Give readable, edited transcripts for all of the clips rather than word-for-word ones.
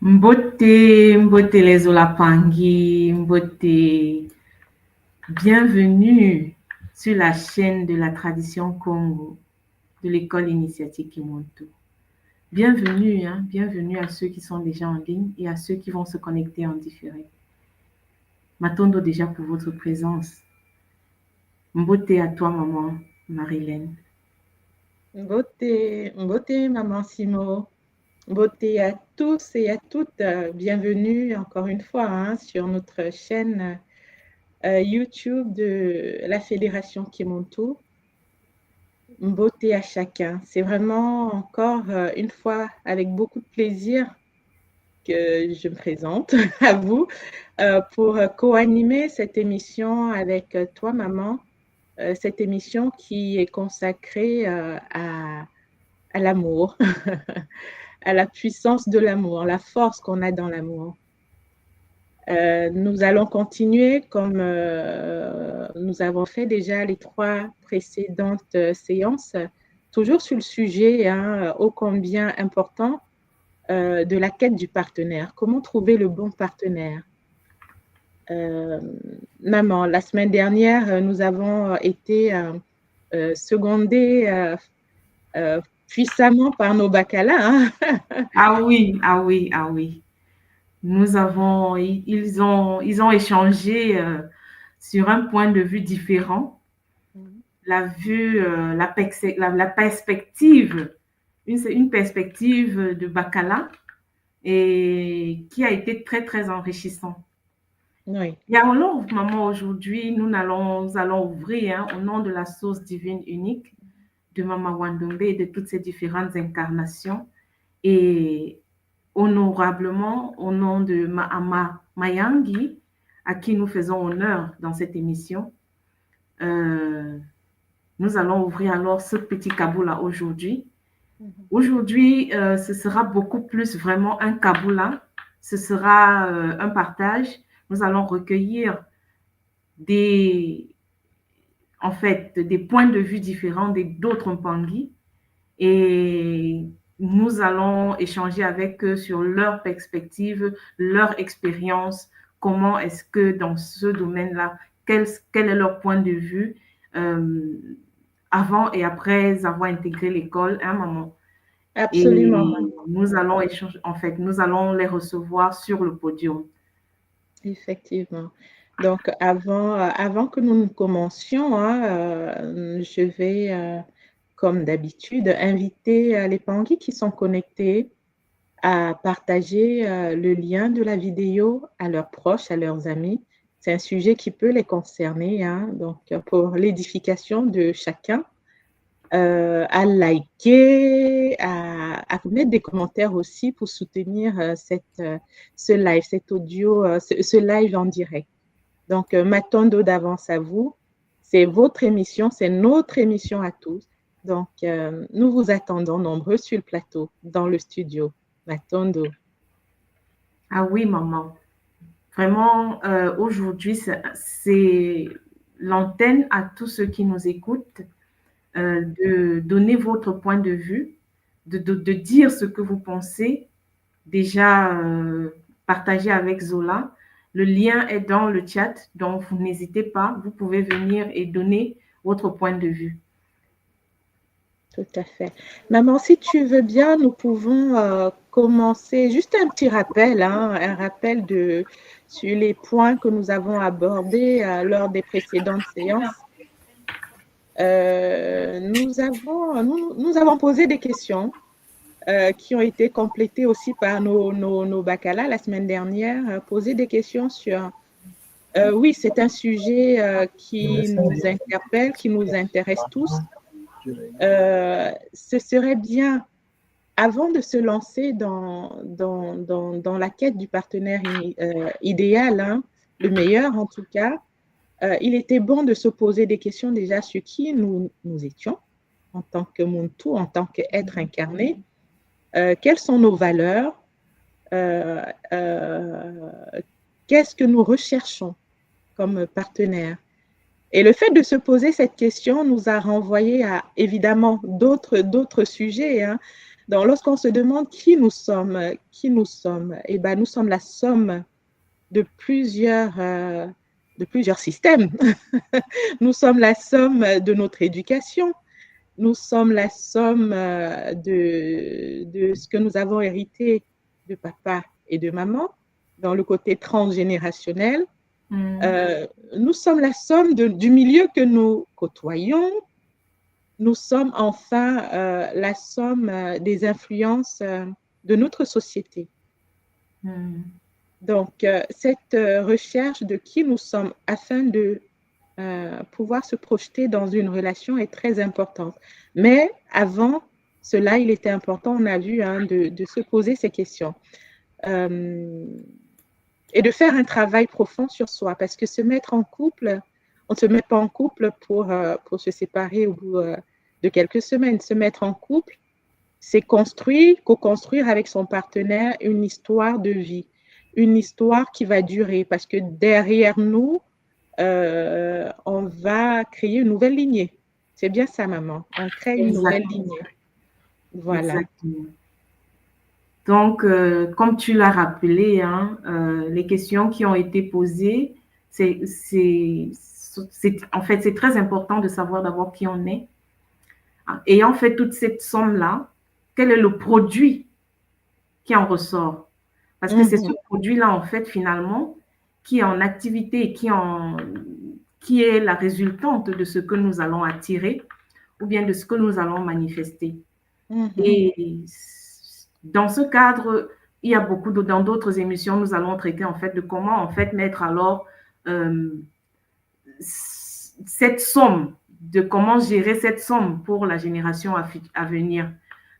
Mbote, Mbote les Olapangi, Mbote, bienvenue sur la chaîne de la tradition Congo de l'école initiatique Kimonto. Bienvenue, bienvenue à ceux qui sont déjà en ligne et à ceux qui vont se connecter en différé. M'attendons déjà pour votre présence. Mbote à toi, maman Marilène. Beauté, maman Simo. Beauté à tous et à toutes. Bienvenue encore une fois sur notre chaîne YouTube de la Fédération Kimonto. Beauté à chacun. C'est vraiment encore une fois avec beaucoup de plaisir que je me présente à vous pour co-animer cette émission avec toi, maman. Cette émission qui est consacrée à l'amour, à la puissance de l'amour, la force qu'on a dans l'amour. Nous allons continuer comme nous avons fait déjà les 3 précédentes séances, toujours sur le sujet ô combien important de la quête du partenaire. Comment trouver le bon partenaire? Maman, la semaine dernière, nous avons été secondés puissamment par nos baccalats. Ah oui, ah oui, ah oui. Ils ont échangé sur un point de vue différent, la perspective, une perspective de Bacala et qui a été très, très enrichissant. Oui. Et alors, maman, aujourd'hui, nous allons ouvrir au nom de la source divine unique de Maman Wandombe et de toutes ces différentes incarnations et honorablement au nom de Mahama Mayangi, à qui nous faisons honneur dans cette émission. Nous allons ouvrir alors ce petit kaboula aujourd'hui. Aujourd'hui, ce sera beaucoup plus vraiment un kaboula. Ce sera un partage. Nous allons recueillir des points de vue différents d'autres Mpangi et nous allons échanger avec eux sur leur perspective, leur expérience, comment est-ce que dans ce domaine-là, quel est leur point de vue avant et après avoir intégré l'école, maman. Absolument. Et nous allons échanger, nous allons les recevoir sur le podium. Effectivement. Donc, avant que nous commencions, je vais, comme d'habitude, inviter les Pangui qui sont connectés à partager le lien de la vidéo à leurs proches, à leurs amis. C'est un sujet qui peut les concerner, donc pour l'édification de chacun, à liker, à mettre des commentaires aussi pour soutenir ce live, cet audio, ce live en direct. Donc, Matondo d'avance à vous. C'est votre émission, c'est notre émission à tous. Donc, nous vous attendons nombreux sur le plateau, dans le studio. Matondo. Ah oui, maman. Vraiment, aujourd'hui, c'est l'antenne à tous ceux qui nous écoutent de donner votre point de vue, de dire ce que vous pensez. Déjà, partagez avec Zola. Le lien est dans le chat, donc vous n'hésitez pas. Vous pouvez venir et donner votre point de vue. Tout à fait. Maman, si tu veux bien, nous pouvons commencer. Juste un petit rappel, un rappel sur les points que nous avons abordés lors des précédentes séances. Nous avons posé des questions qui ont été complétées aussi par nos baccalats la semaine dernière. Poser des questions sur... oui, c'est un sujet qui nous interpelle, qui nous intéresse tous. Ce serait bien, avant de se lancer dans la quête du partenaire idéal, le meilleur en tout cas, il était bon de se poser des questions déjà sur qui nous étions en tant que Muntu, en tant qu'être incarné, quelles sont nos valeurs, qu'est-ce que nous recherchons comme partenaire. Et le fait de se poser cette question nous a renvoyé à, évidemment, d'autres sujets, Donc, lorsqu'on se demande qui nous sommes, eh ben, nous sommes la somme de plusieurs systèmes. Nous sommes la somme de notre éducation. Nous sommes la somme de ce que nous avons hérité de papa et de maman dans le côté transgénérationnel. Nous sommes la somme du milieu que nous côtoyons. Nous sommes enfin la somme des influences de notre société. Donc, cette recherche de qui nous sommes afin de pouvoir se projeter dans une relation est très importante. Mais avant cela, il était important, on a vu, hein, de se poser ces questions et de faire un travail profond sur soi, parce que se mettre en couple, on ne se met pas en couple pour se séparer au bout de quelques semaines. Se mettre en couple, c'est co-construire avec son partenaire une histoire de vie, une histoire qui va durer, parce que derrière nous, on va créer une nouvelle lignée. C'est bien ça, maman. On crée une nouvelle lignée. Voilà. Exactement. Donc, comme tu l'as rappelé, hein, les questions qui ont été posées, en fait, c'est très important de savoir d'abord qui on est. Ayant fait toute cette somme-là, quel est le produit qui en ressort? Parce que c'est ce produit-là, en fait, finalement, qui est en activité, qui est la résultante de ce que nous allons attirer ou bien de ce que nous allons manifester. Et dans ce cadre, il y a dans d'autres émissions, nous allons traiter en fait de comment en fait mettre alors cette somme, de comment gérer cette somme pour la génération à venir.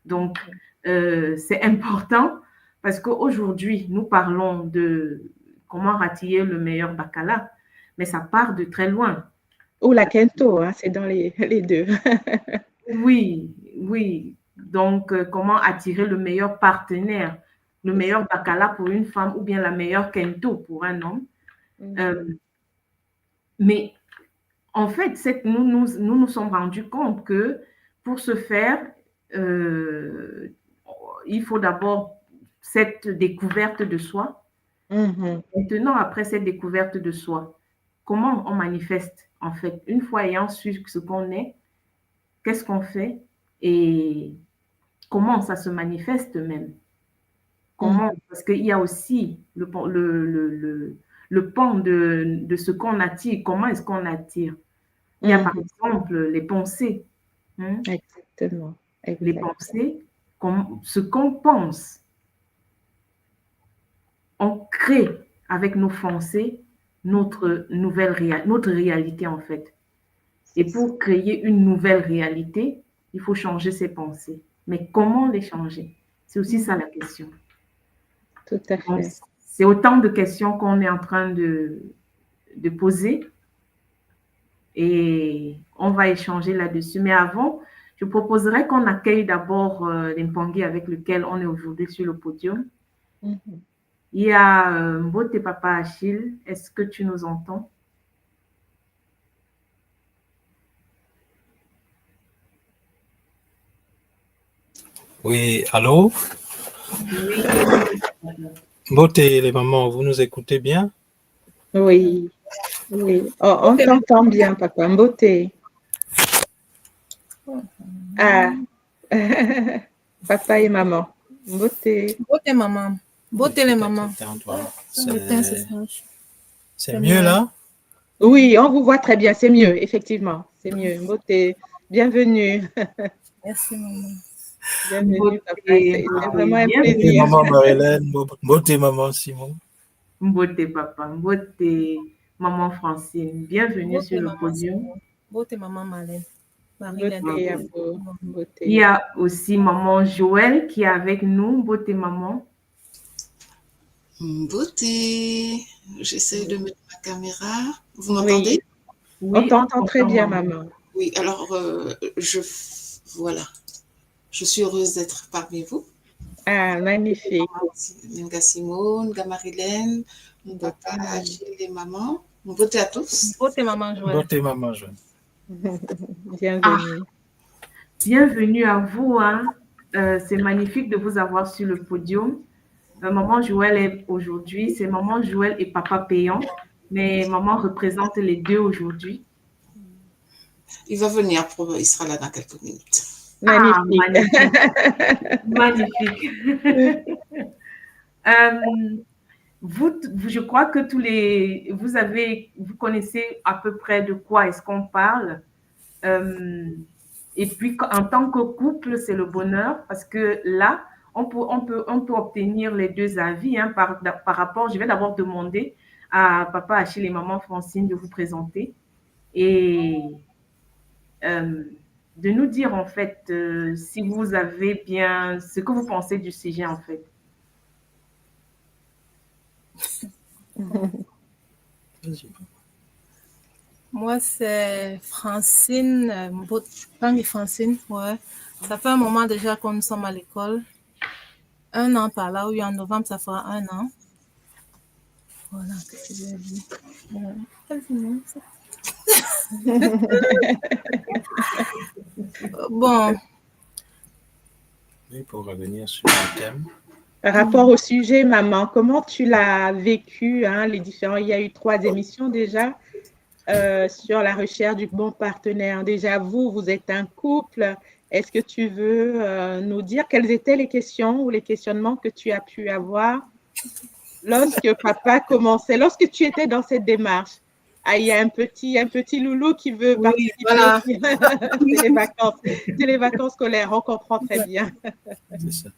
Donc, c'est important parce qu'aujourd'hui, nous parlons de comment ratisser le meilleur bacala, mais ça part de très loin. Ou la Kento, hein, c'est dans les deux. Oui, oui. Donc, comment attirer le meilleur partenaire, le meilleur bacala pour une femme ou bien la meilleure Kento pour un homme. Mais en fait, nous sommes rendus compte que pour ce faire, il faut d'abord cette découverte de soi. Maintenant, après cette découverte de soi, comment on manifeste en fait? Une fois ayant su ce qu'on est, qu'est-ce qu'on fait et comment ça se manifeste même? Comment? Parce qu'il y a aussi le pan de ce qu'on attire. Comment est-ce qu'on attire? Il y a par exemple les pensées. Exactement. Les pensées, ce qu'on pense. On crée avec nos pensées notre réalité en fait. Et pour créer une nouvelle réalité, il faut changer ses pensées. Mais comment les changer? C'est aussi ça la question. Tout à fait. Donc, c'est autant de questions qu'on est en train de poser et on va échanger là-dessus. Mais avant, je proposerais qu'on accueille d'abord l'Impangi avec lequel on est aujourd'hui sur le podium. Il y a Mbote Papa Achille. Est-ce que tu nous entends? Oui, allô? Oui. Mbote, les mamans, vous nous écoutez bien? Oui, oui. Oh, on t'entend bien, papa. Mbote. Ah, papa et maman. Mbote. Mbote, maman. Mbote, les mamans. C'est mieux là? Oui, on vous voit très bien. C'est mieux, effectivement. C'est mieux. Mbote, bienvenue. Merci, maman. Bienvenue, papa. C'est vraiment un plaisir. Maman Marilène, Mbote, maman Simon. Mbote, papa. Mbote, maman Francine. Bienvenue sur le podium. Mbote, maman Marlène. Il y a aussi maman Joël qui est avec nous. Mbote, maman. Mbote, j'essaie de mettre ma caméra. Vous m'entendez? Oui, on t'entend très bien, maman. Oui, alors, voilà. Je suis heureuse d'être parmi vous. Ah, magnifique. Nga Simone, Nga Marilène, mon papa, Achille et maman. Mbote à tous. Mbote, maman Joël. Mbote, maman Joël. Bienvenue. Bienvenue à vous. Hein. C'est magnifique de vous avoir sur le podium. Maman Joël est aujourd'hui, c'est Maman Joël et Papa Péan, mais maman représente les deux aujourd'hui. Il va venir, il sera là dans quelques minutes. Magnifique. Magnifique. Je crois que vous connaissez à peu près de quoi est-ce qu'on parle. Et puis, en tant que couple, c'est le bonheur parce que là, on peut obtenir les deux avis hein, par rapport. Je vais d'abord demander à Papa Achille et Maman Francine de vous présenter et de nous dire en fait si vous avez bien ce que vous pensez du sujet en fait. Moi, c'est Francine, Francine, ouais. Ça fait un moment déjà que nous sommes à l'école. 1 an par là, oui, en novembre, ça fera 1 an. Voilà, qu'est-ce que j'ai dit. Bon. Oui, pour revenir sur le thème. Par rapport au sujet, maman, comment tu l'as vécu, hein, les différents... Il y a eu 3 émissions déjà sur la recherche du bon partenaire. Déjà, vous êtes un couple. Est-ce que tu veux nous dire quelles étaient les questions ou les questionnements que tu as pu avoir lorsque papa commençait, lorsque tu étais dans cette démarche? Ah, il y a un petit loulou qui veut participer. Voilà. C'est les vacances scolaires, on comprend très bien. C'est ça.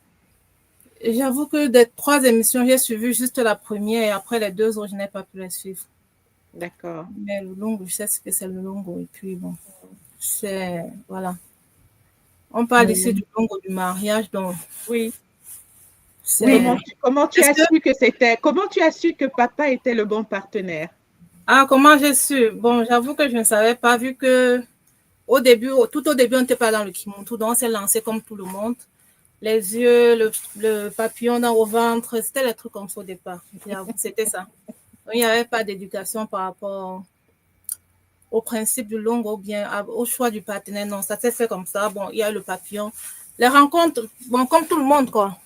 J'avoue que des 3 émissions, j'ai suivi juste la première et après les 2 autres, je n'ai pas pu les suivre. D'accord. Mais le longo, je sais ce que c'est le longo et puis bon, c'est, voilà. On parle ici du longo du mariage, donc. Oui. Comment tu as su que papa était le bon partenaire? Ah, comment j'ai su? Bon, j'avoue que je ne savais pas, vu que tout au début, on n'était pas dans le kimono, donc on s'est lancé comme tout le monde. Les yeux, le papillon au ventre, c'était les trucs comme ça au départ. C'était ça. Donc, il n'y avait pas d'éducation par rapport au principe du longo ou bien au choix du partenaire. Non, ça s'est fait comme ça. Bon, il y a le papillon. Les rencontres, bon, comme tout le monde, quoi.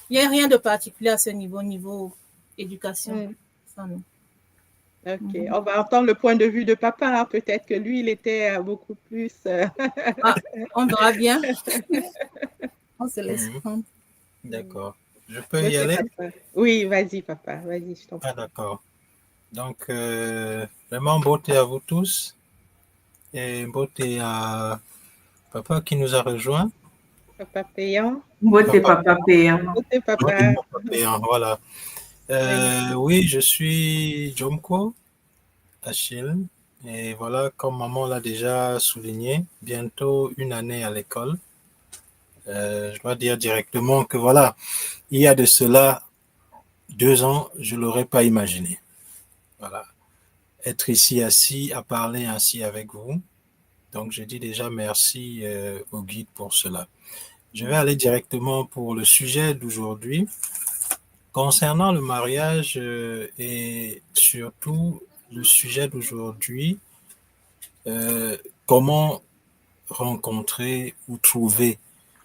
Il n'y a rien de particulier à ce niveau éducation. Ça, non. Ok, on va entendre le point de vue de papa. Hein. Peut-être que lui, il était beaucoup plus... on verra bien. On se laisse prendre. D'accord. Je peux y aller? Papa. Oui, vas-y, papa. Vas-y, je t'en prie. Ah, d'accord. Donc, vraiment, beauté à vous tous. Et beauté à papa qui nous a rejoints. Papa Péan. Beauté Papa Péan. Beauté papa. Beauté Papa Péan, voilà. Oui, je suis Jomko Achille. Et voilà, comme maman l'a déjà souligné, bientôt 1 année à l'école. Je dois dire directement que voilà, il y a de cela 2 ans, je ne l'aurais pas imaginé. Voilà. Être ici assis, à parler ainsi avec vous. Donc, je dis déjà merci au guide pour cela. Je vais aller directement pour le sujet d'aujourd'hui. Concernant le mariage et surtout le sujet d'aujourd'hui, comment rencontrer ou trouver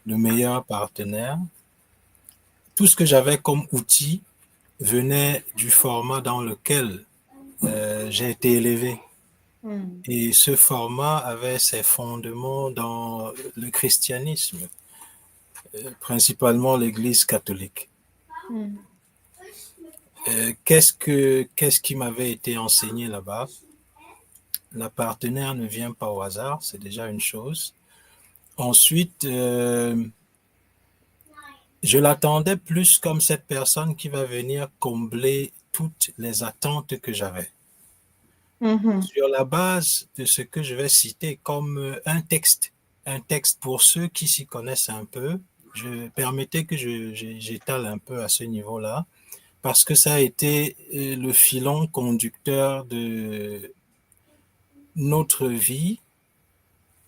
le meilleur partenaire. Tout ce que j'avais comme outil venait du format dans lequel j'ai été élevé. Et ce format avait ses fondements dans le christianisme, principalement l'Église catholique. Qu'est-ce qui m'avait été enseigné là-bas? La partenaire ne vient pas au hasard, c'est déjà une chose. Ensuite, je l'attendais plus comme cette personne qui va venir combler toutes les attentes que j'avais. Sur la base de ce que je vais citer comme un texte pour ceux qui s'y connaissent un peu, permettez que j'étale un peu à ce niveau-là, parce que ça a été le filon conducteur de notre vie,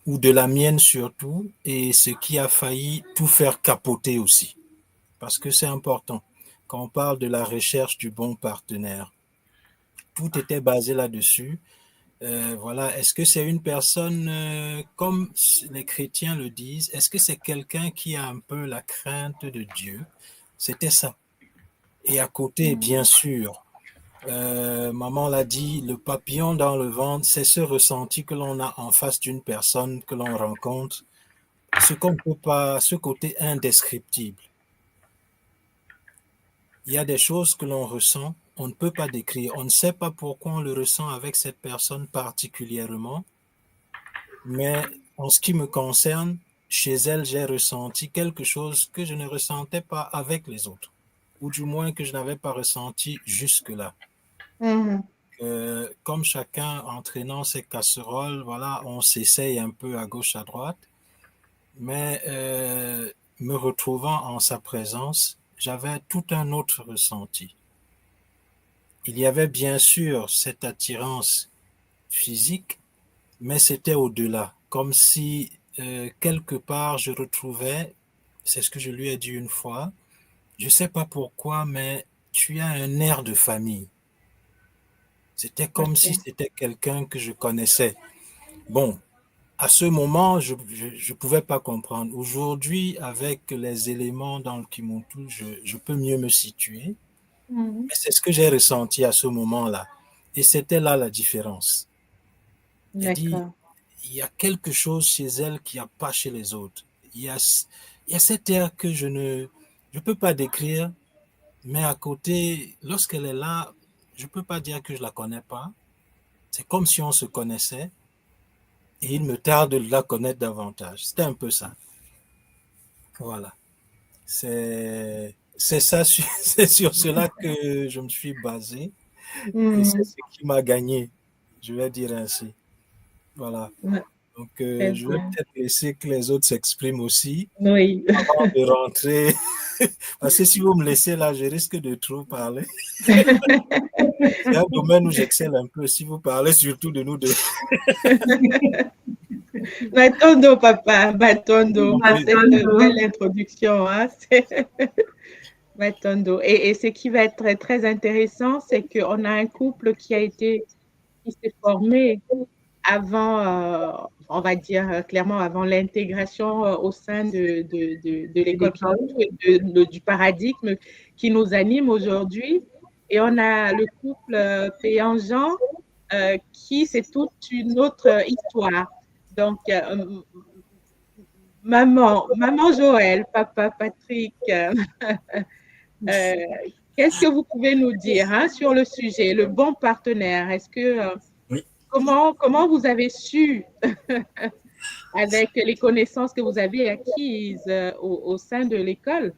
ou de la mienne surtout, et ce qui a failli tout faire capoter aussi. Parce que c'est important. Quand on parle de la recherche du bon partenaire, tout était basé là-dessus. Voilà, est-ce que c'est une personne, comme les chrétiens le disent, est-ce que c'est quelqu'un qui a un peu la crainte de Dieu? C'était ça. Et à côté, bien sûr, maman l'a dit, le papillon dans le ventre, c'est ce ressenti que l'on a en face d'une personne que l'on rencontre, ce qu'on peut pas, ce côté indescriptible. Il y a des choses que l'on ressent, on ne peut pas décrire. On ne sait pas pourquoi on le ressent avec cette personne particulièrement, mais en ce qui me concerne, chez elle, j'ai ressenti quelque chose que je ne ressentais pas avec les autres, ou du moins que je n'avais pas ressenti jusque-là. Comme chacun entraînant ses casseroles, voilà, on s'essaye un peu à gauche, à droite, mais me retrouvant en sa présence, j'avais tout un autre ressenti. Il y avait bien sûr cette attirance physique, mais c'était au-delà, comme si quelque part je retrouvais, c'est ce que je lui ai dit une fois, je ne sais pas pourquoi, mais tu as un air de famille. C'était comme si c'était quelqu'un que je connaissais. Bon, à ce moment, je ne pouvais pas comprendre. Aujourd'hui, avec les éléments dans le Kimuntu, je peux mieux me situer. Mais c'est ce que j'ai ressenti à ce moment-là. Et c'était là la différence. Elle dit, il y a quelque chose chez elle qu'il n'y a pas chez les autres. Il y a cet air que je ne peux pas décrire, mais à côté, lorsqu'elle est là, je ne peux pas dire que je ne la connais pas. C'est comme si on se connaissait et il me tarde de la connaître davantage. C'était un peu ça. Voilà. C'est ça, c'est sur cela que je me suis basé et c'est ce qui m'a gagné, je vais dire ainsi. Voilà. Donc, je vais peut-être laisser que les autres s'expriment aussi avant de rentrer. Parce que si vous me laissez là, je risque de trop parler. C'est un domaine où j'excelle un peu. Si vous parlez surtout de nous deux. Batondo, papa, Batondo. C'est une belle introduction. Hein? Batondo. Et ce qui va être très, très intéressant, c'est qu'on a un couple qui s'est formé avant, on va dire clairement, avant l'intégration au sein de l'école et du paradigme qui nous anime aujourd'hui. Et on a le couple Péan-Jean qui, c'est toute une autre histoire. Donc, maman Joël, papa Patrick, qu'est-ce que vous pouvez nous dire sur le sujet, le bon partenaire? Est-ce que comment vous avez su, avec les connaissances que vous avez acquises au sein de l'école,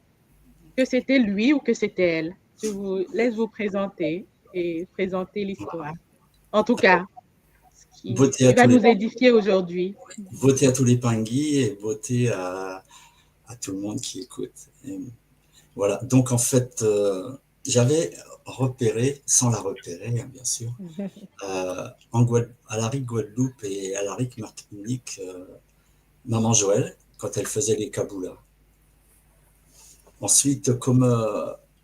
que c'était lui ou que c'était elle? Je vous laisse vous présenter et présenter l'histoire. En tout cas, ce qui va nous édifier aujourd'hui. Votez à tous les Pingui et votez à tout le monde qui écoute. Et voilà. Donc, en fait, j'avais repéré, sans la repérer, hein, bien sûr, à la RIC Guadeloupe et à la RIC Martinique, maman Joël, quand elle faisait les kaboulas. Ensuite, comme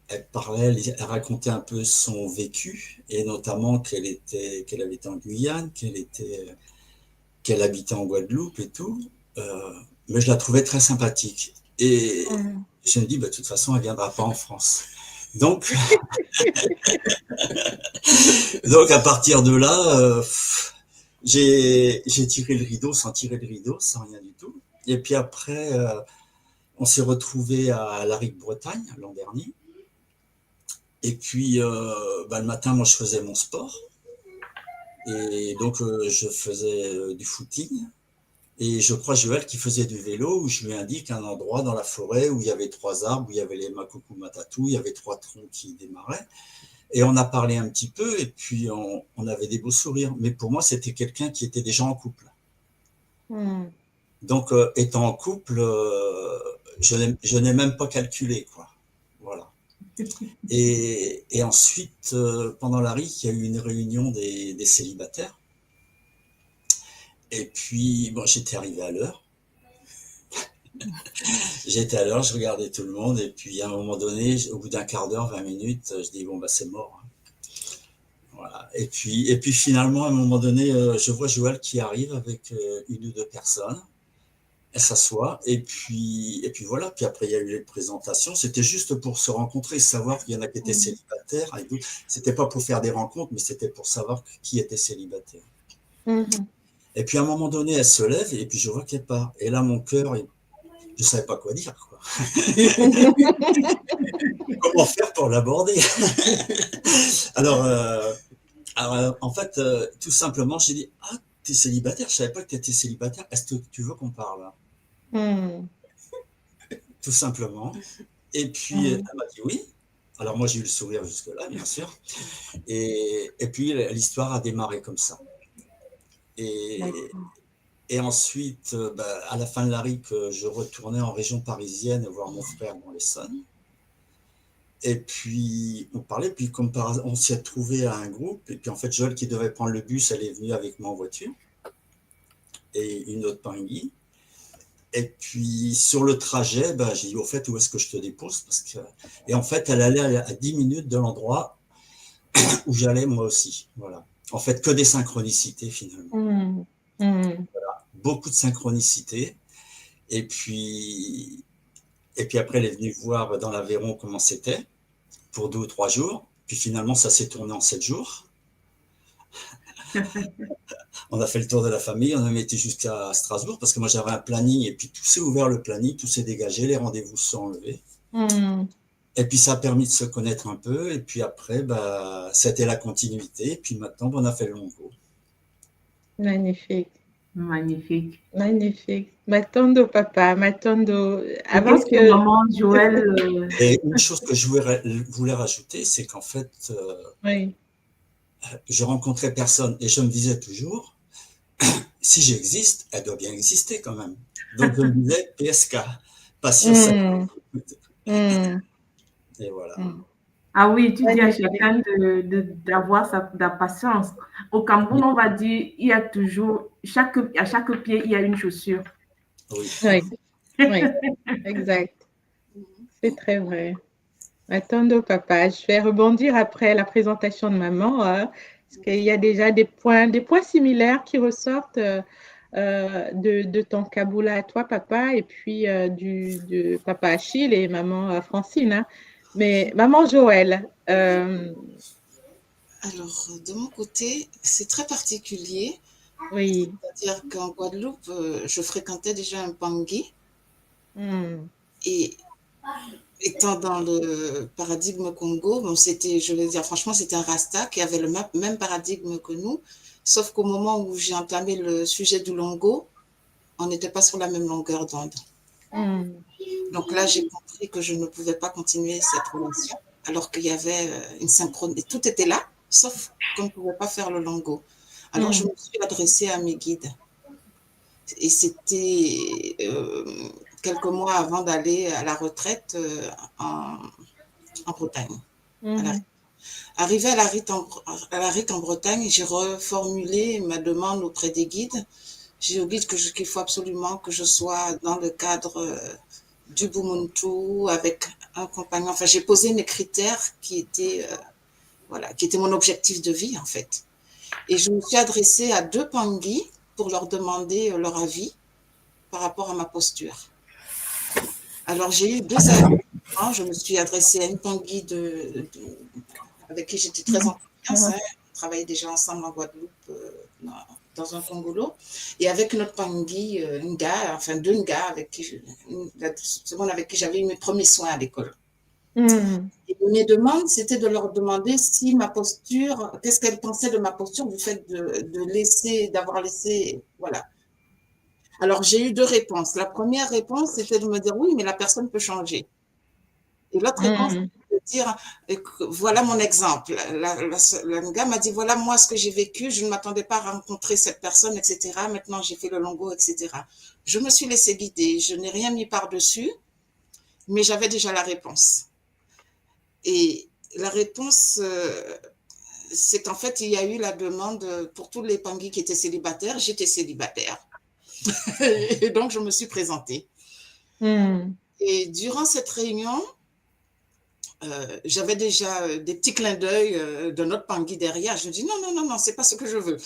elle parlait, elle racontait un peu son vécu, et notamment qu'elle avait été en Guyane, qu'elle habitait en Guadeloupe et tout, mais je la trouvais très sympathique. Et je me dis, de toute façon, elle ne viendra pas en France. Donc, à partir de là, j'ai tiré le rideau sans tirer le rideau, sans rien du tout. Et puis après, on s'est retrouvés à la RIC Bretagne l'an dernier. Et puis, le matin, moi, je faisais mon sport. Et donc, je faisais du footing. Et je crois Joël qui faisait du vélo, où je lui indique un endroit dans la forêt où il y avait 3 arbres, où il y avait les Makuku Matatu, il y avait 3 troncs qui démarraient. Et on a parlé un petit peu, et puis on avait des beaux sourires. Mais pour moi, c'était quelqu'un qui était déjà en couple. Donc, étant en couple, je n'ai même pas calculé, quoi. Voilà. Et ensuite, pendant la RIC, il y a eu une réunion des célibataires. Et puis, bon, j'étais arrivé à l'heure. Je regardais tout le monde. Et puis, à un moment donné, au bout d'un quart d'heure, 20 minutes, je dis, bon, c'est mort. Voilà. Et puis finalement, à un moment donné, je vois Joël qui arrive avec une ou deux personnes. Elle s'assoit et puis voilà. Puis après, il y a eu les présentations. C'était juste pour se rencontrer, savoir qu'il y en a qui étaient célibataires. C'était pas pour faire des rencontres, mais c'était pour savoir qui était célibataire. Et puis à un moment donné, elle se lève et puis je vois qu'elle part. Et là, mon cœur, je savais pas quoi dire, quoi. Comment faire pour l'aborder? Alors, en fait, tout simplement, j'ai dit, ah, t'es célibataire? Je savais pas que t'étais célibataire. Est-ce que tu veux qu'on parle? Tout simplement. Et puis, elle m'a dit oui. Alors moi, j'ai eu le sourire jusque-là, bien sûr. Et puis, l'histoire a démarré comme ça. Et ensuite, à la fin de la RIC, je retournais en région parisienne voir mon frère dans l'Essonne. Et puis, on parlait, puis comme par hasard, on s'est trouvé à un groupe. Et puis, en fait, Joël, qui devait prendre le bus, elle est venue avec moi en voiture. Et une autre Pingui. Et puis, sur le trajet, j'ai dit, au fait, où est-ce que je te dépose? Et en fait, elle allait à 10 minutes de l'endroit où j'allais moi aussi. Voilà. En fait, que des synchronicités, finalement. Voilà. Beaucoup de synchronicités. Et puis après, elle est venue voir dans l'Aveyron comment c'était pour 2 ou 3 jours. Puis finalement, ça s'est tourné en 7 jours. On a fait le tour de la famille, on a été jusqu'à Strasbourg parce que moi j'avais un planning et puis tout s'est ouvert le planning, tout s'est dégagé, les rendez-vous se sont enlevés. Et puis ça a permis de se connaître un peu et puis après, c'était la continuité. Et puis maintenant, on a fait le Longo. Magnifique. Magnifique. Magnifique. Matondo, papa, Matondo. Avant que maman Joël. Et une chose que je voulais rajouter, c'est qu'en fait, je rencontrais personne et je me disais toujours, si j'existe, elle doit bien exister quand même. Donc je me disais, PSK, patience. Et voilà. Ah oui, tu dis à chacun d'avoir la patience. Au Cameroun, on va dire, il y a toujours, à chaque pied, il y a une chaussure. Oui, exact. C'est très vrai. Attends, papa, je vais rebondir après la présentation de maman, parce qu'il y a déjà des points similaires qui ressortent de ton Kaboula à toi, papa, et puis de papa Achille et maman Francine. Hein. Mais maman Joël. Alors, de mon côté, c'est très particulier. Oui. C'est-à-dire qu'en Guadeloupe, je fréquentais déjà un Pangui. Et étant dans le paradigme Congo, bon, c'était, je vais dire franchement, c'était un Rasta qui avait le même paradigme que nous, sauf qu'au moment où j'ai entamé le sujet du Longo, on n'était pas sur la même longueur d'onde. Donc là, j'ai compris que je ne pouvais pas continuer cette relation, alors qu'il y avait une synchrone, et tout était là, sauf qu'on ne pouvait pas faire le Longo. Alors, je me suis adressée à mes guides. Et c'était quelques mois avant d'aller à la retraite en Bretagne. Arrivée à la RIC en Bretagne, j'ai reformulé ma demande auprès des guides. J'ai dit aux guides qu'il faut absolument que je sois dans le cadre du Bumuntu avec un compagnon. Enfin, j'ai posé mes critères qui étaient mon objectif de vie, en fait. Et je me suis adressée à 2 Pangui pour leur demander leur avis par rapport à ma posture. Alors, j'ai eu 2 avis. Je me suis adressée à une Pangui avec qui j'étais très en confiance. On travaillait déjà ensemble en Guadeloupe, dans un Congolo. Et avec notre Pangui, 2 Nga, avec qui j'avais eu mes premiers soins à l'école. Et mes demandes, c'était de leur demander si ma posture, qu'est-ce qu'elles pensaient de ma posture du fait d'avoir laissé, voilà. Alors, j'ai eu 2 réponses. La première réponse, c'était de me dire oui, mais la personne peut changer. Et l'autre réponse, c'était de dire voilà mon exemple. La Nga m'a dit voilà moi ce que j'ai vécu, je ne m'attendais pas à rencontrer cette personne, etc. Maintenant, j'ai fait le Longo, etc. Je me suis laissée guider, je n'ai rien mis par-dessus, mais j'avais déjà la réponse. Et la réponse, c'est qu'en fait, il y a eu la demande pour tous les Pangui qui étaient célibataires. J'étais célibataire. Et donc, je me suis présentée. Et durant cette réunion, j'avais déjà des petits clins d'œil de notre Pangui derrière. Je me dis non, c'est pas ce que je veux.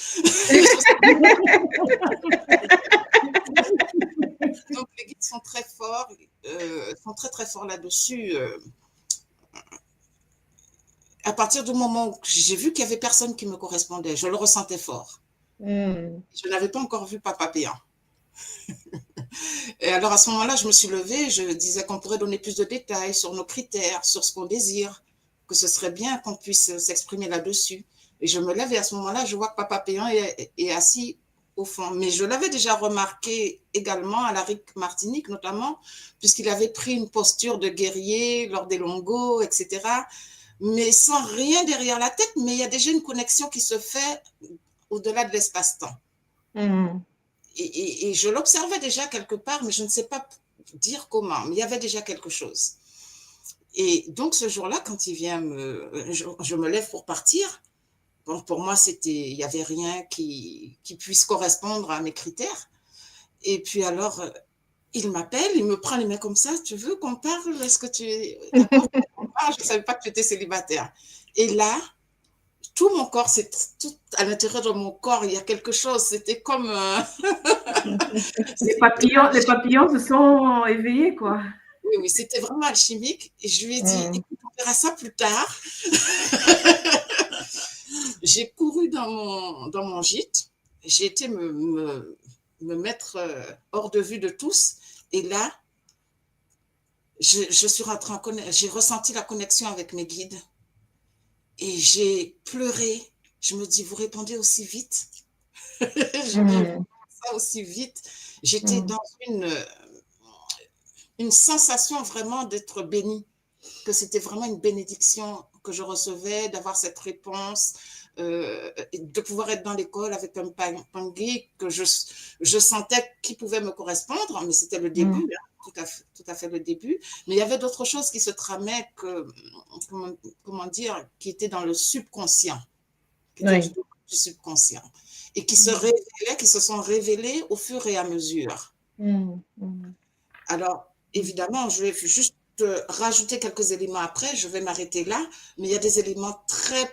Donc les guides sont très forts, sont très forts là-dessus. À partir du moment où j'ai vu qu'il y avait personne qui me correspondait, je le ressentais fort. Je n'avais pas encore vu Papa Péan. Et alors à ce moment-là, je me suis levée, je disais qu'on pourrait donner plus de détails sur nos critères, sur ce qu'on désire, que ce serait bien qu'on puisse s'exprimer là-dessus. Et je me lève et à ce moment-là, je vois que Papa Péan est assis au fond. Mais je l'avais déjà remarqué également à la RIC Martinique notamment, puisqu'il avait pris une posture de guerrier lors des longos, etc. Mais sans rien derrière la tête, mais il y a déjà une connexion qui se fait au-delà de l'espace-temps. Et je l'observais déjà quelque part, mais je ne sais pas dire comment, mais il y avait déjà quelque chose. Et donc ce jour-là, quand il vient, je me lève pour partir. Bon, pour moi, il n'y avait rien qui puisse correspondre à mes critères. Et puis alors, il m'appelle, il me prend les mains comme ça. Tu veux qu'on parle? Est-ce que tu es d'accord qu'on parle? Je ne savais pas que tu étais célibataire. Et là, tout mon corps, tout à l'intérieur de mon corps, il y a quelque chose. C'était comme... les papillons se sont éveillés, quoi. Oui, c'était vraiment alchimique. Et je lui ai dit, écoute, on verra ça plus tard. J'ai couru dans mon gîte. J'ai été me mettre hors de vue de tous. Et là, je suis rentrée en connexion. J'ai ressenti la connexion avec mes guides. Et j'ai pleuré. Je me dis, vous répondez aussi vite? Je me ça aussi vite. J'étais dans une sensation vraiment d'être bénie, que c'était vraiment une bénédiction que je recevais, d'avoir cette réponse, de pouvoir être dans l'école avec un Pangui que je sentais qui pouvait me correspondre, mais c'était le début, hein, tout à fait le début. Mais il y avait d'autres choses qui se tramaient, comment dire, qui étaient dans le subconscient, qui étaient du subconscient, et qui se sont révélées au fur et à mesure. Alors, évidemment, je vais juste rajouter quelques éléments après, je vais m'arrêter là, mais il y a des éléments très,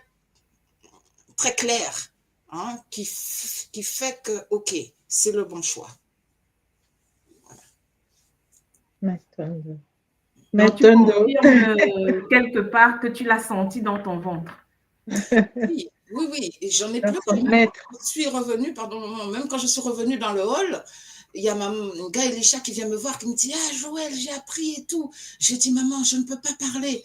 très clairs, hein, qui fait que, ok, c'est le bon choix. Matondo. Matondo. Tu confirmes quelque part que tu l'as senti dans ton ventre. Oui, et j'en ai pleuré. Même quand je suis revenue, même quand je suis revenue dans le hall, il y a un gars Elisha qui vient me voir, qui me dit, ah Joël, j'ai appris et tout. J'ai dit, maman, je ne peux pas parler.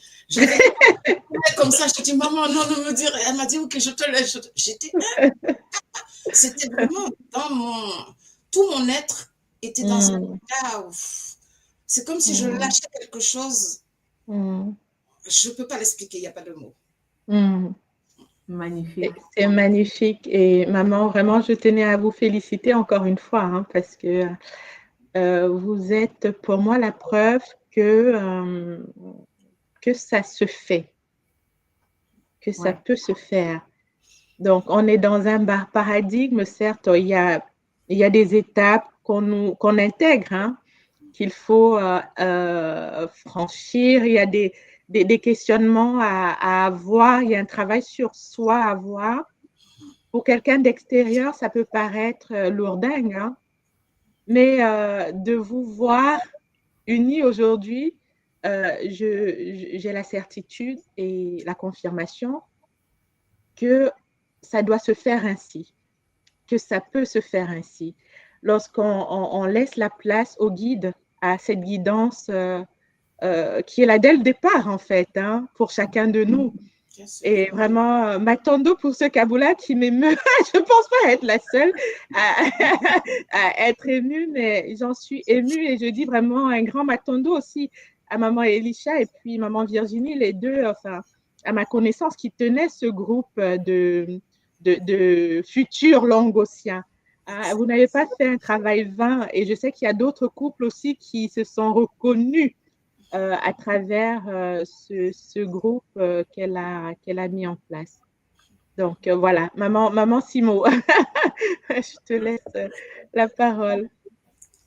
Comme ça, je dis, maman, non, ne me dire. Elle m'a dit, ok, je te laisse. C'était vraiment tout mon être était dans un état où c'est comme si je lâchais quelque chose. Je ne peux pas l'expliquer, il n'y a pas de mots. Magnifique. C'est magnifique. Et maman, vraiment, je tenais à vous féliciter encore une fois, hein, parce que vous êtes pour moi la preuve que ça se fait, que ça peut se faire. Donc, on est dans un paradigme, certes, il y a des étapes qu'on intègre, hein, qu'il faut franchir. Il y a des questionnements à avoir, il y a un travail sur soi à avoir. Pour quelqu'un d'extérieur, ça peut paraître lourdingue, hein? Mais de vous voir unis aujourd'hui, j'ai la certitude et la confirmation que ça doit se faire ainsi, que ça peut se faire ainsi. Lorsqu'on laisse la place au guide, à cette guidance qui est là dès le départ, en fait, hein, pour chacun de nous. Et vraiment, Matondo pour ce Kaboula qui m'émeut. Je ne pense pas être la seule à être émue, mais j'en suis émue et je dis vraiment un grand Matondo aussi à maman Elisha et puis maman Virginie, les deux, enfin, à ma connaissance, qui tenaient ce groupe de futurs Longossiens. Vous n'avez pas fait un travail vain et je sais qu'il y a d'autres couples aussi qui se sont reconnus à travers ce groupe qu'elle a mis en place. Donc, voilà, maman Simo, je te laisse la parole.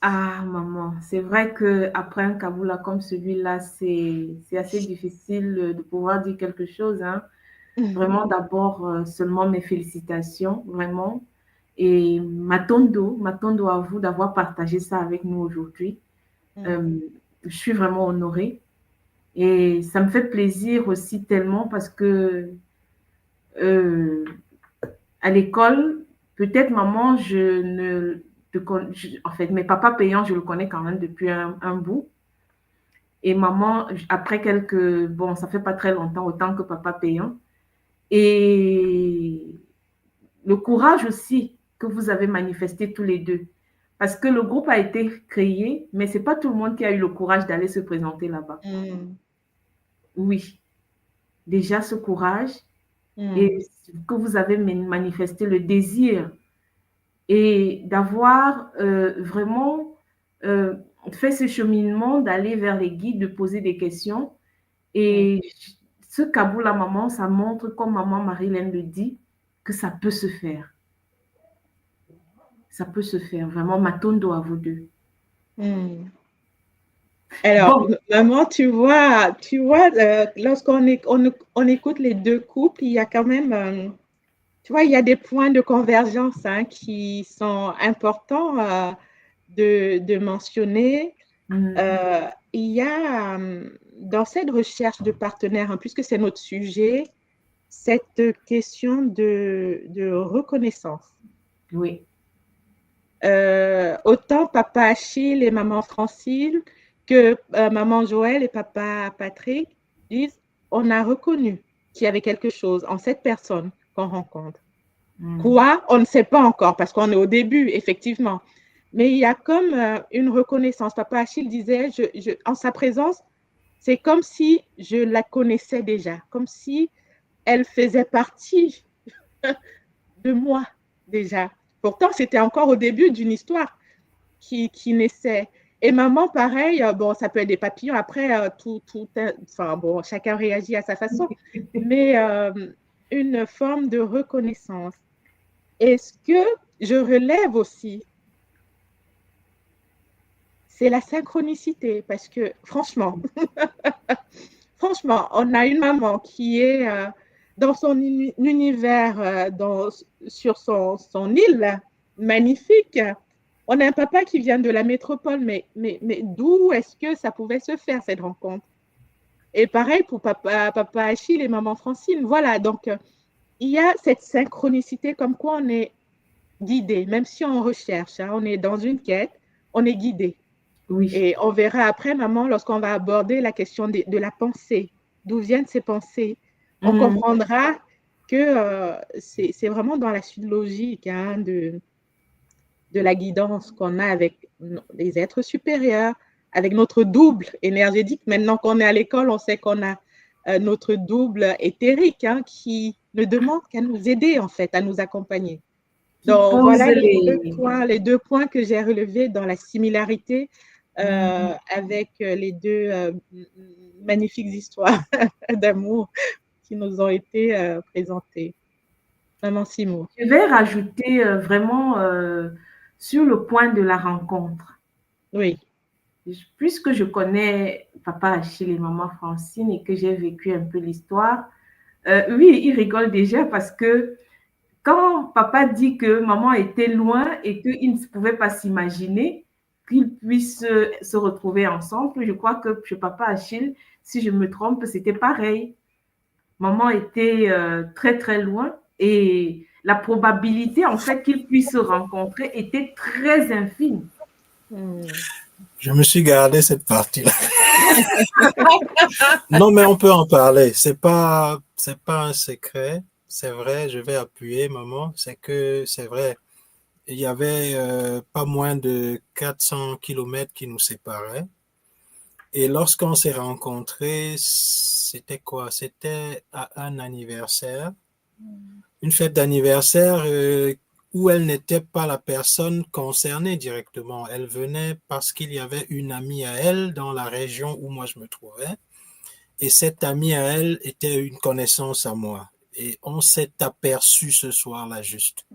Ah, maman, c'est vrai que après un Kaboula comme celui-là, c'est assez difficile de pouvoir dire quelque chose, hein. Vraiment, d'abord, seulement mes félicitations, vraiment. Et Matondo à vous d'avoir partagé ça avec nous aujourd'hui. Euh, je suis vraiment honorée. Et ça me fait plaisir aussi tellement parce que euh, à l'école, peut-être maman, je ne en fait, mes papas payants, je le connais quand même depuis un bout. Et maman, après quelques, bon, ça fait pas très longtemps, autant que papa payant. Et le courage aussi que vous avez manifesté tous les deux. Parce que le groupe a été créé, mais c'est pas tout le monde qui a eu le courage d'aller se présenter là-bas. Oui, déjà ce courage et que vous avez manifesté le désir et d'avoir vraiment fait ce cheminement d'aller vers les guides, de poser des questions. Et ce Kaboula, maman, ça montre, comme maman Marilyn le dit, que ça peut se faire. Ça peut se faire. Vraiment, Matondo à vous deux. Alors, bon. Maman, tu vois, lorsqu'on on écoute les deux couples, il y a quand même, tu vois, il y a des points de convergence hein, qui sont importants de mentionner. Il y a dans cette recherche de partenaires, hein, puisque c'est notre sujet, cette question de reconnaissance. Oui. Autant papa Achille et maman Francine que maman Joël et papa Patrick disent on a reconnu qu'il y avait quelque chose en cette personne qu'on rencontre. Quoi? On ne sait pas encore parce qu'on est au début, effectivement. Mais il y a comme une reconnaissance. Papa Achille disait, en sa présence, c'est comme si je la connaissais déjà, comme si elle faisait partie de moi déjà. Pourtant, c'était encore au début d'une histoire qui naissait. Et maman, pareil, bon, ça peut être des papillons. Après, enfin, bon, chacun réagit à sa façon. Mais une forme de reconnaissance. Est-ce que je relève aussi? C'est la synchronicité, parce que franchement, franchement, on a une maman qui est dans son univers, sur son île magnifique. On a un papa qui vient de la métropole, mais d'où est-ce que ça pouvait se faire, cette rencontre? Et pareil pour papa Achille et maman Francine. Voilà, donc il y a cette synchronicité comme quoi on est guidé, même si on recherche, hein, on est dans une quête, on est guidé. Oui. Et on verra après, maman, lorsqu'on va aborder la question de la pensée, d'où viennent ces pensées, on comprendra que c'est vraiment dans la suite logique hein, de la guidance qu'on a avec les êtres supérieurs, avec notre double énergétique. Maintenant qu'on est à l'école, on sait qu'on a notre double éthérique hein, qui ne demande qu'à nous aider, en fait, à nous accompagner. Donc, voilà les deux points que j'ai relevés dans la similarité avec les deux magnifiques histoires d'amour qui nous ont été présentées. Maman Simon. Je vais rajouter vraiment sur le point de la rencontre. Oui. Puisque je connais papa Achille et maman Francine et que j'ai vécu un peu l'histoire, oui, il rigole déjà parce que quand papa dit que maman était loin et qu'il ne pouvait pas s'imaginer qu'ils puissent se retrouver ensemble, je crois que chez papa Achille, si je me trompe, c'était pareil. Maman était très, très loin et la probabilité, en fait, qu'ils puissent se rencontrer était très infime. Je me suis gardé cette partie-là. Non, mais on peut en parler. C'est pas un secret. C'est vrai, je vais appuyer, maman. C'est que c'est vrai. Il y avait pas moins de 400 kilomètres qui nous séparaient. Et lorsqu'on s'est rencontrés, c'était quoi? C'était à un anniversaire. Une fête d'anniversaire où elle n'était pas la personne concernée directement. Elle venait parce qu'il y avait une amie à elle dans la région où moi je me trouvais. Et cette amie à elle était une connaissance à moi. Et on s'est aperçu ce soir-là juste.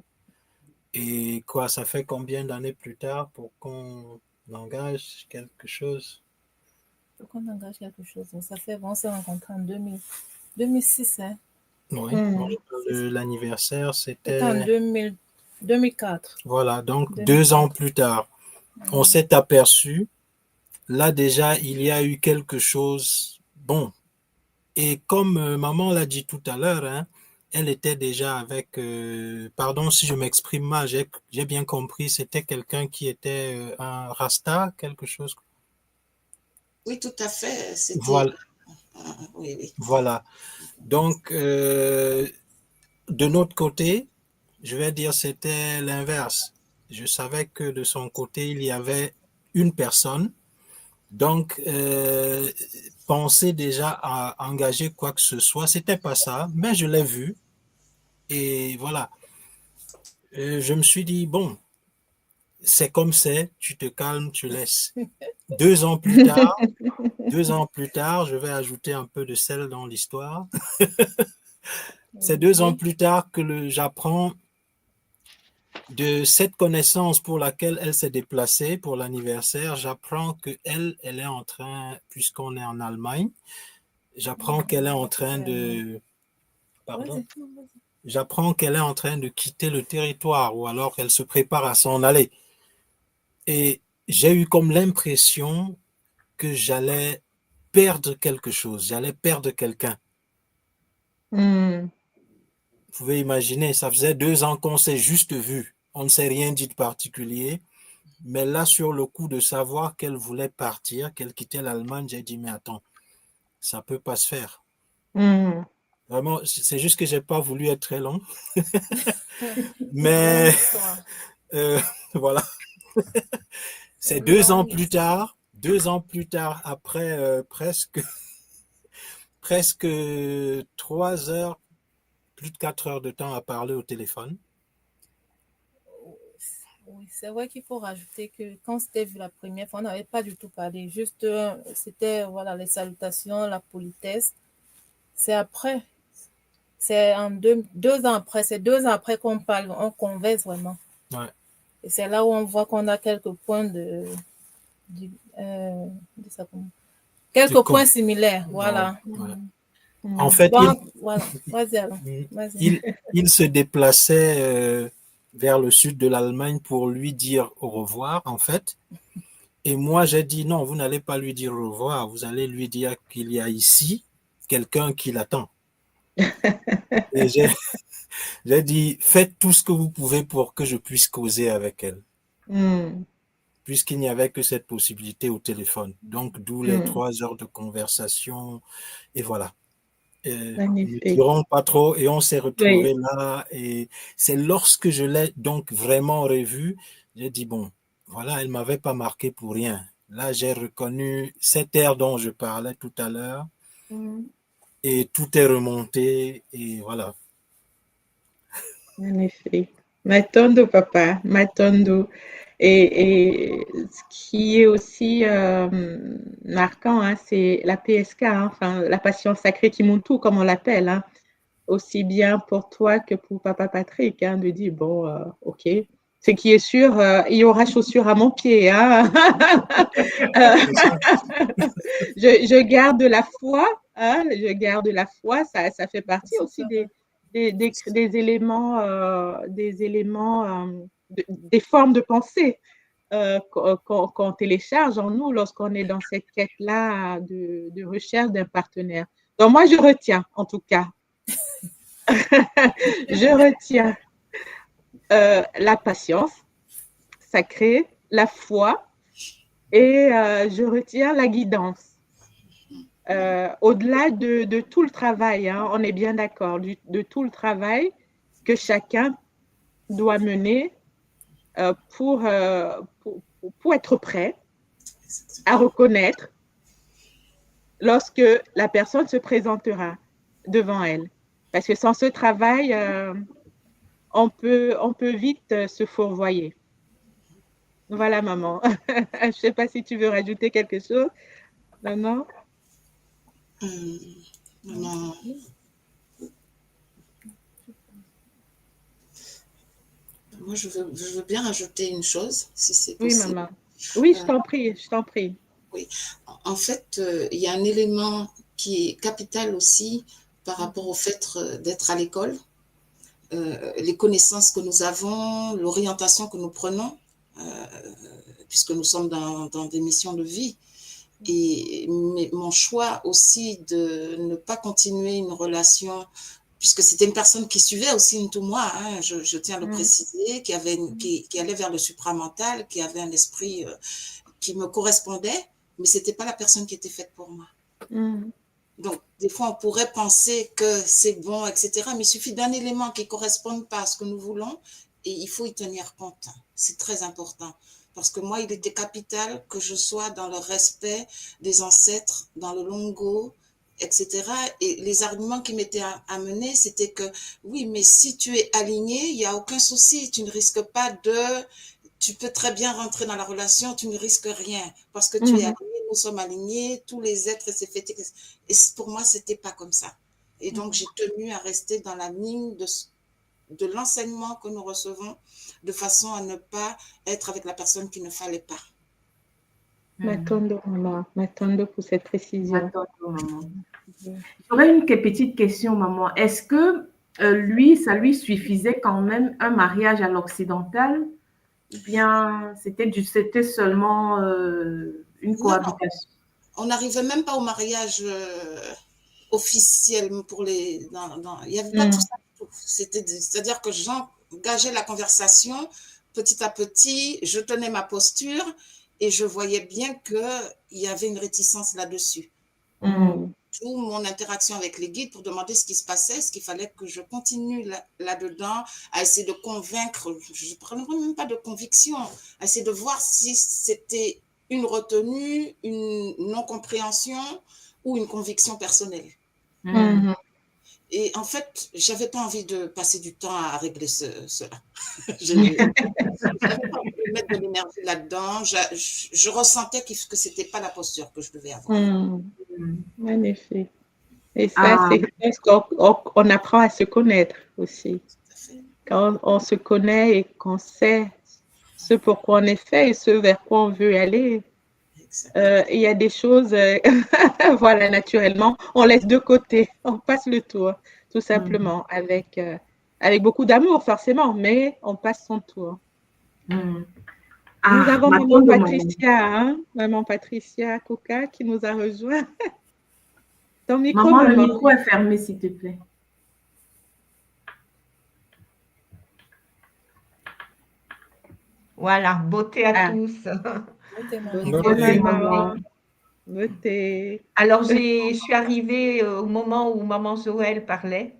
Et quoi, ça fait combien d'années plus tard pour qu'on On engage quelque chose. Pourquoi on engage quelque chose? Ça fait, on s'est rencontrés en 2006. Hein? Oui, l'anniversaire, C'était en 2004. Voilà, donc 2 ans plus tard, on s'est aperçu, là déjà, il y a eu quelque chose, bon, et comme maman l'a dit tout à l'heure, hein, elle était déjà avec, pardon si je m'exprime mal, j'ai bien compris, c'était quelqu'un qui était un Rasta, quelque chose. Oui, tout à fait, c'était... Voilà. Oui. Voilà. Donc, de notre côté, je vais dire c'était l'inverse. Je savais que de son côté, il y avait une personne. Donc, penser déjà à engager quoi que ce soit, c'était pas ça, mais je l'ai vu. Et voilà. Je me suis dit, bon, c'est comme c'est, tu te calmes, tu laisses. 2 ans plus tard, 2 ans plus tard, je vais ajouter un peu de sel dans l'histoire. C'est 2 ans plus tard que j'apprends de cette connaissance pour laquelle elle s'est déplacée pour l'anniversaire. J'apprends que elle est en train, puisqu'on est en Allemagne, j'apprends qu'elle est en train de, pardon, j'apprends qu'elle est en train de quitter le territoire ou alors qu'elle se prépare à s'en aller. Et j'ai eu comme l'impression que j'allais perdre quelque chose, j'allais perdre quelqu'un. Vous pouvez imaginer, ça faisait 2 ans qu'on s'est juste vu. On ne s'est rien dit de particulier. Mais là, sur le coup de savoir qu'elle voulait partir, qu'elle quittait l'Allemagne, j'ai dit, mais attends, ça peut pas se faire. Vraiment, c'est juste que j'ai pas voulu être très long. Mais voilà. C'est 2 ans plus tard, 2 ans plus tard, après presque 3 heures, plus de 4 heures de temps à parler au téléphone. Oui, c'est vrai qu'il faut rajouter que quand c'était vu la première fois, on n'avait pas du tout parlé. Juste, c'était voilà, les salutations, la politesse. C'est après, c'est en 2 ans après, c'est 2 ans après qu'on parle, on converse vraiment. Ouais. Et c'est là où on voit qu'on a quelques points quelques points similaires. Voilà. Ouais. En fait, donc, voilà. Vas-y alors. Vas-y. Il se déplaçait vers le sud de l'Allemagne pour lui dire au revoir, en fait. Et moi, j'ai dit, non, vous n'allez pas lui dire au revoir, vous allez lui dire qu'il y a ici quelqu'un qui l'attend. Et j'ai dit, faites tout ce que vous pouvez pour que je puisse causer avec elle. Puisqu'il n'y avait que cette possibilité au téléphone. Donc, d'où les 3 heures de conversation. Et voilà. Ne tirons pas trop et on s'est retrouvés là. Et c'est lorsque je l'ai donc vraiment revu, j'ai dit, bon, voilà, elle m'avait pas marqué pour rien. Là, j'ai reconnu cet air dont je parlais tout à l'heure et tout est remonté et voilà. En effet. Matondo, papa, Matondo. Et ce qui est aussi marquant, hein, c'est la PSK, hein, enfin, la passion sacrée qui monte tout, comme on l'appelle, hein, aussi bien pour toi que pour papa Patrick, hein, de dire, bon, ok, ce qui est sûr, il y aura chaussures à mon pied. Hein. Je garde la foi, hein, je garde la foi, ça fait partie aussi des éléments, des formes de pensée qu'on télécharge en nous lorsqu'on est dans cette quête-là de recherche d'un partenaire. Donc moi, je retiens, en tout cas, je retiens la patience sacrée, la foi et je retiens la guidance. Au-delà de tout le travail, hein, on est bien d'accord, de tout le travail que chacun doit mener pour être prêt à reconnaître lorsque la personne se présentera devant elle. Parce que sans ce travail, on peut vite se fourvoyer. Voilà, maman. Je ne sais pas si tu veux rajouter quelque chose. Non. Non. Moi, je veux bien rajouter une chose, si c'est possible. Oui, maman. Oui, je t'en prie, je t'en prie. Oui, en fait, il y a un élément qui est capital aussi par rapport au fait d'être à l'école, les connaissances que nous avons, l'orientation que nous prenons, puisque nous sommes dans des missions de vie. Et mon choix aussi de ne pas continuer une relation, puisque c'était une personne qui suivait aussi une tout moi, hein, je tiens à le préciser, qui allait vers le supramental, qui avait un esprit qui me correspondait, mais ce n'était pas la personne qui était faite pour moi. Donc, des fois, on pourrait penser que c'est bon, etc., mais il suffit d'un élément qui ne corresponde pas à ce que nous voulons et il faut y tenir compte. C'est très important. Parce que moi, il était capital que je sois dans le respect des ancêtres, dans le longo, etc. Et les arguments qui m'étaient amenés, c'était que oui, mais si tu es aligné, il n'y a aucun souci. Tu ne risques pas tu peux très bien rentrer dans la relation, tu ne risques rien. Parce que tu es aligné, nous sommes alignés, tous les êtres, c'est fait. Et pour moi, ce n'était pas comme ça. Et donc, j'ai tenu à rester dans la ligne de l'enseignement que nous recevons, de façon à ne pas être avec la personne qu'il ne fallait pas. M'attendre, maman. M'attendre pour cette précision. Maman. J'aurais une petite question, maman. Est-ce que lui, ça lui suffisait quand même un mariage à l'occidental? Ou bien c'était seulement une cohabitation? On n'arrivait même pas au mariage officiel pour les. Il n'y avait pas tout ça. C'est-à-dire que j'engageais la conversation petit à petit, je tenais ma posture et je voyais bien qu'il y avait une réticence là-dessus. Tout mon interaction avec les guides pour demander ce qui se passait, ce qu'il fallait que je continue là-dedans, à essayer de convaincre, je ne prenais même pas de conviction, à essayer de voir si c'était une retenue, une non-compréhension ou une conviction personnelle. Et en fait, je n'avais pas envie de passer du temps à régler cela. Je n'avais pas envie de mettre de l'énergie là-dedans. Je ressentais que ce n'était pas la posture que je devais avoir. Magnifique. Et ça, c'est parce qu'on apprend à se connaître aussi. Quand on se connaît et qu'on sait ce pourquoi on est fait et ce vers quoi on veut aller, il y a des choses, voilà, naturellement, on laisse de côté, on passe le tour, tout simplement, avec beaucoup d'amour, forcément, mais on passe son tour. Nous avons maman Patricia, hein, maman Patricia Coca qui nous a rejoint. Ton micro, maman, le micro est fermé, s'il te plaît. Voilà, beauté à tous. Beauté, maman. Beauté. Alors, je suis arrivée au moment où maman Joël parlait.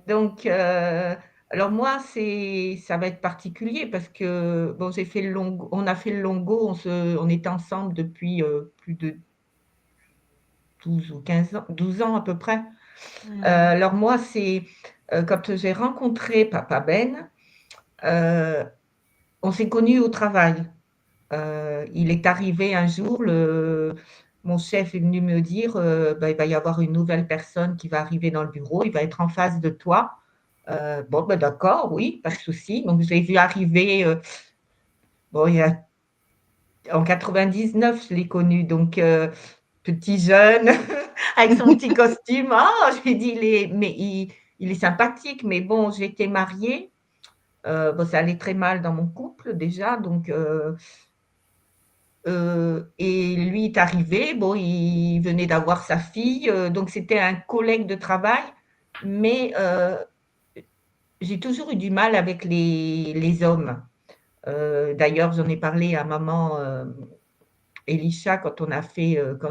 Donc, alors moi, ça va être particulier parce que bon, on a fait le longo, on est ensemble depuis plus de 12 ou 15 ans, 12 ans à peu près. Alors moi, c'est quand j'ai rencontré Papa Ben, on s'est connus au travail. Il est arrivé un jour, mon chef est venu me dire il va y avoir une nouvelle personne qui va arriver dans le bureau, il va être en face de toi. Bon, d'accord, oui, pas de souci. Donc, je l'ai vu arriver, en 99, je l'ai connu, donc petit jeune, avec son petit costume. Je lui ai dit, mais il est sympathique, mais bon, j'étais mariée. Ça allait très mal dans mon couple déjà, donc et lui est arrivé, bon, il venait d'avoir sa fille, donc c'était un collègue de travail, mais j'ai toujours eu du mal avec les hommes. D'ailleurs, j'en ai parlé à maman Elisha quand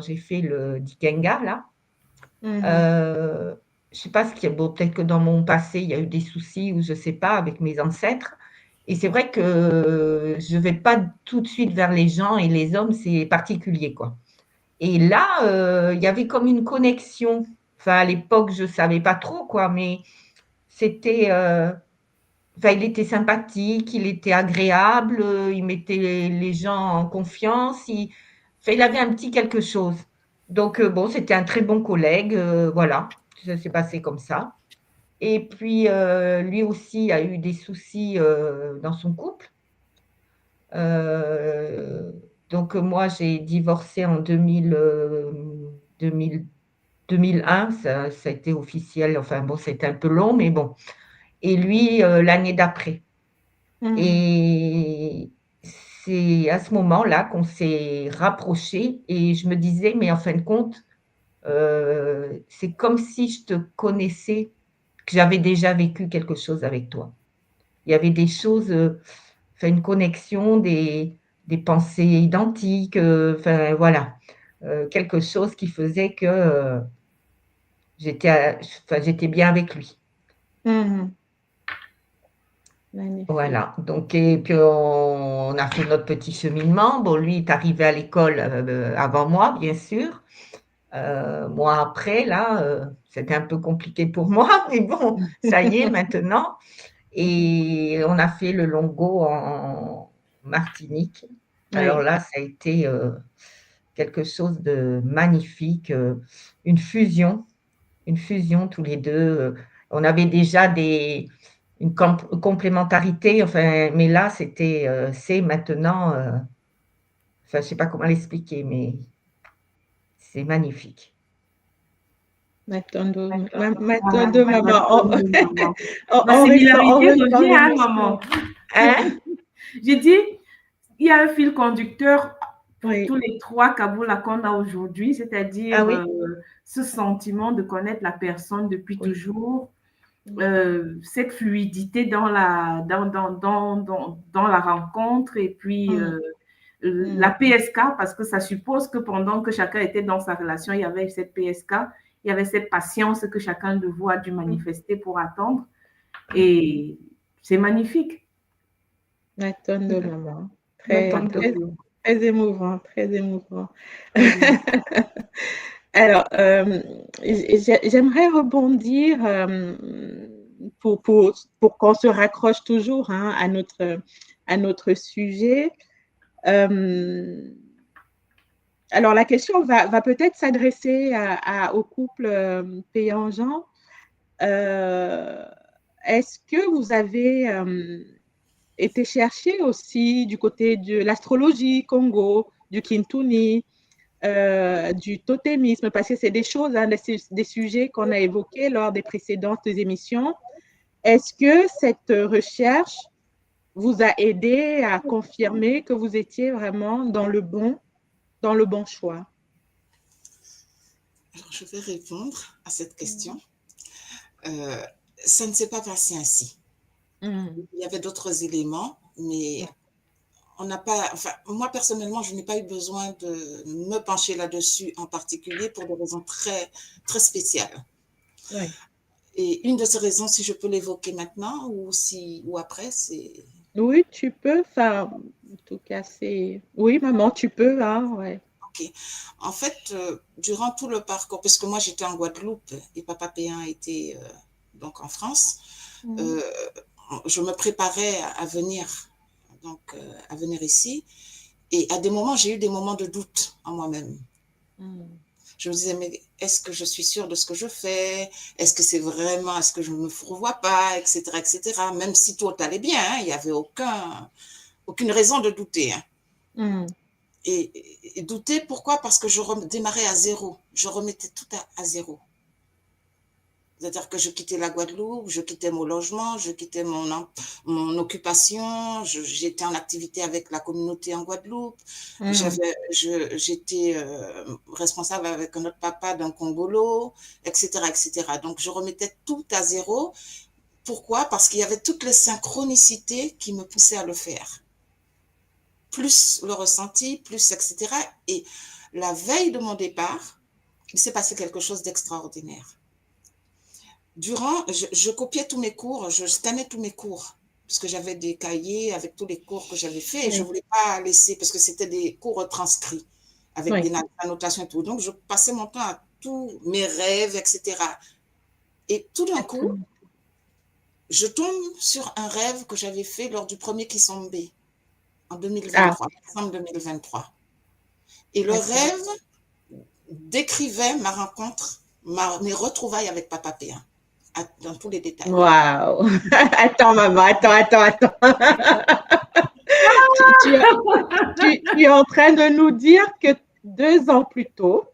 j'ai fait le Dikenga là. Je sais pas peut-être que dans mon passé il y a eu des soucis ou je sais pas avec mes ancêtres. Et c'est vrai que je ne vais pas tout de suite vers les gens et les hommes, c'est particulier, quoi. Et là, il y avait comme une connexion. Enfin, à l'époque, je ne savais pas trop, quoi, mais c'était... il était sympathique, il était agréable, il mettait les gens en confiance. Il avait un petit quelque chose. Donc, bon, c'était un très bon collègue, voilà. Ça s'est passé comme ça. Et puis, lui aussi a eu des soucis dans son couple. Donc, moi, j'ai divorcé en 2001, ça a été officiel, enfin bon, c'était un peu long, mais bon. Et lui, l'année d'après. Et c'est à ce moment-là qu'on s'est rapprochés et je me disais, mais en fin de compte, c'est comme si je te connaissais, que j'avais déjà vécu quelque chose avec toi. Il y avait des choses, enfin une connexion, des pensées identiques, enfin voilà, quelque chose qui faisait que j'étais bien avec lui. Voilà, donc et puis on a fait notre petit cheminement. Bon, lui est arrivé à l'école avant moi, bien sûr. Moi après, là, c'était un peu compliqué pour moi, mais bon, ça y est maintenant. Et on a fait le Longo en Martinique. Alors là, ça a été quelque chose de magnifique, une fusion tous les deux. On avait déjà une complémentarité, enfin, mais là, c'est maintenant, enfin, je ne sais pas comment l'expliquer, mais c'est magnifique. M'attendre, maman. La similarité revient, hein, maman. Hein? J'ai dit, il y a un fil conducteur pour tous les trois Kaboula qu'on a aujourd'hui, c'est-à-dire ce sentiment de connaître la personne depuis toujours, cette fluidité dans la rencontre et puis la PSK, parce que ça suppose que pendant que chacun était dans sa relation, il y avait cette PSK, il y avait cette patience que chacun de vous a dû manifester pour attendre. Et c'est magnifique. Attendre, maman. Très émouvant, très émouvant. Alors, j'aimerais rebondir pour qu'on se raccroche toujours à notre sujet. Alors, la question va peut-être s'adresser au couple Péan-Jean. Est-ce que vous avez été chercher aussi du côté de l'astrologie Congo, du Kintuni, du totémisme, parce que c'est des choses, des sujets qu'on a évoqués lors des précédentes émissions. Est-ce que cette recherche vous a aidé à confirmer que vous étiez vraiment dans le bon choix? Alors, je vais répondre à cette question. Ça ne s'est pas passé ainsi. Il y avait d'autres éléments, mais on n'a pas, enfin, moi personnellement, je n'ai pas eu besoin de me pencher là-dessus en particulier pour des raisons très, très spéciales. Et une de ces raisons, si je peux l'évoquer maintenant ou après, c'est... Oui, tu peux. Enfin, en tout cas, c'est... Oui, maman, tu peux. Hein, ouais. Ok. En fait, durant tout le parcours, puisque moi j'étais en Guadeloupe et Papa Péan était donc en France, je me préparais à venir ici. Et à des moments, j'ai eu des moments de doute en moi-même. Je me disais, mais est-ce que je suis sûre de ce que je fais? Est-ce que c'est vraiment, est-ce que je ne me revois pas, etc., etc. Même si tout allait bien, hein, il n'y avait aucune raison de douter. Hein. Et douter, pourquoi? Parce que je démarrais à zéro. Je remettais tout à zéro. C'est-à-dire que je quittais la Guadeloupe, je quittais mon logement, je quittais mon occupation, j'étais en activité avec la communauté en Guadeloupe, j'étais responsable avec notre papa d'un Congolo, etc., etc. Donc, je remettais tout à zéro. Pourquoi? Parce qu'il y avait toutes les synchronicités qui me poussaient à le faire. Plus le ressenti, plus etc. Et la veille de mon départ, il s'est passé quelque chose d'extraordinaire. Je copiais tous mes cours, je scannais tous mes cours, parce que j'avais des cahiers avec tous les cours que j'avais faits et je ne voulais pas laisser, parce que c'était des cours transcrits avec des annotations et tout. Donc, je passais mon temps à tous mes rêves, etc. Et tout d'un coup, je tombe sur un rêve que j'avais fait lors du premier Kisombe en 2023, décembre 2023. Et le rêve décrivait ma rencontre, mes retrouvailles avec Papa Péan. Dans tous les détails. Waouh! Attends, maman, attends. tu es en train de nous dire que 2 ans plus tôt,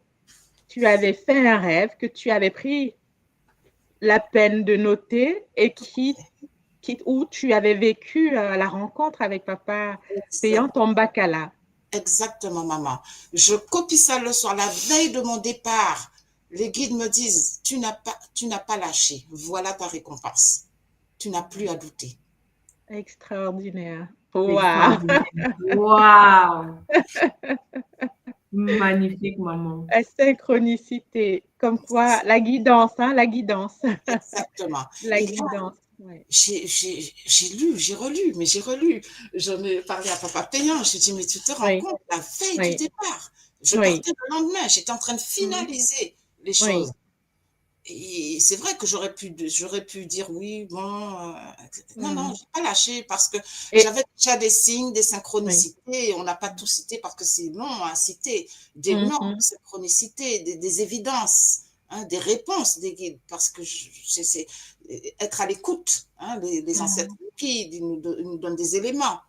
tu avais fait un rêve que tu avais pris la peine de noter et où tu avais vécu la rencontre avec papa payant ton baccalauréat. Exactement, maman. Je copie ça le soir, la veille de mon départ. Les guides me disent, tu n'as pas lâché. Voilà ta récompense. Tu n'as plus à douter. Extraordinaire. Wow. Wow. Magnifique, maman. La synchronicité, comme quoi la guidance, hein, la guidance. Exactement. La guidance. Ouais. J'ai lu, j'ai relu, mais j'ai relu. J'en ai parlé à papa payant. J'ai dit, mais tu te rends compte, la veille du départ, je partais le lendemain, j'étais en train de finaliser les choses. Et c'est vrai que j'aurais pu dire oui, bon, non, j'ai pas lâché parce que j'avais déjà des signes, des synchronicités, et on n'a pas tout cité parce que c'est long à citer, d'énormes synchronicités, des évidences, hein, des réponses des guides, parce que c'est être à l'écoute, hein, les ancêtres guides, ils nous donnent des éléments.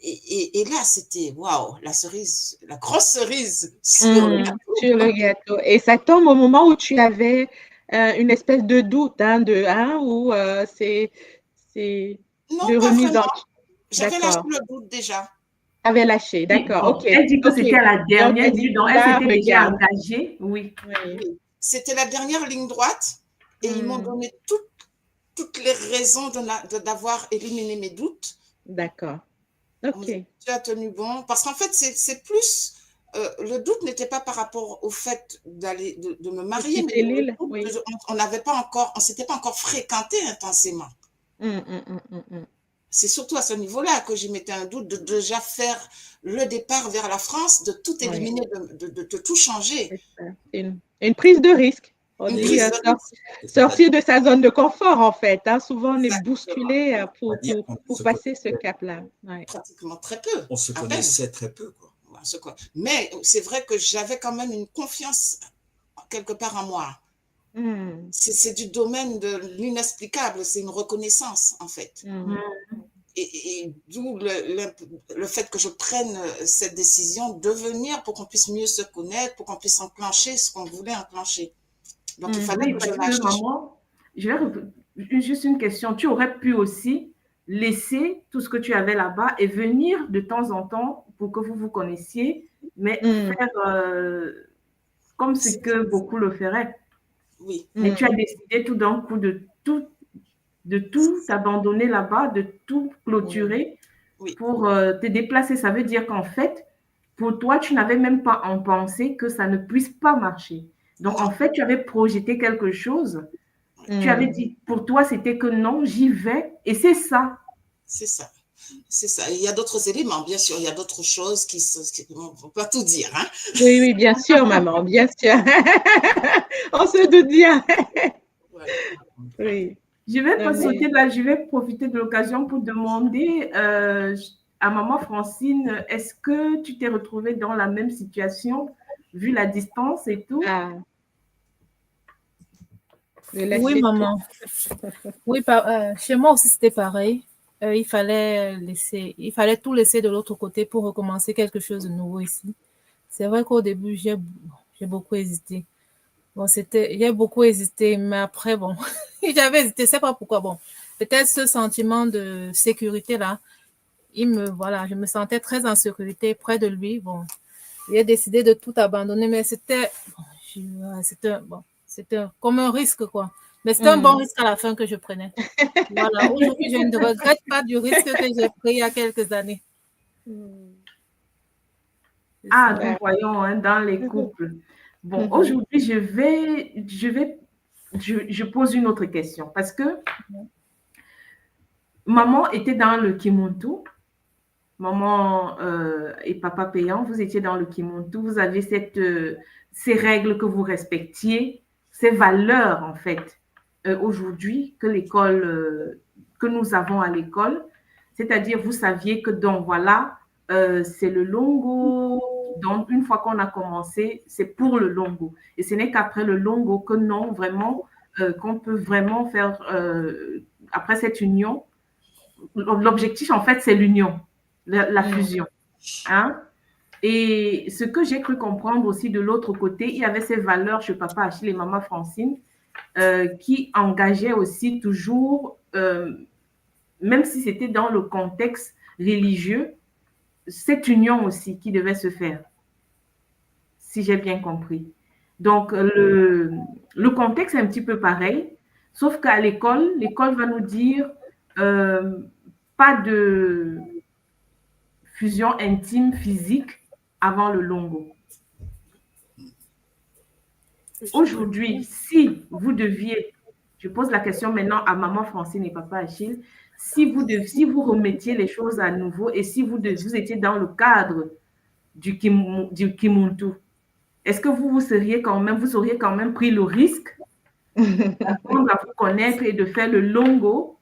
Et là, c'était, waouh, la grosse cerise sur le gâteau. Et ça tombe au moment où tu avais une espèce de doute, hein, où c'est de remise en... J'avais lâché le doute déjà. Avait lâché, d'accord, ok. Elle dit que c'était la dernière ligne, donc elle s'était déjà engagée, oui. C'était la dernière ligne droite et ils m'ont donné toutes les raisons d'avoir éliminé mes doutes. D'accord. Ok. Tu as tenu bon. Parce qu'en fait, c'est plus... le doute n'était pas par rapport au fait de me marier, mais on n'avait pas encore... On ne s'était pas encore fréquenté intensément. C'est surtout à ce niveau-là que j'y mettais un doute de déjà faire le départ vers la France, de tout éliminer, de tout changer. Une prise de risque. On dit sortir de sa zone de confort, en fait. Hein. Souvent, on est bousculé pour passer ce cap-là. Ouais. Pratiquement très peu. On se connaissait très peu, quoi. Mais c'est vrai que j'avais quand même une confiance quelque part en moi. C'est du domaine de l'inexplicable, c'est une reconnaissance, en fait. Et d'où le fait que je prenne cette décision de venir pour qu'on puisse mieux se connaître, pour qu'on puisse enclencher ce qu'on voulait enclencher. Donc, il fallait que je lâche. Maman, juste une question. Tu aurais pu aussi laisser tout ce que tu avais là-bas et venir de temps en temps pour que vous vous connaissiez, mais faire comme ce que beaucoup le feraient. Oui. Mais tu as décidé tout d'un coup de tout abandonner là-bas, de tout clôturer pour te déplacer. Ça veut dire qu'en fait, pour toi, tu n'avais même pas en pensée que ça ne puisse pas marcher. Donc, en fait, tu avais projeté quelque chose. Tu avais dit, pour toi, c'était que non, j'y vais. Et c'est ça. C'est ça. C'est ça. Il y a d'autres éléments, bien sûr. Il y a d'autres choses on ne peut pas tout dire. Hein? Oui, bien sûr, maman, bien sûr. On se doute bien. Oui. Je vais profiter de l'occasion pour demander à maman Francine, est-ce que tu t'es retrouvée dans la même situation, vu la distance et tout? Oui, maman. Oui, chez moi aussi, c'était pareil. Il fallait tout laisser de l'autre côté pour recommencer quelque chose de nouveau ici. C'est vrai qu'au début, j'ai beaucoup hésité. Bon, j'ai beaucoup hésité, mais après, bon, j'avais hésité, c'est pas pourquoi. Bon, peut-être ce sentiment de sécurité-là, je me sentais très en sécurité près de lui. Bon, j'ai décidé de tout abandonner, mais c'était comme un risque, quoi. Mais c'était un bon risque à la fin que je prenais. Voilà, aujourd'hui, je ne regrette pas du risque que j'ai pris il y a quelques années. Donc voyons, hein, dans les couples. Bon, aujourd'hui, je pose une autre question parce que maman était dans le Kimuntu. Maman et papa payant, vous étiez dans le Kimuntu. Vous avez ces règles que vous respectiez, ces valeurs, en fait, aujourd'hui, que nous avons à l'école. C'est-à-dire, vous saviez que, donc, voilà, c'est le longo. Donc, une fois qu'on a commencé, c'est pour le longo. Et ce n'est qu'après le longo que non, vraiment, qu'on peut vraiment faire, après cette union, l'objectif, en fait, c'est l'union. la fusion. Hein? Et ce que j'ai cru comprendre aussi de l'autre côté, il y avait ces valeurs chez Papa Achille et Maman Francine qui engageaient aussi toujours, même si c'était dans le contexte religieux, cette union aussi qui devait se faire, si j'ai bien compris. Donc, le contexte est un petit peu pareil, sauf qu'à l'école va nous dire pas de fusion intime physique avant le longo. Aujourd'hui, si vous deviez, je pose la question maintenant à Maman Francine et Papa Achille, si vous remettiez les choses à nouveau et si vous étiez dans le cadre du Kimuntu, est-ce que vous auriez quand même pris le risque d'apprendre à vous connaître et de faire le longo,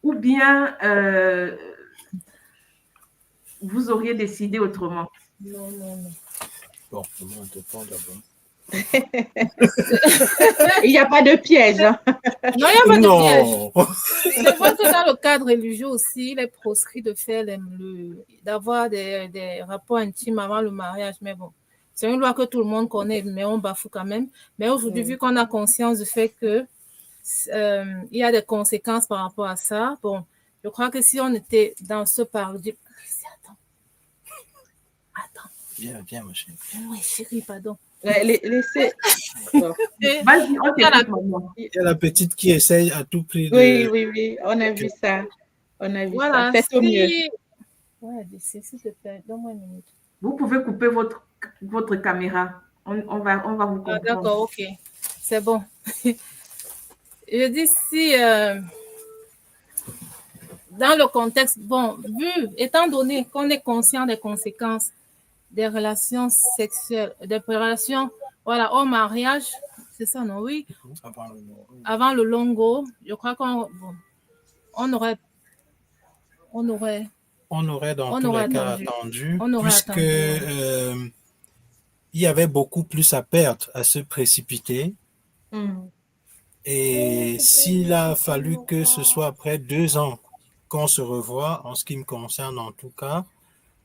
ou bien vous auriez décidé autrement? Non. Bon, comment te prendre d'abord? Il n'y a pas de piège. Hein? Non, il n'y a pas de piège. C'est vrai que dans le cadre religieux aussi, il est proscrit de faire d'avoir des rapports intimes avant le mariage. Mais bon, c'est une loi que tout le monde connaît, mais on bafoue quand même. Mais aujourd'hui, vu qu'on a conscience du fait que il y a des conséquences par rapport à ça, bon, je crois que si on était dans ce paradigme... Attends. Viens, ma chérie. Oui, chérie, pardon. Laissez. Bon. Vas-y, on t'écoute, maman. Il y a la petite qui essaye à tout prix de... Oui, on a vu ça. Voilà, ça. Faites au mieux. Ouais, s'il te plaît, donne-moi une minute. Vous pouvez couper votre caméra. On va vous comprendre. D'accord, ok. C'est bon. Je dis si... dans le contexte, bon, étant donné qu'on est conscient des conséquences des relations sexuelles, des relations, voilà, au mariage, c'est ça, non? Oui. Avant le longo, je crois qu'on aurait dans tous les cas attendu, puisque il y avait beaucoup plus à perdre à se précipiter. Et s'il a fallu que ce soit après 2 ans qu'on se revoit, en ce qui me concerne en tout cas,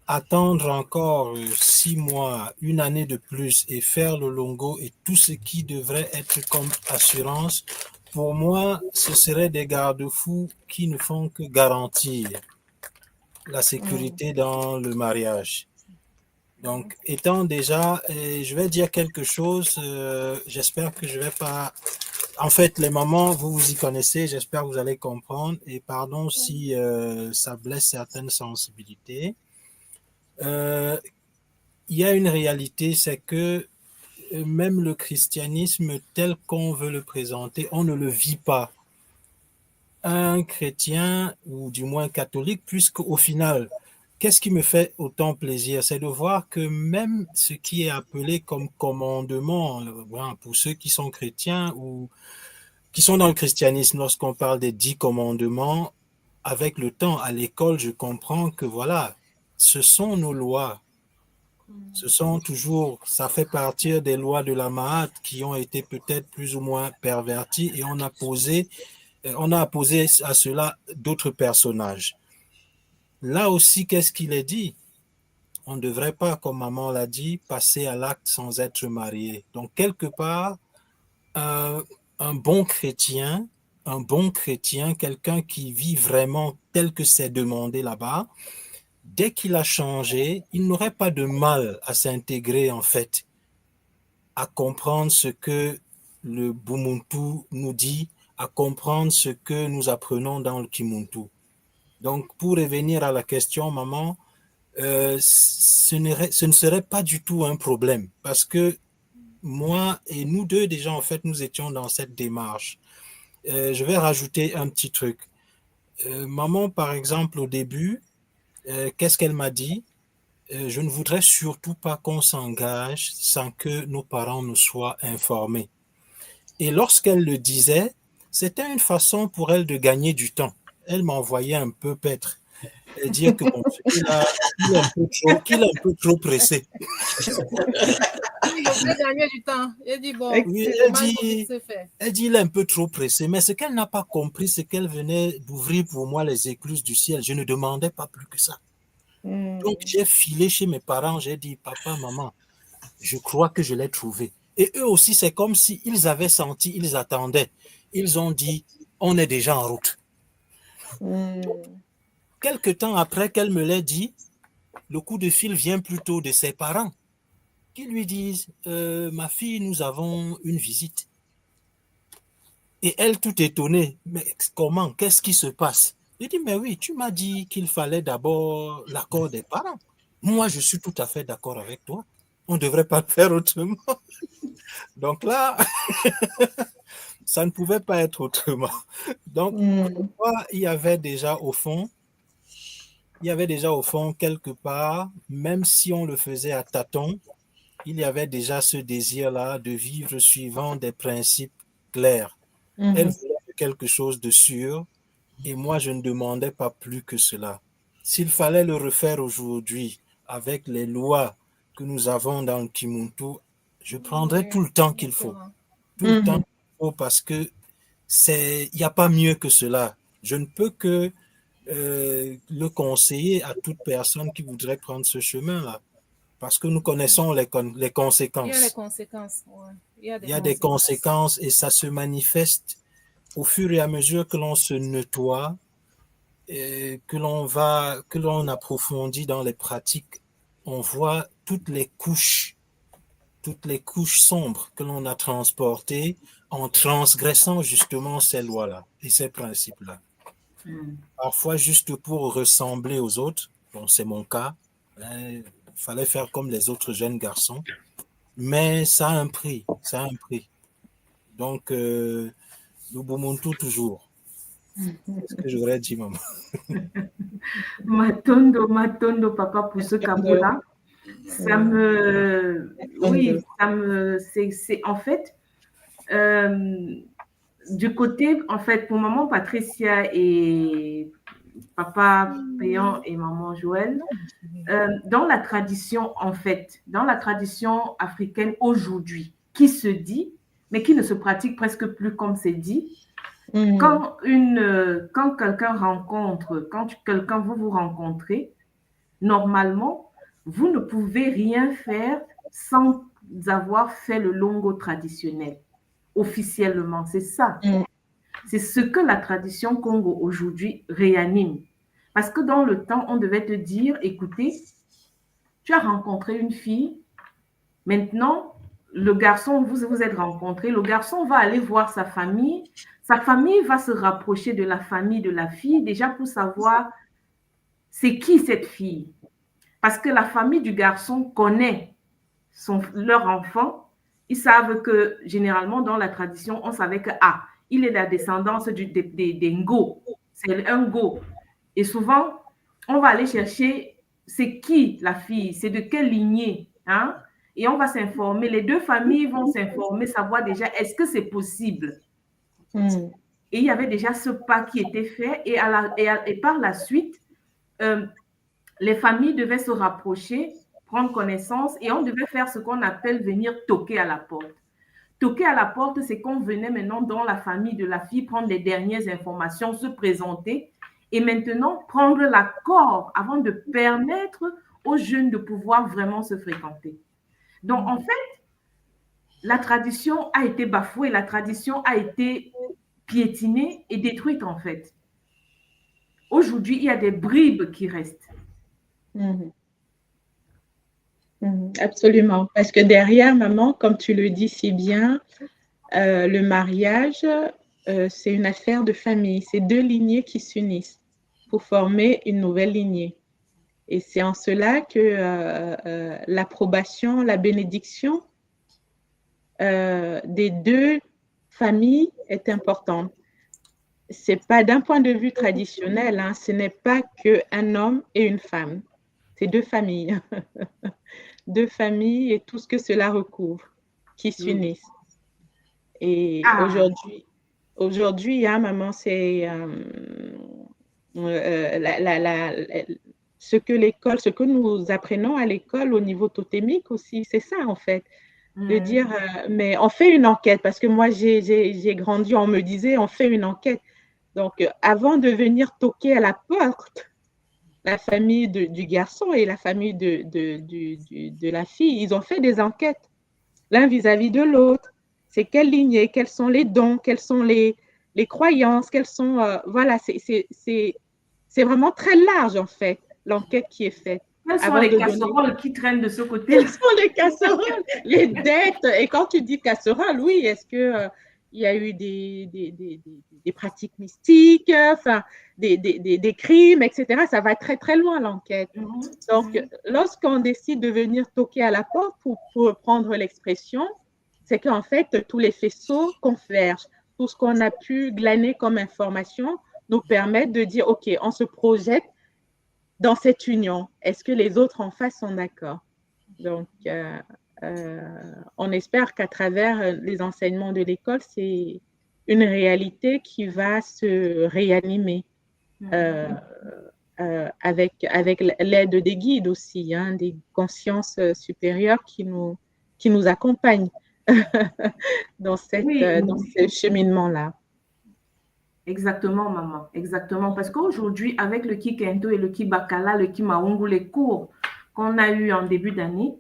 attendre encore 6 mois, 1 année de plus et faire le longo et tout ce qui devrait être comme assurance, pour moi, ce serait des garde-fous qui ne font que garantir la sécurité dans le mariage. Donc, étant déjà, je vais dire quelque chose, j'espère que je vais pas... En fait, les mamans, vous y connaissez, j'espère que vous allez comprendre, et pardon si ça blesse certaines sensibilités. Il y a une réalité, c'est que même le christianisme tel qu'on veut le présenter, on ne le vit pas. Un chrétien, ou du moins catholique, puisque au final, qu'est-ce qui me fait autant plaisir? C'est de voir que même ce qui est appelé comme commandement, pour ceux qui sont chrétiens ou qui sont dans le christianisme, lorsqu'on parle des 10 commandements, avec le temps à l'école, je comprends que voilà, ce sont nos lois. Ce sont toujours, ça fait partie des lois de la Mahat qui ont été peut-être plus ou moins perverties et on a apposé à cela d'autres personnages. Là aussi, qu'est-ce qu'il est dit? On ne devrait pas, comme maman l'a dit, passer à l'acte sans être marié. Donc, quelque part, un bon chrétien, quelqu'un qui vit vraiment tel que c'est demandé là-bas, dès qu'il a changé, il n'aurait pas de mal à s'intégrer en fait, à comprendre ce que le Bumuntu nous dit, à comprendre ce que nous apprenons dans le Kimuntu. Donc, pour revenir à la question, maman, ce ne serait pas du tout un problème parce que moi et nous deux déjà, en fait, nous étions dans cette démarche. Je vais rajouter un petit truc. Maman, par exemple, au début, qu'est-ce qu'elle m'a dit? Je ne voudrais surtout pas qu'on s'engage sans que nos parents nous soient informés. Et lorsqu'elle le disait, c'était une façon pour elle de gagner du temps. Elle m'envoyait un peu paître et dire que bon, qu'il est un peu trop pressé. Il veut gagner du temps. Elle dit bon, oui, elle dit il est un peu trop pressé, mais ce qu'elle n'a pas compris, c'est qu'elle venait d'ouvrir pour moi les écluses du ciel. Je ne demandais pas plus que ça. Donc, j'ai filé chez mes parents, j'ai dit, papa, maman, je crois que je l'ai trouvé. Et eux aussi, c'est comme s'ils avaient senti, ils attendaient. Ils ont dit, on est déjà en route. Quelque temps après qu'elle me l'ait dit, le coup de fil vient plutôt de ses parents qui lui disent, ma fille, nous avons une visite. Et elle, tout étonnée, mais comment, qu'est-ce qui se passe? Je dis, mais oui, tu m'as dit qu'il fallait d'abord l'accord des parents. Moi, je suis tout à fait d'accord avec toi. On ne devrait pas faire autrement. Donc là, ça ne pouvait pas être autrement. Donc, moi, il y avait déjà au fond, quelque part, même si on le faisait à tâtons, il y avait déjà ce désir-là de vivre suivant des principes clairs. Elle voulait quelque chose de sûr et moi, je ne demandais pas plus que cela. S'il fallait le refaire aujourd'hui avec les lois que nous avons dans le Kimuntu, je prendrais tout le temps qu'il faut. Tout le temps qu'il faut parce que il n'y a pas mieux que cela. Je ne peux que le conseiller à toute personne qui voudrait prendre ce chemin-là. Parce que nous connaissons les conséquences. Il y a les conséquences. Ouais. Il y a des conséquences et ça se manifeste au fur et à mesure que l'on se nettoie, et que l'on approfondit dans les pratiques. On voit toutes les couches sombres que l'on a transportées en transgressant justement ces lois-là et ces principes-là. Parfois juste pour ressembler aux autres, bon, c'est mon cas, il fallait faire comme les autres jeunes garçons, mais ça a un prix, Donc, le Bumuntu toujours. C'est ce que je voudrais dire, maman. Matondo, papa, pour ce cabot-là. C'est en fait, du côté, en fait, pour maman Patricia et papa Péan et maman Joël, dans la tradition, en fait, dans la tradition africaine aujourd'hui, qui se dit, mais qui ne se pratique presque plus comme c'est dit, quand quelqu'un rencontre, vous vous rencontrez, normalement, vous ne pouvez rien faire sans avoir fait le longo traditionnel, officiellement. C'est ça. C'est ce que la tradition Congo aujourd'hui réanime. Parce que dans le temps, on devait te dire, écoutez, tu as rencontré une fille, maintenant, le garçon, vous vous êtes rencontrés, le garçon va aller voir sa famille va se rapprocher de la famille de la fille, déjà pour savoir c'est qui cette fille. Parce que la famille du garçon connaît leur enfant. Ils savent que, généralement, dans la tradition, on savait que, il est la descendance des Ngo. C'est un Ngo. Et souvent, on va aller chercher c'est qui la fille, c'est de quelle lignée, hein? Et on va s'informer. Les deux familles vont s'informer, savoir déjà est-ce que c'est possible. Et il y avait déjà ce pas qui était fait. Et par la suite, les familles devaient se rapprocher, prendre connaissance, et on devait faire ce qu'on appelle venir toquer à la porte. Toquer à la porte, c'est qu'on venait maintenant dans la famille de la fille prendre les dernières informations, se présenter, et maintenant prendre l'accord avant de permettre aux jeunes de pouvoir vraiment se fréquenter. Donc, en fait, la tradition a été bafouée, la tradition a été piétinée et détruite, en fait. Aujourd'hui, il y a des bribes qui restent. Absolument. Parce que derrière, maman, comme tu le dis si bien, le mariage, c'est une affaire de famille. C'est deux lignées qui s'unissent pour former une nouvelle lignée. Et c'est en cela que l'approbation, la bénédiction des deux familles est importante. C'est pas d'un point de vue traditionnel, hein, ce n'est pas qu'un homme et une femme. C'est deux familles. Deux familles et tout ce que cela recouvre, qui s'unissent. Et aujourd'hui, hein, maman, c'est ce que nous apprenons à l'école au niveau totémique aussi, c'est ça en fait. De dire, mais on fait une enquête, parce que moi j'ai grandi, on me disait, on fait une enquête. Donc, avant de venir toquer à la porte, la famille du garçon et la famille de la fille, ils ont fait des enquêtes, l'un vis-à-vis de l'autre. C'est quelle lignée, quels sont les dons, quelles sont les croyances, quelles sont... voilà, c'est vraiment très large, en fait, l'enquête qui est faite. Quelles sont les casseroles qui traînent de ce côté? Quelles sont les casseroles, les dettes? Et quand tu dis casserole, oui, est-ce que il y a eu des pratiques mystiques, enfin, des crimes, etc. Ça va très, très loin, l'enquête. Donc, lorsqu'on décide de venir toquer à la porte, pour prendre l'expression, c'est qu'en fait, tous les faisceaux convergent. Tout ce qu'on a pu glaner comme information nous permet de dire, OK, on se projette dans cette union. Est-ce que les autres en face sont d'accord? Donc, on espère qu'à travers les enseignements de l'école, c'est une réalité qui va se réanimer avec l'aide des guides aussi, hein, des consciences supérieures qui nous accompagnent dans ce cheminement-là. Exactement, maman, exactement. Parce qu'aujourd'hui, avec le Kikento et le Kibakala, le Kimaungu, les cours qu'on a eu en début d'année,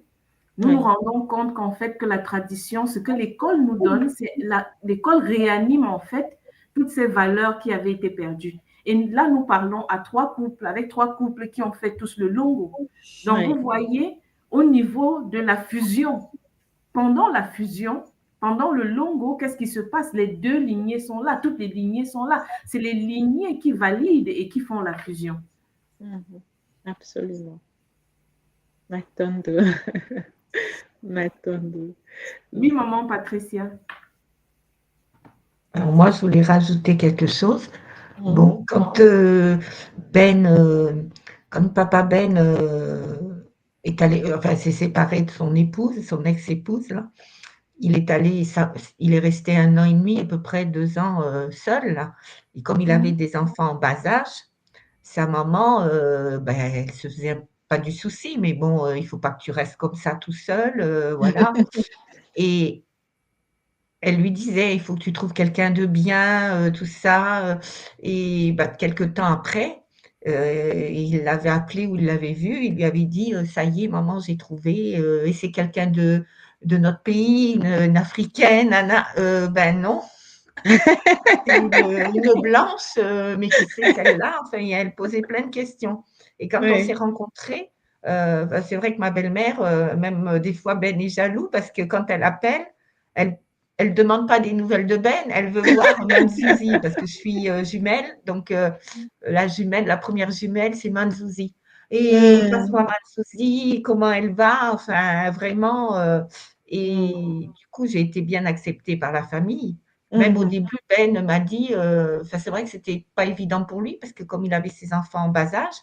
nous nous rendons compte qu'en fait, que la tradition, ce que l'école nous donne, c'est l'école réanime en fait toutes ces valeurs qui avaient été perdues. Et là, nous parlons avec trois couples qui ont fait tous le longo. Donc, vous voyez, au niveau de la fusion, pendant le longo, qu'est-ce qui se passe? Les deux lignées sont là, toutes les lignées sont là. C'est les lignées qui valident et qui font la fusion. Absolument. M'attendez. Oui, maman Patricia. Alors moi, je voulais rajouter quelque chose. Bon, quand papa Ben est allé, enfin, s'est séparé de son épouse, son ex-épouse, là, il est resté 1 an et demi, à peu près 2 ans seul, là. Et comme il avait des enfants en bas âge, sa maman, elle se faisait pas du souci, mais bon, il faut pas que tu restes comme ça tout seul, voilà. Et elle lui disait, il faut que tu trouves quelqu'un de bien, tout ça. Et quelque temps après, il l'avait appelé ou il l'avait vu, il lui avait dit, ça y est, maman, j'ai trouvé, et c'est quelqu'un de notre pays, une africaine, ben non. une blanche, mais qui c'est celle-là? Enfin, elle posait plein de questions. Et quand on s'est rencontrés, c'est vrai que ma belle-mère, même des fois, Ben est jaloux parce que quand elle appelle, elle demande pas des nouvelles de Ben, elle veut voir Manzouzi parce que je suis jumelle. Donc, la première jumelle, c'est Manzouzi. Et passe-moi Manzouzi, comment elle va? Enfin, vraiment. Et du coup, j'ai été bien acceptée par la famille. Même au début, Ben m'a dit, c'est vrai que c'était pas évident pour lui parce que comme il avait ses enfants en bas âge,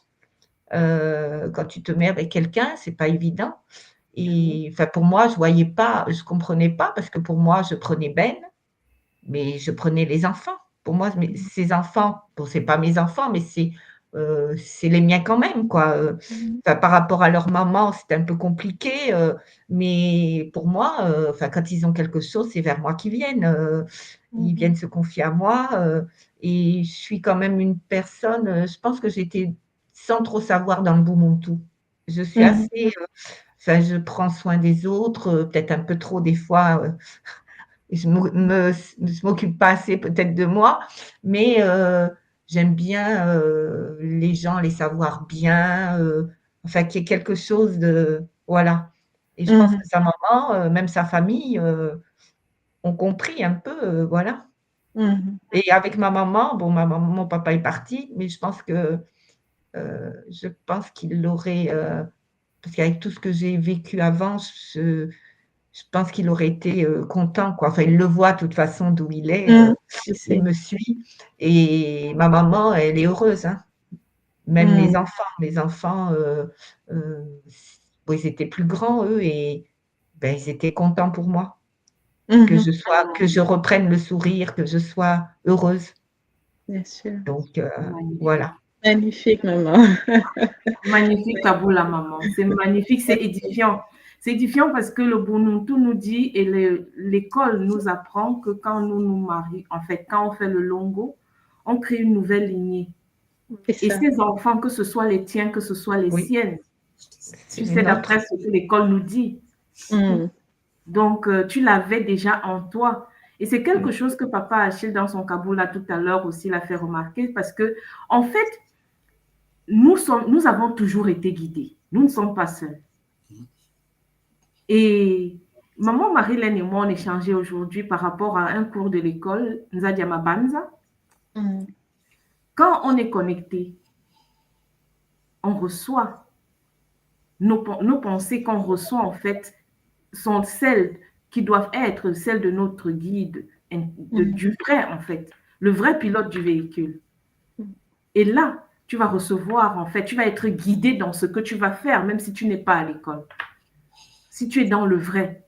quand tu te mets avec quelqu'un, c'est pas évident. Et pour moi, je comprenais pas parce que pour moi, je prenais Ben, mais je prenais les enfants. Pour moi, ces enfants, bon, c'est pas mes enfants, mais c'est les miens quand même, quoi. Par rapport à leur maman, c'est un peu compliqué, mais pour moi, quand ils ont quelque chose, c'est vers moi qu'ils viennent. Ils viennent se confier à moi, et je suis quand même une personne. Je pense que j'étais sans trop savoir dans le Bumuntu. Je suis assez. Je prends soin des autres, peut-être un peu trop des fois. Je m'occupe pas assez peut-être de moi, mais j'aime bien les gens, les savoir bien, qu'il y ait quelque chose de... Voilà. Et je pense que sa maman, même sa famille, ont compris un peu, voilà. Et avec ma maman, bon, mon papa est parti, mais je pense qu'il l'aurait... parce qu'avec tout ce que j'ai vécu avant, je pense qu'il aurait été content, quoi. Enfin, il le voit de toute façon d'où il est. Il me suit. Et ma maman, elle est heureuse. Hein. Même les enfants, ils étaient plus grands, eux, et ils étaient contents pour moi. Que je reprenne le sourire, que je sois heureuse. Bien sûr. Donc, voilà. Magnifique, maman. Magnifique, Kaboula, maman. C'est magnifique, c'est édifiant. C'est édifiant parce que le Bununtu nous dit et l'école nous apprend que quand nous nous marions, en fait, quand on fait le longo, on crée une nouvelle lignée. Et ces enfants, que ce soit les tiens, que ce soit les siennes, tu sais, d'après ce que l'école nous dit. Donc, tu l'avais déjà en toi. Et c'est quelque chose que papa Achille, dans son Kaboula tout à l'heure aussi, l'a fait remarquer parce que, en fait, nous avons toujours été guidés. Nous ne sommes pas seuls. Et maman Marilyn et moi, on échangeait aujourd'hui par rapport à un cours de l'école, Nzadiama Banza. Quand on est connecté, on reçoit nos pensées qu'on reçoit, en fait, sont celles qui doivent être celles de notre guide, du vrai, en fait, le vrai pilote du véhicule. Et là, tu vas recevoir, en fait, tu vas être guidé dans ce que tu vas faire, même si tu n'es pas à l'école. Si tu es dans le vrai,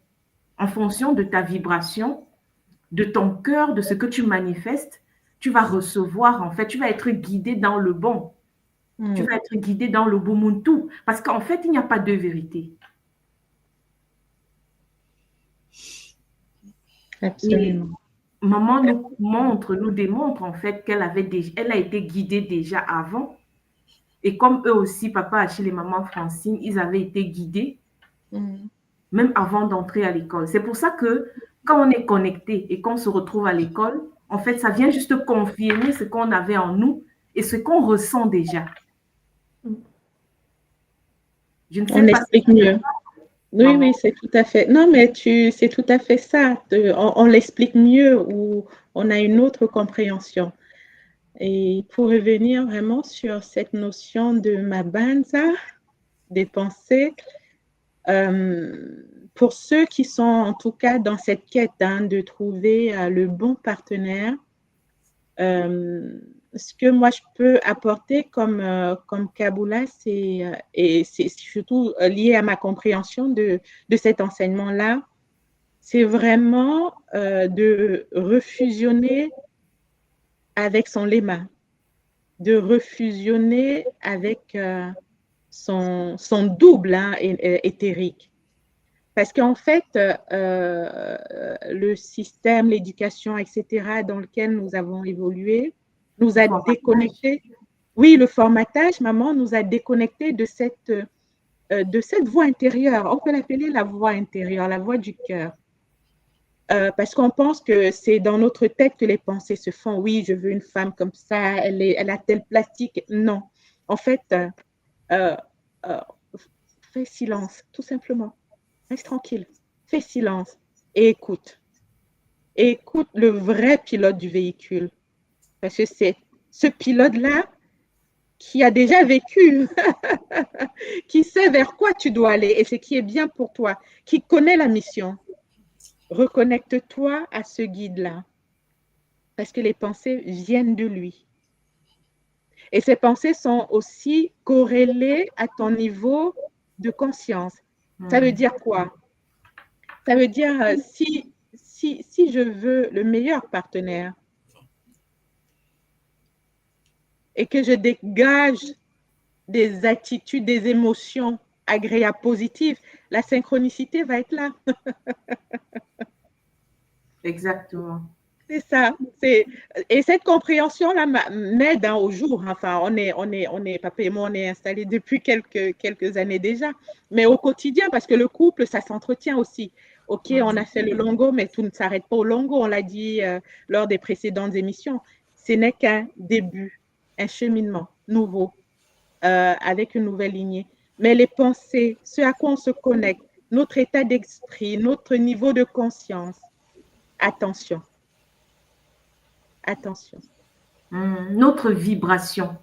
en fonction de ta vibration, de ton cœur, de ce que tu manifestes, tu vas recevoir, en fait, tu vas être guidé dans le bon. Tu vas être guidé dans le Bumuntu. Parce qu'en fait, il n'y a pas deux vérités. Absolument. Et maman nous démontre en fait qu'elle a été guidée déjà avant. Et comme eux aussi, papa Achille et maman Francine, ils avaient été guidés même avant d'entrer à l'école. C'est pour ça que quand on est connecté et qu'on se retrouve à l'école, en fait, ça vient juste confirmer ce qu'on avait en nous et ce qu'on ressent déjà. Je ne sais pas explique mieux. Oui, oui, c'est tout à fait. Non, mais c'est tout à fait ça. On l'explique mieux ou on a une autre compréhension. Et pour revenir vraiment sur cette notion de Mabanza, des pensées, pour ceux qui sont en tout cas dans cette quête de trouver le bon partenaire, ce que moi je peux apporter comme Kaboula, et c'est surtout lié à ma compréhension de cet enseignement-là, c'est vraiment de refusionner avec son léma, de refusionner avec son double éthérique. Parce qu'en fait, le système, l'éducation, etc., dans lequel nous avons évolué, nous a déconnectés. Oui, le formatage, maman, nous a déconnectés de cette voix intérieure. On peut l'appeler la voix intérieure, la voix du cœur. Parce qu'on pense que c'est dans notre tête que les pensées se font. Oui, je veux une femme comme ça, elle a tel plastique. Non. En fait, fais silence, tout simplement. Reste tranquille, fais silence et écoute. Et écoute le vrai pilote du véhicule. Parce que c'est ce pilote-là qui a déjà vécu, qui sait vers quoi tu dois aller et ce qui est bien pour toi, qui connaît la mission. Reconnecte-toi à ce guide-là. Parce que les pensées viennent de lui. Et ces pensées sont aussi corrélées à ton niveau de conscience. Ça veut dire quoi? Ça veut dire si je veux le meilleur partenaire et que je dégage des attitudes, des émotions agréables, positives, la synchronicité va être là. Exactement. C'est ça. Et cette compréhension-là m'aide au jour. Enfin, papa et moi, on est installés depuis quelques années déjà. Mais au quotidien, parce que le couple, ça s'entretient aussi. OK, on a fait le longo, mais tout ne s'arrête pas au longo. On l'a dit lors des précédentes émissions. Ce n'est qu'un début, un cheminement nouveau, avec une nouvelle lignée. Mais les pensées, ce à quoi on se connecte, notre état d'esprit, notre niveau de conscience, attention. Attention. Notre vibration,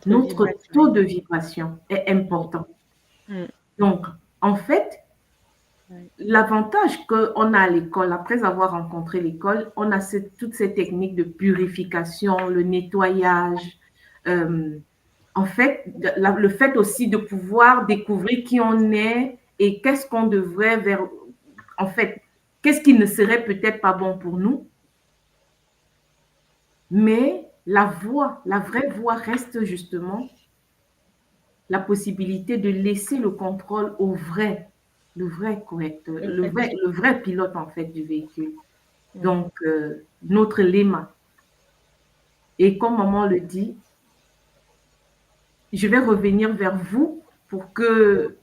notre taux de vibration est important. Donc, en fait, l'avantage qu'on a à l'école, après avoir rencontré l'école, on a toutes ces techniques de purification, le nettoyage. En fait, le fait aussi de pouvoir découvrir qui on est et qu'est-ce qu'on devrait en fait, qu'est-ce qui ne serait peut-être pas bon pour nous. Mais la vraie voie reste justement la possibilité de laisser le contrôle au vrai, le vrai pilote en fait du véhicule. Donc, notre léma. Et comme maman le dit, je vais revenir vers vous pour que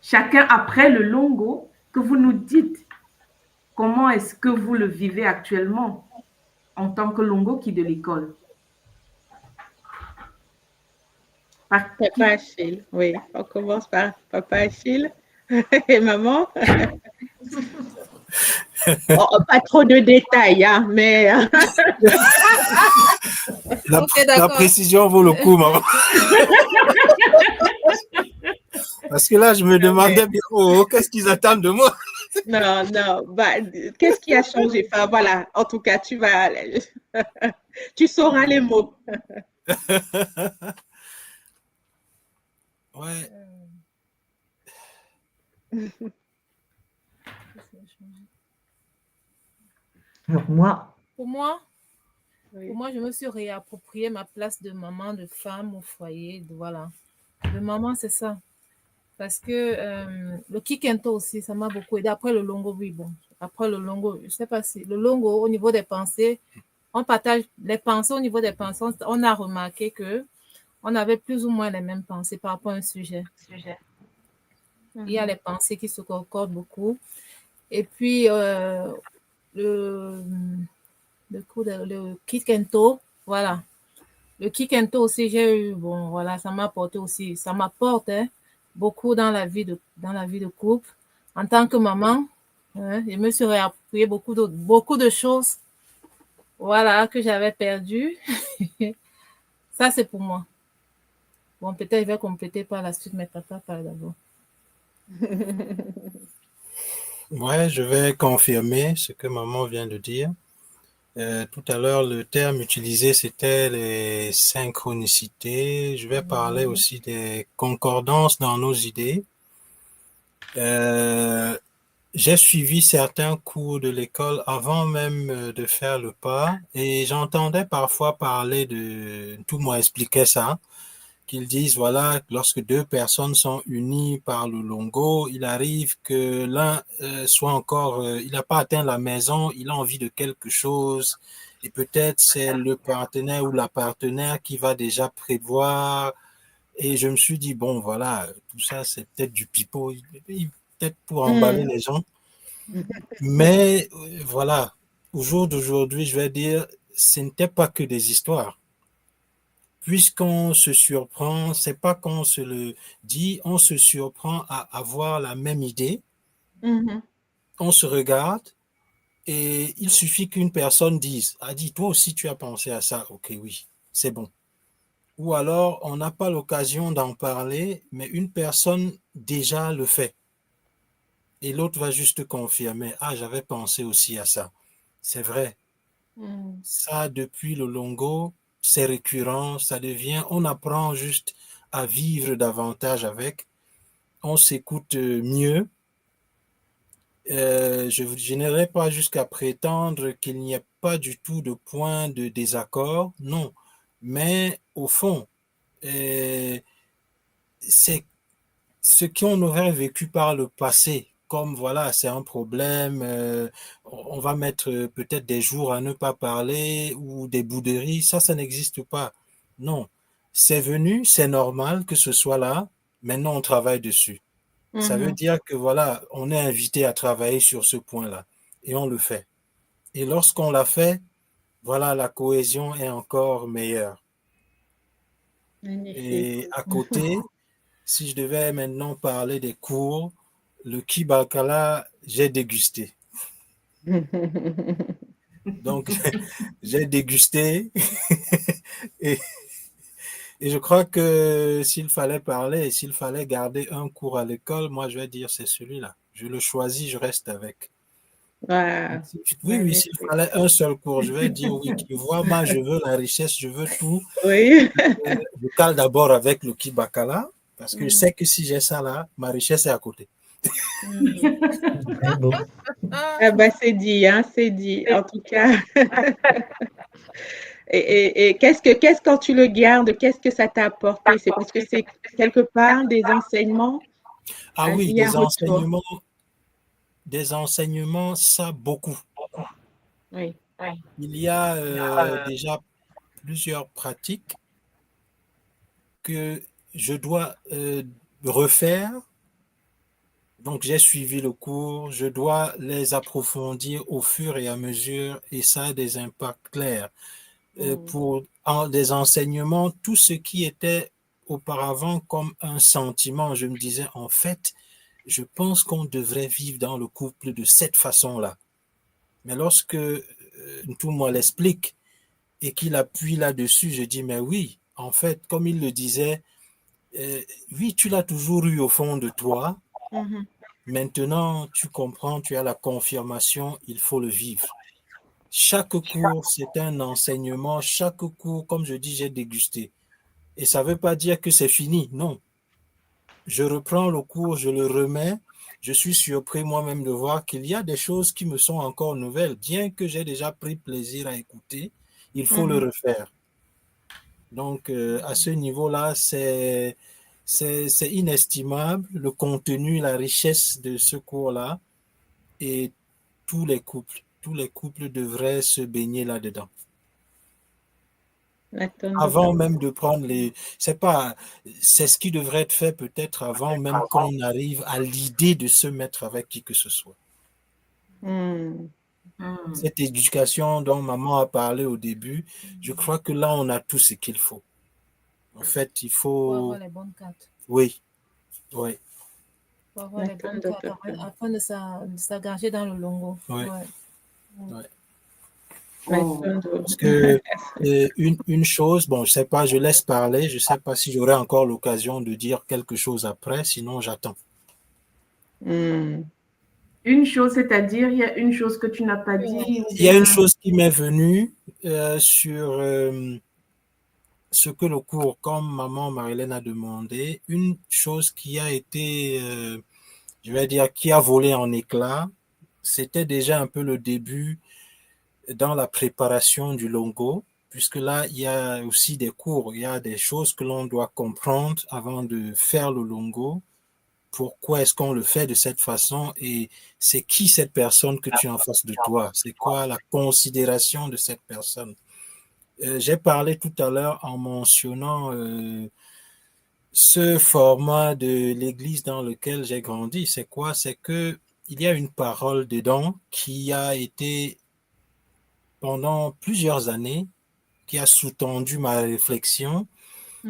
chacun, après le longo, que vous nous dites comment est-ce que vous le vivez actuellement en tant que longo qui de l'école. Papa Achille, oui. On commence par Papa Achille et maman. Oh, pas trop de détails, hein, mais... La précision vaut le coup, maman. Parce que là, je me demandais bien, oh, qu'est-ce qu'ils attendent de moi? Non, non. Bah, qu'est-ce qui a changé? Enfin, voilà. En tout cas, tu sauras les mots. Ouais. Alors moi, Pour moi, je me suis réapproprié ma place de maman, de femme au foyer. Voilà. De maman, c'est ça. Parce que le kikento aussi, ça m'a beaucoup aidé. Après le longo, oui, bon. Après le longo, je ne sais pas si le longo, au niveau des pensées, on partage les pensées au niveau des pensées. On a remarqué que on avait plus ou moins les mêmes pensées par rapport à un sujet. Il y a les pensées qui se concordent beaucoup. Et puis, le kikento, voilà. Le kikento aussi, j'ai eu, bon, voilà, ça m'a apporté aussi, ça m'apporte beaucoup dans la vie de couple. En tant que maman, je me suis réapproprié beaucoup de choses, voilà, que j'avais perdues. Ça, c'est pour moi. Bon, peut-être je vais compléter par la suite, mais papa parle d'abord. Ouais, je vais confirmer ce que maman vient de dire. Tout à l'heure, le terme utilisé, c'était les synchronicités. Je vais parler aussi des concordances dans nos idées. J'ai suivi certains cours de l'école avant même de faire le pas et j'entendais parfois parler de, tout le monde expliquait ça, qu'ils disent, voilà, lorsque deux personnes sont unies par le longo, il arrive que l'un soit encore, il n'a pas atteint la maison, il a envie de quelque chose et peut-être c'est le partenaire ou la partenaire qui va déjà prévoir. Et je me suis dit, bon, voilà, tout ça, c'est peut-être du pipeau, peut-être pour emballer les gens. Mais voilà, au jour d'aujourd'hui, je vais dire, ce n'était pas que des histoires. Puisqu'on se surprend, c'est pas qu'on se le dit, on se surprend à avoir la même idée. On se regarde et il suffit qu'une personne dise, toi aussi tu as pensé à ça, ok, oui, c'est bon. Ou alors, on n'a pas l'occasion d'en parler, mais une personne déjà le fait. Et l'autre va juste confirmer, j'avais pensé aussi à ça. C'est vrai. Ça, depuis le longo, c'est récurrent, ça devient, on apprend juste à vivre davantage avec, on s'écoute mieux. Je n'irai pas jusqu'à prétendre qu'il n'y a pas du tout de point de désaccord, non. Mais au fond, c'est ce qu'on aurait vécu par le passé, comme voilà, c'est un problème, on va mettre peut-être des jours à ne pas parler ou des bouderies, ça n'existe pas. Non, c'est venu, c'est normal que ce soit là, maintenant on travaille dessus. Ça veut dire que voilà, on est invité à travailler sur ce point-là et on le fait. Et lorsqu'on l'a fait, voilà, la cohésion est encore meilleure. Magnifique. Et à côté, si je devais maintenant parler des cours, le kibakala, j'ai dégusté. Donc, j'ai dégusté et je crois que s'il fallait parler, s'il fallait garder un cours à l'école, moi, je vais dire c'est celui-là. Je le choisis, je reste avec. Wow. Oui, s'il fallait un seul cours, je vais dire oui, tu vois, moi, je veux la richesse, je veux tout. Oui. Je cale d'abord avec le kibakala, parce que je sais que si j'ai ça là, ma richesse est à côté. Très beau. Ah bah c'est dit, hein, c'est dit. En tout cas. Et qu'est-ce quand tu le gardes, qu'est-ce que ça t'a apporté? C'est parce que c'est quelque part des enseignements. Ah oui, il y a des enseignements, ça beaucoup. Oui. Il y a déjà plusieurs pratiques que je dois refaire. Donc, j'ai suivi le cours, je dois les approfondir au fur et à mesure et ça a des impacts clairs. Pour des enseignements, tout ce qui était auparavant comme un sentiment, je me disais, en fait, je pense qu'on devrait vivre dans le couple de cette façon-là. Mais lorsque tout moi l'explique et qu'il appuie là-dessus, je dis, mais oui, en fait, comme il le disait, oui, tu l'as toujours eu au fond de toi. Maintenant, tu comprends, tu as la confirmation, il faut le vivre. Chaque cours, c'est un enseignement. Chaque cours, comme je dis, j'ai dégusté. Et ça ne veut pas dire que c'est fini, non. Je reprends le cours, je le remets. Je suis surpris moi-même de voir qu'il y a des choses qui me sont encore nouvelles. Bien que j'ai déjà pris plaisir à écouter, il faut le refaire. Donc, à ce niveau-là, c'est inestimable, le contenu, la richesse de ce cours-là. Et tous les couples devraient se baigner là-dedans. Avant même de prendre c'est ce qui devrait être fait peut-être avant même qu'on arrive à l'idée de se mettre avec qui que ce soit. Cette éducation dont maman a parlé au début, je crois que là, on a tout ce qu'il faut. En fait, il faut... Pour avoir les bonnes cartes. Oui. Pour avoir les bonnes cartes afin de s'engager dans le longo. Oui. Parce que une chose, bon, je sais pas, je laisse parler, je sais pas si j'aurai encore l'occasion de dire quelque chose après, sinon j'attends. Une chose, c'est-à-dire, il y a une chose que tu n'as pas dit. Il y a une chose qui m'est venue sur ce que le cours, comme maman Marilène a demandé, une chose qui a été, je vais dire, qui a volé en éclats, c'était déjà un peu le début dans la préparation du longo, puisque là, il y a aussi des cours, il y a des choses que l'on doit comprendre avant de faire le longo. Pourquoi est-ce qu'on le fait de cette façon et c'est qui cette personne que tu as en face de toi? C'est quoi la considération de cette personne? J'ai parlé tout à l'heure en mentionnant ce format de l'église dans lequel j'ai grandi. C'est quoi? C'est que il y a une parole dedans qui a été pendant plusieurs années, qui a sous-tendu ma réflexion.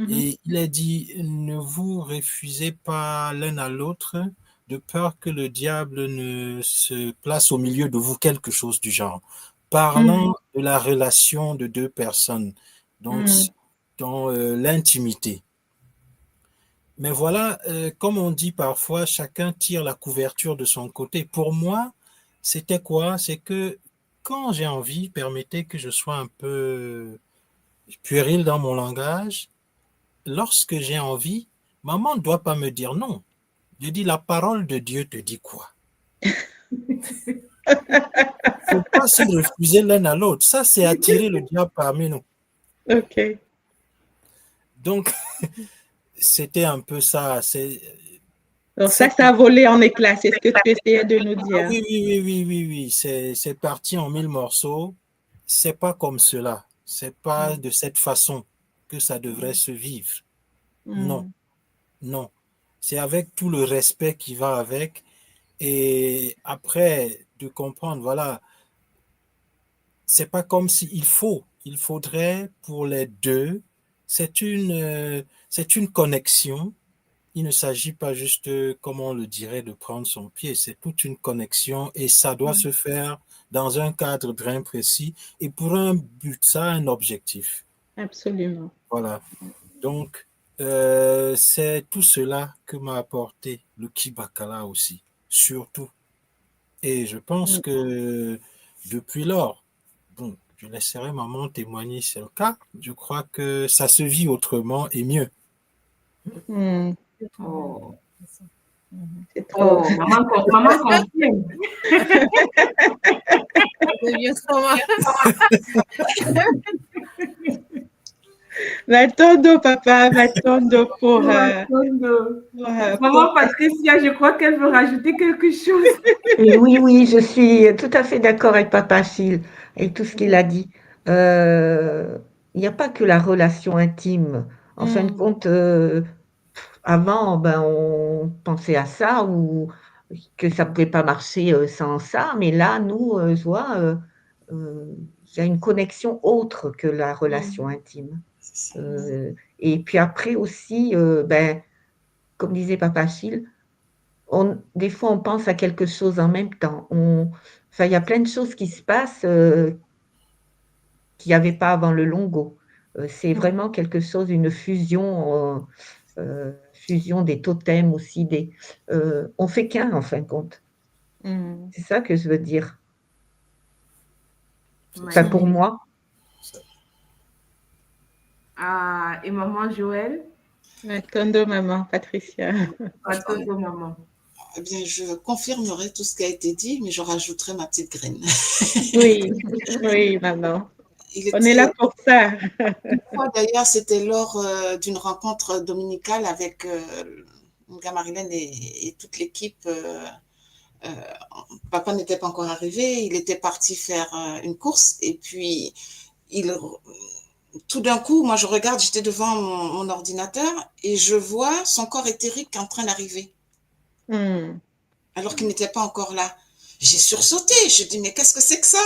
Et il a dit, ne vous refusez pas l'un à l'autre de peur que le diable ne se place au milieu de vous, quelque chose du genre. Parlant de la relation de deux personnes, donc dans l'intimité. Mais voilà, comme on dit parfois, chacun tire la couverture de son côté. Pour moi, c'était quoi? C'est que quand j'ai envie, permettez que je sois un peu puéril dans mon langage, lorsque j'ai envie, maman ne doit pas me dire non. Je dis, la parole de Dieu te dit quoi? Il ne faut pas se refuser l'un à l'autre. Ça, c'est attirer le diable parmi nous. Ok. Donc, c'était un peu ça. Donc ça a volé en éclats, c'est ce que tu essayais de nous dire. Oui. C'est parti en 1000 morceaux. C'est pas comme cela. C'est pas de cette façon que ça devrait se vivre. Non. C'est avec tout le respect qui va avec. Et après, de comprendre, voilà, c'est pas comme si il faudrait pour les deux, c'est une connexion. Il ne s'agit pas juste, comme on le dirait, de prendre son pied. C'est toute une connexion et ça doit se faire dans un cadre bien précis et pour un but, ça a un objectif. Absolument. Voilà. Donc, c'est tout cela que m'a apporté le Kibakala aussi, surtout. Et je pense que depuis lors, bon, je laisserai maman témoigner si c'est le cas, je crois que ça se vit autrement et mieux. Oh. C'est trop. Oh, maman confirme. Matondo, papa, Matondo pour... Maman Patricia, je crois qu'elle veut rajouter quelque chose. Et oui, je suis tout à fait d'accord avec papa Achille et tout ce qu'il a dit. Il n'y a pas que la relation intime En fin de compte, avant, on pensait à ça ou que ça ne pouvait pas marcher sans ça, mais là, nous, je vois, il y a une connexion autre que la relation intime. Et puis après aussi, comme disait Papa Achille, des fois, on pense à quelque chose en même temps. Enfin, il y a plein de choses qui se passent qu'il n'y avait pas avant le longo. C'est vraiment quelque chose, une fusion des totems aussi. On fait qu'un, en fin de compte. C'est ça que je veux dire. Enfin, pour moi. Et maman Joël? Tonton maman, Patricia. Tonton maman. Eh bien, je confirmerai tout ce qui a été dit, mais je rajouterai ma petite graine. Oui, oui, maman. On est là pour ça. Une fois, d'ailleurs, c'était lors d'une rencontre dominicale avec Marilène et toute l'équipe. Papa n'était pas encore arrivé, il était parti faire une course et puis tout d'un coup, moi je regarde, j'étais devant mon ordinateur et je vois son corps éthérique en train d'arriver. Alors qu'il n'était pas encore là. J'ai sursauté, je dis mais qu'est-ce que c'est que ça?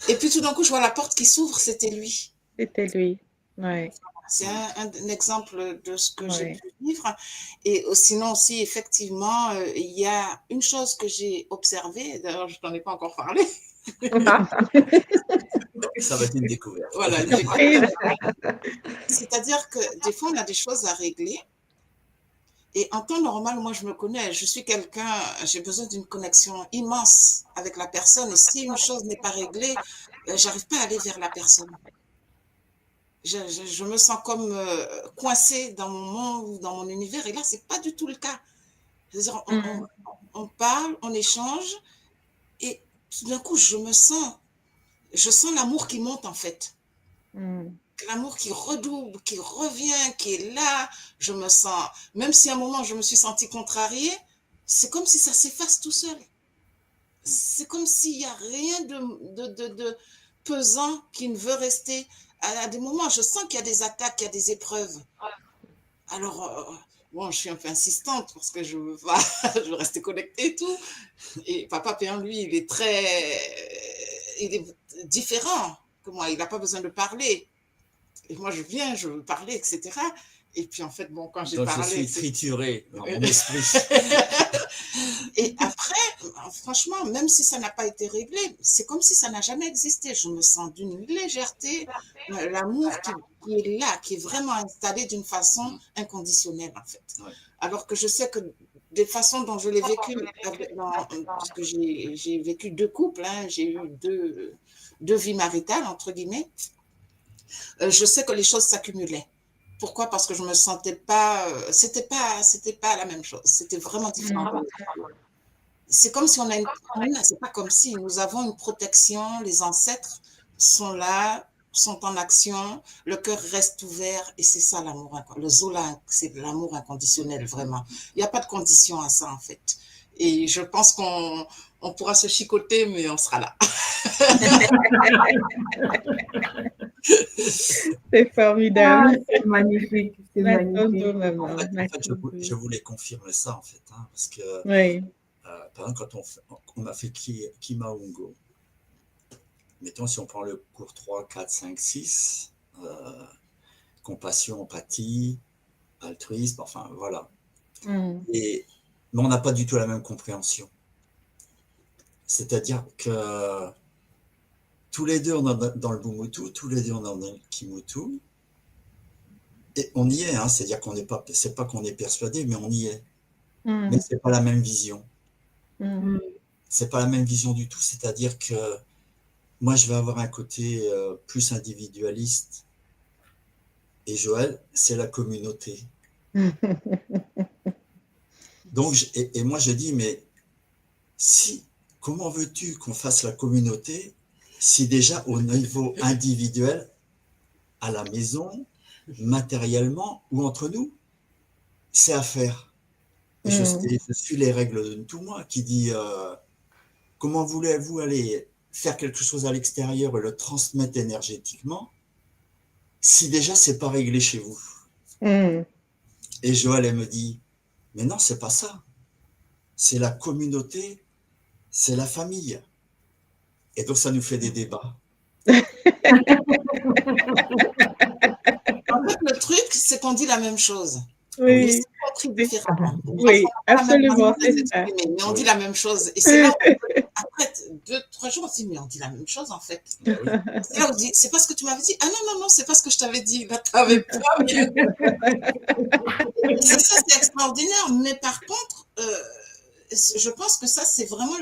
Et puis tout d'un coup, je vois la porte qui s'ouvre, c'était lui. C'était lui, ouais. C'est un exemple de ce que j'ai pu vivre. Et sinon aussi, effectivement, il y a une chose que j'ai observée, d'ailleurs je t'en ai pas encore parlé. Ça va être une découverte. Voilà, c'est-à-dire que des fois, on a des choses à régler. Et en temps normal, moi, je me connais, je suis quelqu'un, j'ai besoin d'une connexion immense avec la personne. Et si une chose n'est pas réglée, j'arrive pas à aller vers la personne. Je me sens comme coincée dans mon monde ou dans mon univers. Et là, c'est pas du tout le cas. C'est-à-dire, on parle, on échange. Et tout d'un coup, je sens l'amour qui monte, en fait. L'amour qui redouble, qui revient, qui est là. Je me sens, même si à un moment je me suis sentie contrariée, c'est comme si ça s'efface tout seul. C'est comme s'il n'y a rien de pesant qui ne veut rester. À des moments, je sens qu'il y a des attaques, qu'il y a des épreuves. Alors, bon, je suis un peu insistante parce que je veux rester connectée et tout. Et Papa Péan, lui, il est différent que moi. Il n'a pas besoin de parler. Et moi, je viens, je veux parler, etc. Et puis, en fait, bon, quand j'ai parlé... Je suis triturée dans mon esprit. Et après, franchement, même si ça n'a pas été réglé, c'est comme si ça n'a jamais existé. Je me sens d'une légèreté, l'amour qui est là, qui est vraiment installé d'une façon inconditionnelle, en fait. Ouais. Alors que je sais que des façons dont je l'ai vécu, parce que j'ai vécu 2 couples, hein, j'ai eu deux vies maritales, entre guillemets, je sais que les choses s'accumulaient. Pourquoi? Parce que je me sentais pas, c'était pas la même chose. C'était vraiment différent. C'est comme si c'est pas comme si nous avons une protection, les ancêtres sont là, sont en action, le cœur reste ouvert et c'est ça l'amour. Le Zola, c'est l'amour inconditionnel, vraiment. Il n'y a pas de condition à ça, en fait. Et je pense qu'on pourra se chicoter, mais on sera là. C'est formidable. C'est magnifique. C'est magnifique. En fait, je voulais confirmer ça, en fait, hein, parce que par exemple, quand on a fait Kimaungo, mettons, si on prend le cours 3, 4, 5, 6, compassion, empathie, altruisme, enfin, voilà. Mais on n'a pas du tout la même compréhension. C'est-à-dire que tous les deux, on est dans le Bumutu, tous les deux, on est dans le Kimutu, et on y est, hein, c'est-à-dire qu'on n'est pas, c'est pas qu'on est persuadé, mais on y est. Mais c'est pas la même vision. C'est pas la même vision du tout, c'est-à-dire que moi, je vais avoir un côté plus individualiste, et Joël, c'est la communauté. Donc, et moi, je dis, mais comment veux-tu qu'on fasse la communauté si déjà au niveau individuel, à la maison, matériellement ou entre nous, c'est à faire. Et je suis les règles de tout moi qui dit comment voulez-vous aller faire quelque chose à l'extérieur et le transmettre énergétiquement si déjà c'est pas réglé chez vous. Et Joël, elle me dit, mais non, c'est pas ça. C'est la communauté, c'est la famille. Et donc, ça nous fait des débats. En fait, le truc, c'est qu'on dit la même chose. Oui. Mais c'est compris différemment. Oui, absolument, c'est ça. Mais on dit la même chose. Et c'est là où, après 2-3 jours, on se dit, mais on dit la même chose, en fait. C'est là où on dit, c'est pas ce que tu m'avais dit. Ah non, c'est pas ce que je t'avais dit. Là, t'avais pas bien. Ça, c'est extraordinaire. Mais par contre, je pense que ça, c'est vraiment,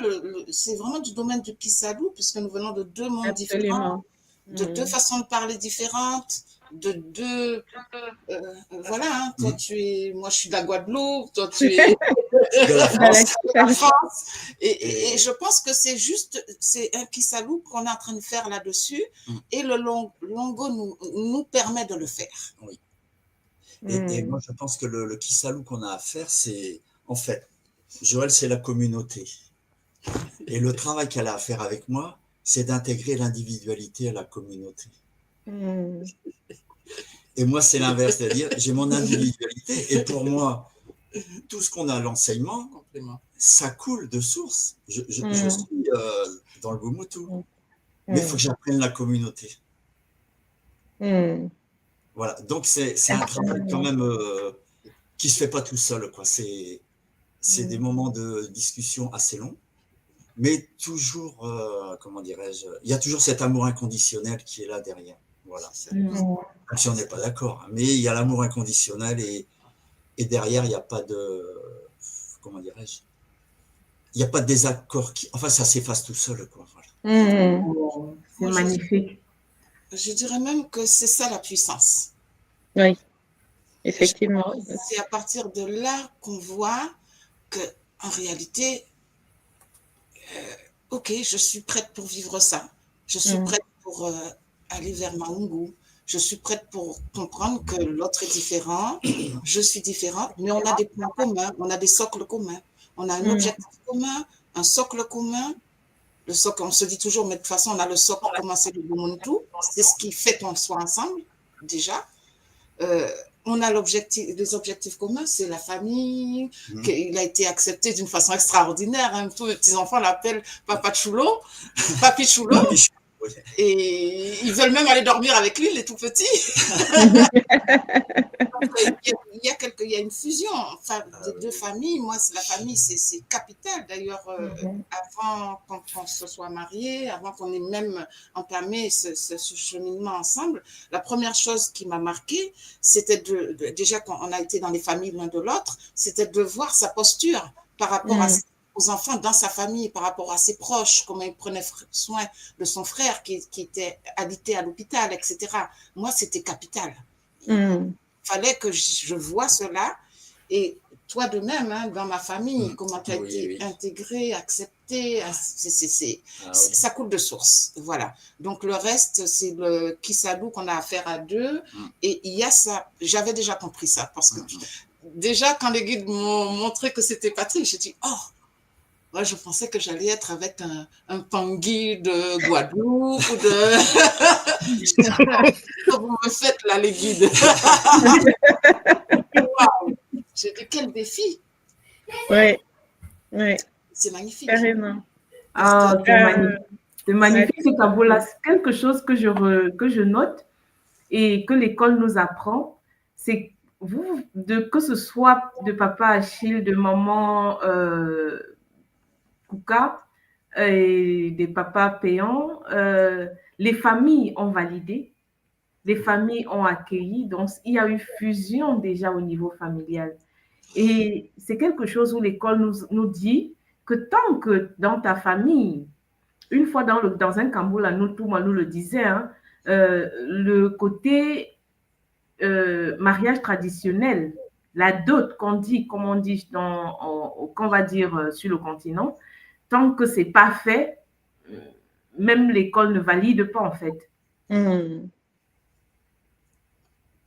c'est vraiment du domaine du Kisadou, puisque nous venons de deux mondes différents, de deux façons de parler différentes, de deux... voilà, hein, toi, moi, je suis de la Guadeloupe, toi, tu es de la France. Et je pense que c'est un Kisadou qu'on est en train de faire là-dessus, et le Longo nous permet de le faire. Oui. Et moi, je pense que le Kisalou qu'on a à faire, c'est, en fait, Joël, c'est la communauté. Et le travail qu'elle a à faire avec moi, c'est d'intégrer l'individualité à la communauté. Et moi, c'est l'inverse, c'est-à-dire, j'ai mon individualité, et pour moi, tout ce qu'on a à l'enseignement, ça coule de source. Je suis dans le Bumutu, mais il faut que j'apprenne la communauté. Voilà, donc c'est un travail quand même qui ne se fait pas tout seul, quoi. C'est des moments de discussion assez longs, mais toujours, comment dirais-je, il y a toujours cet amour inconditionnel qui est là derrière. Voilà. Même si on n'est pas d'accord, mais il y a l'amour inconditionnel et derrière, il n'y a pas de, comment dirais-je, il n'y a pas de désaccord. Enfin, ça s'efface tout seul, quoi. Voilà. C'est magnifique. Je dirais même que c'est ça la puissance. Oui, effectivement. C'est à partir de là qu'on voit que, en réalité, ok, je suis prête pour vivre ça. Je suis prête pour aller vers Maungu. Je suis prête pour comprendre que l'autre est différent. Je suis différente, mais on a des points communs, on a des socles communs. On a un objectif commun, un socle commun. Le socle, on se dit toujours, mais de toute façon, on a le socle commun, c'est le Bumuntu. C'est ce qui fait qu'on soit ensemble, déjà. On a les objectifs communs, c'est la famille, qu'il a été accepté d'une façon extraordinaire. Hein. Tous les petits-enfants l'appellent Papa Chulo, Papi Chulo. Et ils veulent même aller dormir avec lui, les tout petits. Il y a une fusion des deux familles. Moi, la famille, c'est capital. D'ailleurs, avant qu'on se soit mariés, avant qu'on ait même entamé ce cheminement ensemble, la première chose qui m'a marquée, c'était déjà qu'on a été dans les familles l'un de l'autre, c'était de voir sa posture par rapport aux enfants dans sa famille, par rapport à ses proches, comment il prenait soin de son frère qui était alité à l'hôpital, etc. Moi, c'était capital. Il fallait que je voie cela. Et toi de même, hein, dans ma famille, comment tu as été intégré, accepté, ça coule de source. Voilà. Donc le reste, c'est le Kisadou qu'on a à faire à deux. Et il y a ça. J'avais déjà compris ça parce que déjà, quand les guides m'ont montré que c'était Patrick, j'ai dit, oh, moi, je pensais que j'allais être avec un Pangui de Guadeloupe ou de... Vous me faites là, les guides. Wow. J'ai dit, quel défi. Oui. C'est magnifique. Carrément. Ah, c'est magnifique. C'est magnifique ce tableau-là. C'est quelque chose que je note et que l'école nous apprend. C'est que ce soit de papa Achille, de maman Kouka et des papas payants, les familles ont validé, les familles ont accueilli, donc il y a eu fusion déjà au niveau familial. Et c'est quelque chose où l'école nous dit que tant que dans ta famille, une fois dans un Kamboula, nous le disait, hein, le côté mariage traditionnel, la dot qu'on on dit qu'on va dire sur le continent, tant que c'est pas fait, même l'école ne valide pas en fait.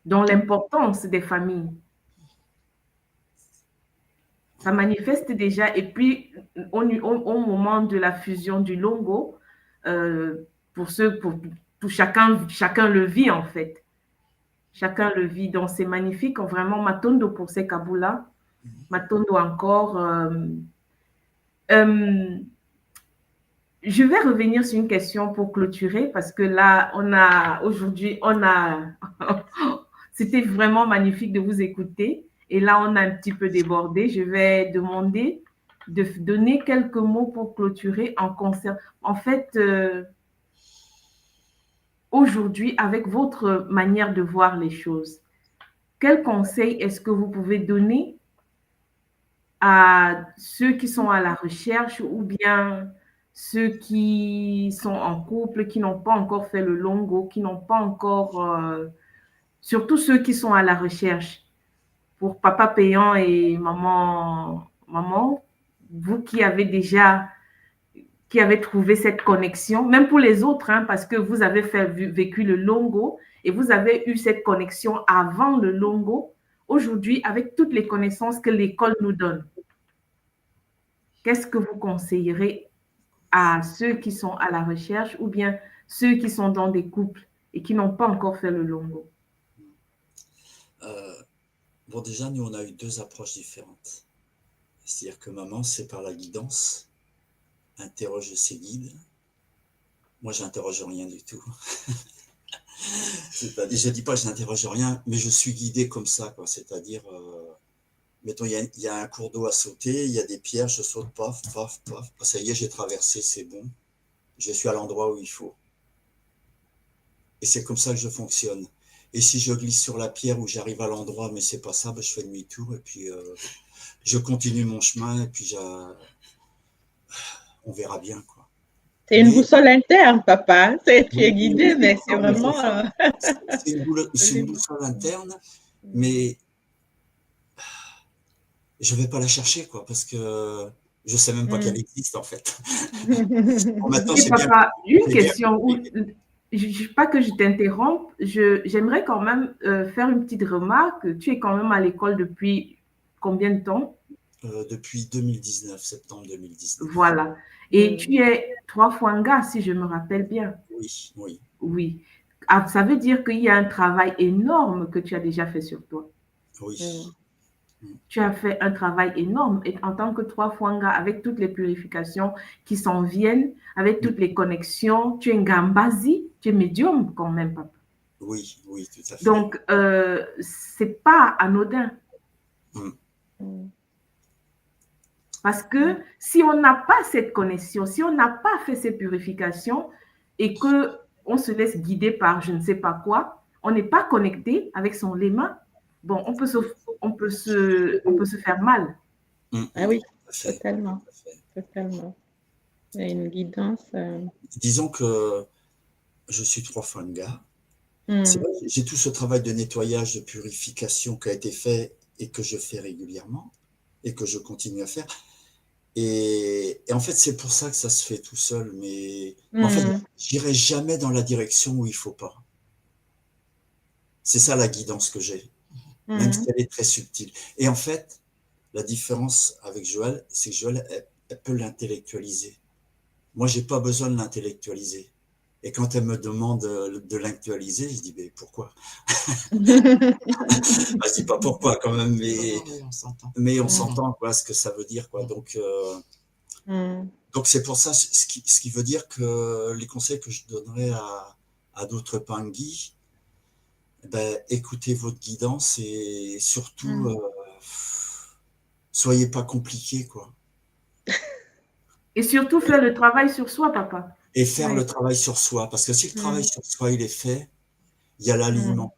Donc l'importance des familles, ça manifeste déjà. Et puis au moment de la fusion du Longo, pour chacun le vit en fait. chacun le vit. Donc, c'est magnifique. Vraiment, Matondo pour ces Kabula. Matondo encore. Je vais revenir sur une question pour clôturer parce que là, aujourd'hui, c'était vraiment magnifique de vous écouter. Et là, on a un petit peu débordé. Je vais demander de donner quelques mots pour clôturer en concert. En fait, aujourd'hui, avec votre manière de voir les choses, quel conseil est-ce que vous pouvez donner à ceux qui sont à la recherche ou bien ceux qui sont en couple, qui n'ont pas encore fait le longo, qui n'ont pas encore, surtout ceux qui sont à la recherche, pour papa payant et maman, vous qui avez trouvé cette connexion, même pour les autres, hein, parce que vous avez vécu le longo et vous avez eu cette connexion avant le longo. Aujourd'hui, avec toutes les connaissances que l'école nous donne, qu'est-ce que vous conseillerez à ceux qui sont à la recherche ou bien ceux qui sont dans des couples et qui n'ont pas encore fait le longo? Bon, déjà, nous, on a eu deux approches différentes. C'est-à-dire que maman, c'est par la guidance, interroge ses guides. Moi, j'interroge rien du tout. Je ne dis pas que je n'interroge rien, mais je suis guidé comme ça, quoi. C'est-à-dire, mettons, il y a un cours d'eau à sauter, il y a des pierres, je saute, paf, paf, paf. Ça y est, j'ai traversé, c'est bon. Je suis à l'endroit où il faut. Et c'est comme ça que je fonctionne. Et si je glisse sur la pierre où j'arrive à l'endroit, mais c'est pas ça, ben je fais demi-tour et puis je continue mon chemin et puis on verra bien, quoi. C'est une boussole interne, papa. Tu es guidé, mais c'est vraiment... C'est une boussole interne, mais je vais pas la chercher, quoi, parce que je sais même pas qu'elle existe, en fait. Bon, maintenant, c'est papa, bien, une question. Pas que je t'interrompe, j'aimerais quand même faire une petite remarque. Tu es quand même à l'école depuis combien de temps? Depuis 2019, septembre 2019. Voilà. Et tu es 3 Fwanga, si je me rappelle bien. Oui, oui. Oui. Ah, ça veut dire qu'il y a un travail énorme que tu as déjà fait sur toi. Oui. Tu as fait un travail énorme et en tant que 3 Fwanga, avec toutes les purifications qui s'en viennent, avec toutes les connexions, tu es Ngambazi, tu es médium quand même, papa. Oui, oui, tout à fait. Donc, c'est pas anodin. Parce que si on n'a pas cette connexion, si on n'a pas fait ces purifications et qu'on se laisse guider par je ne sais pas quoi, on n'est pas connecté avec son léma, bon, on peut se faire mal. Ah oui, totalement. Totalement. Il y a une guidance. Disons que je suis 3 Fwanga. C'est vrai, j'ai tout ce travail de nettoyage, de purification qui a été fait et que je fais régulièrement et que je continue à faire. Et en fait, c'est pour ça que ça se fait tout seul. Mais en fait, j'irai jamais dans la direction où il faut pas. C'est ça la guidance que j'ai, même si elle est très subtile. Et en fait, la différence avec Joël, c'est que Joël, elle peut l'intellectualiser. Moi, j'ai pas besoin de l'intellectualiser. Et quand elle me demande de l'intellectualiser, je dis, mais pourquoi? Je dis pas pourquoi quand même, mais on s'entend, quoi, ce que ça veut dire, quoi. Donc c'est pour ça, ce qui veut dire que les conseils que je donnerais à d'autres Pangis, écoutez votre guidance et surtout, soyez pas compliqués, quoi. Et surtout, faire le travail sur soi, papa. Et faire le travail sur soi, parce que si le travail sur soi, il est fait, il y a l'alignement.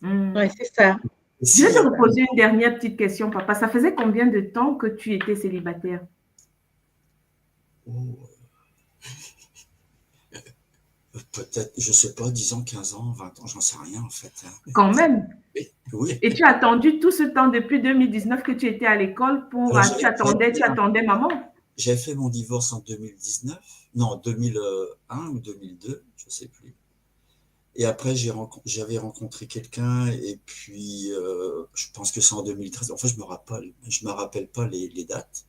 Oui, c'est ça. Je vais te reposer une dernière petite question, papa. Ça faisait combien de temps que tu étais célibataire? Peut-être, je ne sais pas, 10 ans, 15 ans, 20 ans, j'en sais rien en fait. Quand même. Oui. Et tu as attendu tout ce temps depuis 2019 que tu étais à l'école pour... Alors, tu attendais maman? J'ai fait mon divorce en 2019, non, 2001 ou 2002, je ne sais plus. Et après, j'avais rencontré quelqu'un et puis je pense que c'est en 2013. Enfin, je me rappelle pas les dates.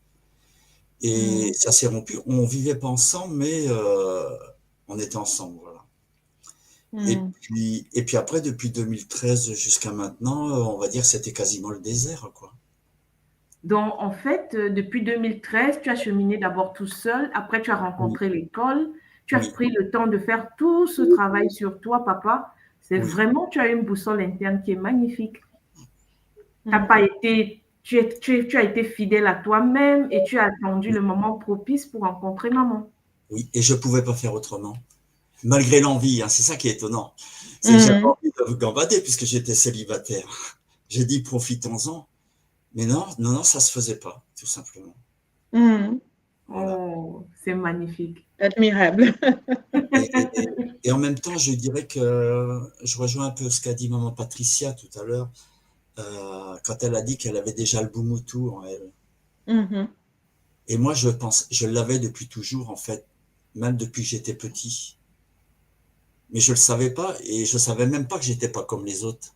Et ça s'est rompu. On vivait pas ensemble, mais on était ensemble, voilà. Et puis après, depuis 2013 jusqu'à maintenant, on va dire c'était quasiment le désert, quoi. Donc, en fait, depuis 2013, tu as cheminé d'abord tout seul, après tu as rencontré l'école, tu as Oui, pris le temps de faire tout ce travail sur toi, papa. C'est oui. vraiment, tu as une boussole interne qui est magnifique. T'as pas été, tu as été fidèle à toi-même et tu as attendu le moment propice pour rencontrer maman. Oui, et je pouvais pas faire autrement. Malgré l'envie, hein, c'est ça qui est étonnant. C'est que j'avais envie de me gambader puisque j'étais célibataire. J'ai dit profitons-en. Mais non, non, non, ça se faisait pas, tout simplement. Voilà. Oh, c'est magnifique. Admirable. Et en même temps, je dirais que je rejoins un peu ce qu'a dit maman Patricia tout à l'heure, quand elle a dit qu'elle avait déjà le Bumutu en elle. Et moi, je l'avais depuis toujours, en fait, même depuis que j'étais petit. Mais je le savais pas, et je savais même pas que j'étais pas comme les autres.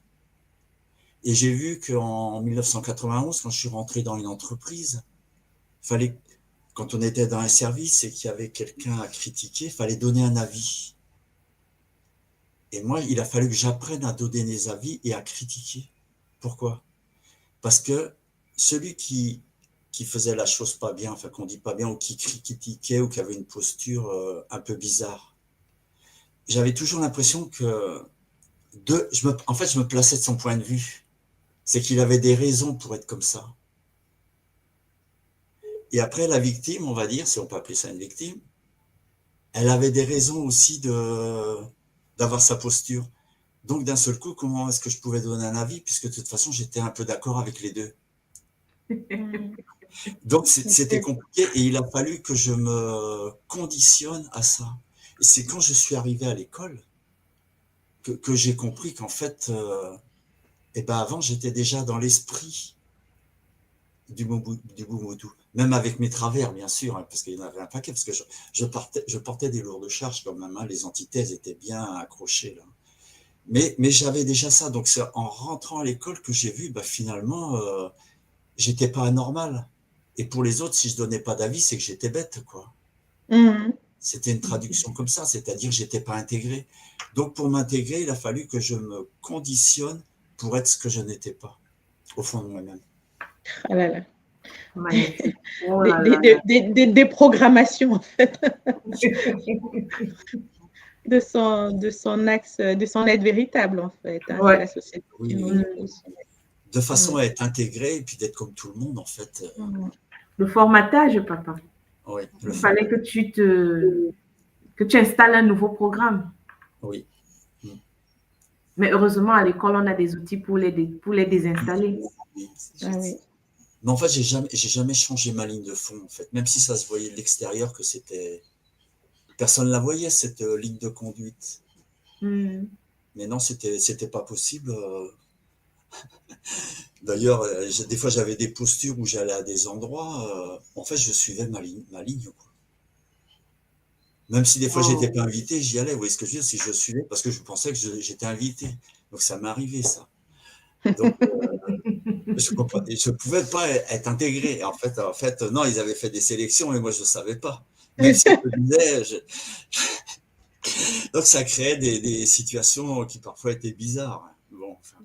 Et j'ai vu qu'en 1991, quand je suis rentré dans une entreprise, quand on était dans un service et qu'il y avait quelqu'un à critiquer, il fallait donner un avis. Et moi, il a fallu que j'apprenne à donner des avis et à critiquer. Pourquoi? Parce que celui qui faisait la chose pas bien, enfin qu'on dit pas bien, ou qui critiquait, ou qui avait une posture un peu bizarre, j'avais toujours l'impression que en fait, je me plaçais de son point de vue. C'est qu'il avait des raisons pour être comme ça. Et après, la victime, on va dire, si on peut appeler ça une victime, elle avait des raisons aussi d'avoir sa posture. Donc, d'un seul coup, comment est-ce que je pouvais donner un avis, puisque de toute façon, j'étais un peu d'accord avec les deux. Donc, c'était compliqué et il a fallu que je me conditionne à ça. Et c'est quand je suis arrivé à l'école que j'ai compris qu'en fait, avant, j'étais déjà dans l'esprit du Bumutu, même avec mes travers, bien sûr, hein, parce qu'il y en avait un paquet, parce que je portais des lourdes charges quand même, hein, les antithèses étaient bien accrochées, là. Mais j'avais déjà ça, donc c'est en rentrant à l'école que j'ai vu, finalement, j'étais pas anormal. Et pour les autres, si je donnais pas d'avis, c'est que j'étais bête, quoi. C'était une traduction comme ça, c'est-à-dire que j'étais pas intégré. Donc pour m'intégrer, il a fallu que je me conditionne pour être ce que je n'étais pas, au fond de moi-même. Ah là là. Magnifique. Oh là là. Des programmations, en fait. de son axe, de son être véritable, en fait. Hein, Ouais. C'est la société qui nous pousse. De façon à être intégré et puis d'être comme tout le monde, en fait. Le formatage, papa. Oui, il fallait que tu installes un nouveau programme. Oui. Mais heureusement, à l'école, on a des outils pour les désinstaller. Oui. Oui. Mais en fait, j'ai jamais changé ma ligne de fond, en fait. Même si ça se voyait de l'extérieur que c'était... Personne ne la voyait, cette ligne de conduite. Mais non, c'était pas possible. D'ailleurs, des fois, j'avais des postures où j'allais à des endroits. En fait, je suivais ma ligne, quoi. Même si des fois, j'étais pas invité, j'y allais. Vous voyez ce que je veux dire? Si je suivais, parce que je pensais que j'étais invité. Donc, ça m'est arrivé, ça. Donc, je pouvais pas être intégré. En fait, non, ils avaient fait des sélections, mais moi, je ne savais pas. Même si je le disais, donc ça créait des situations qui parfois étaient bizarres. Bon, enfin,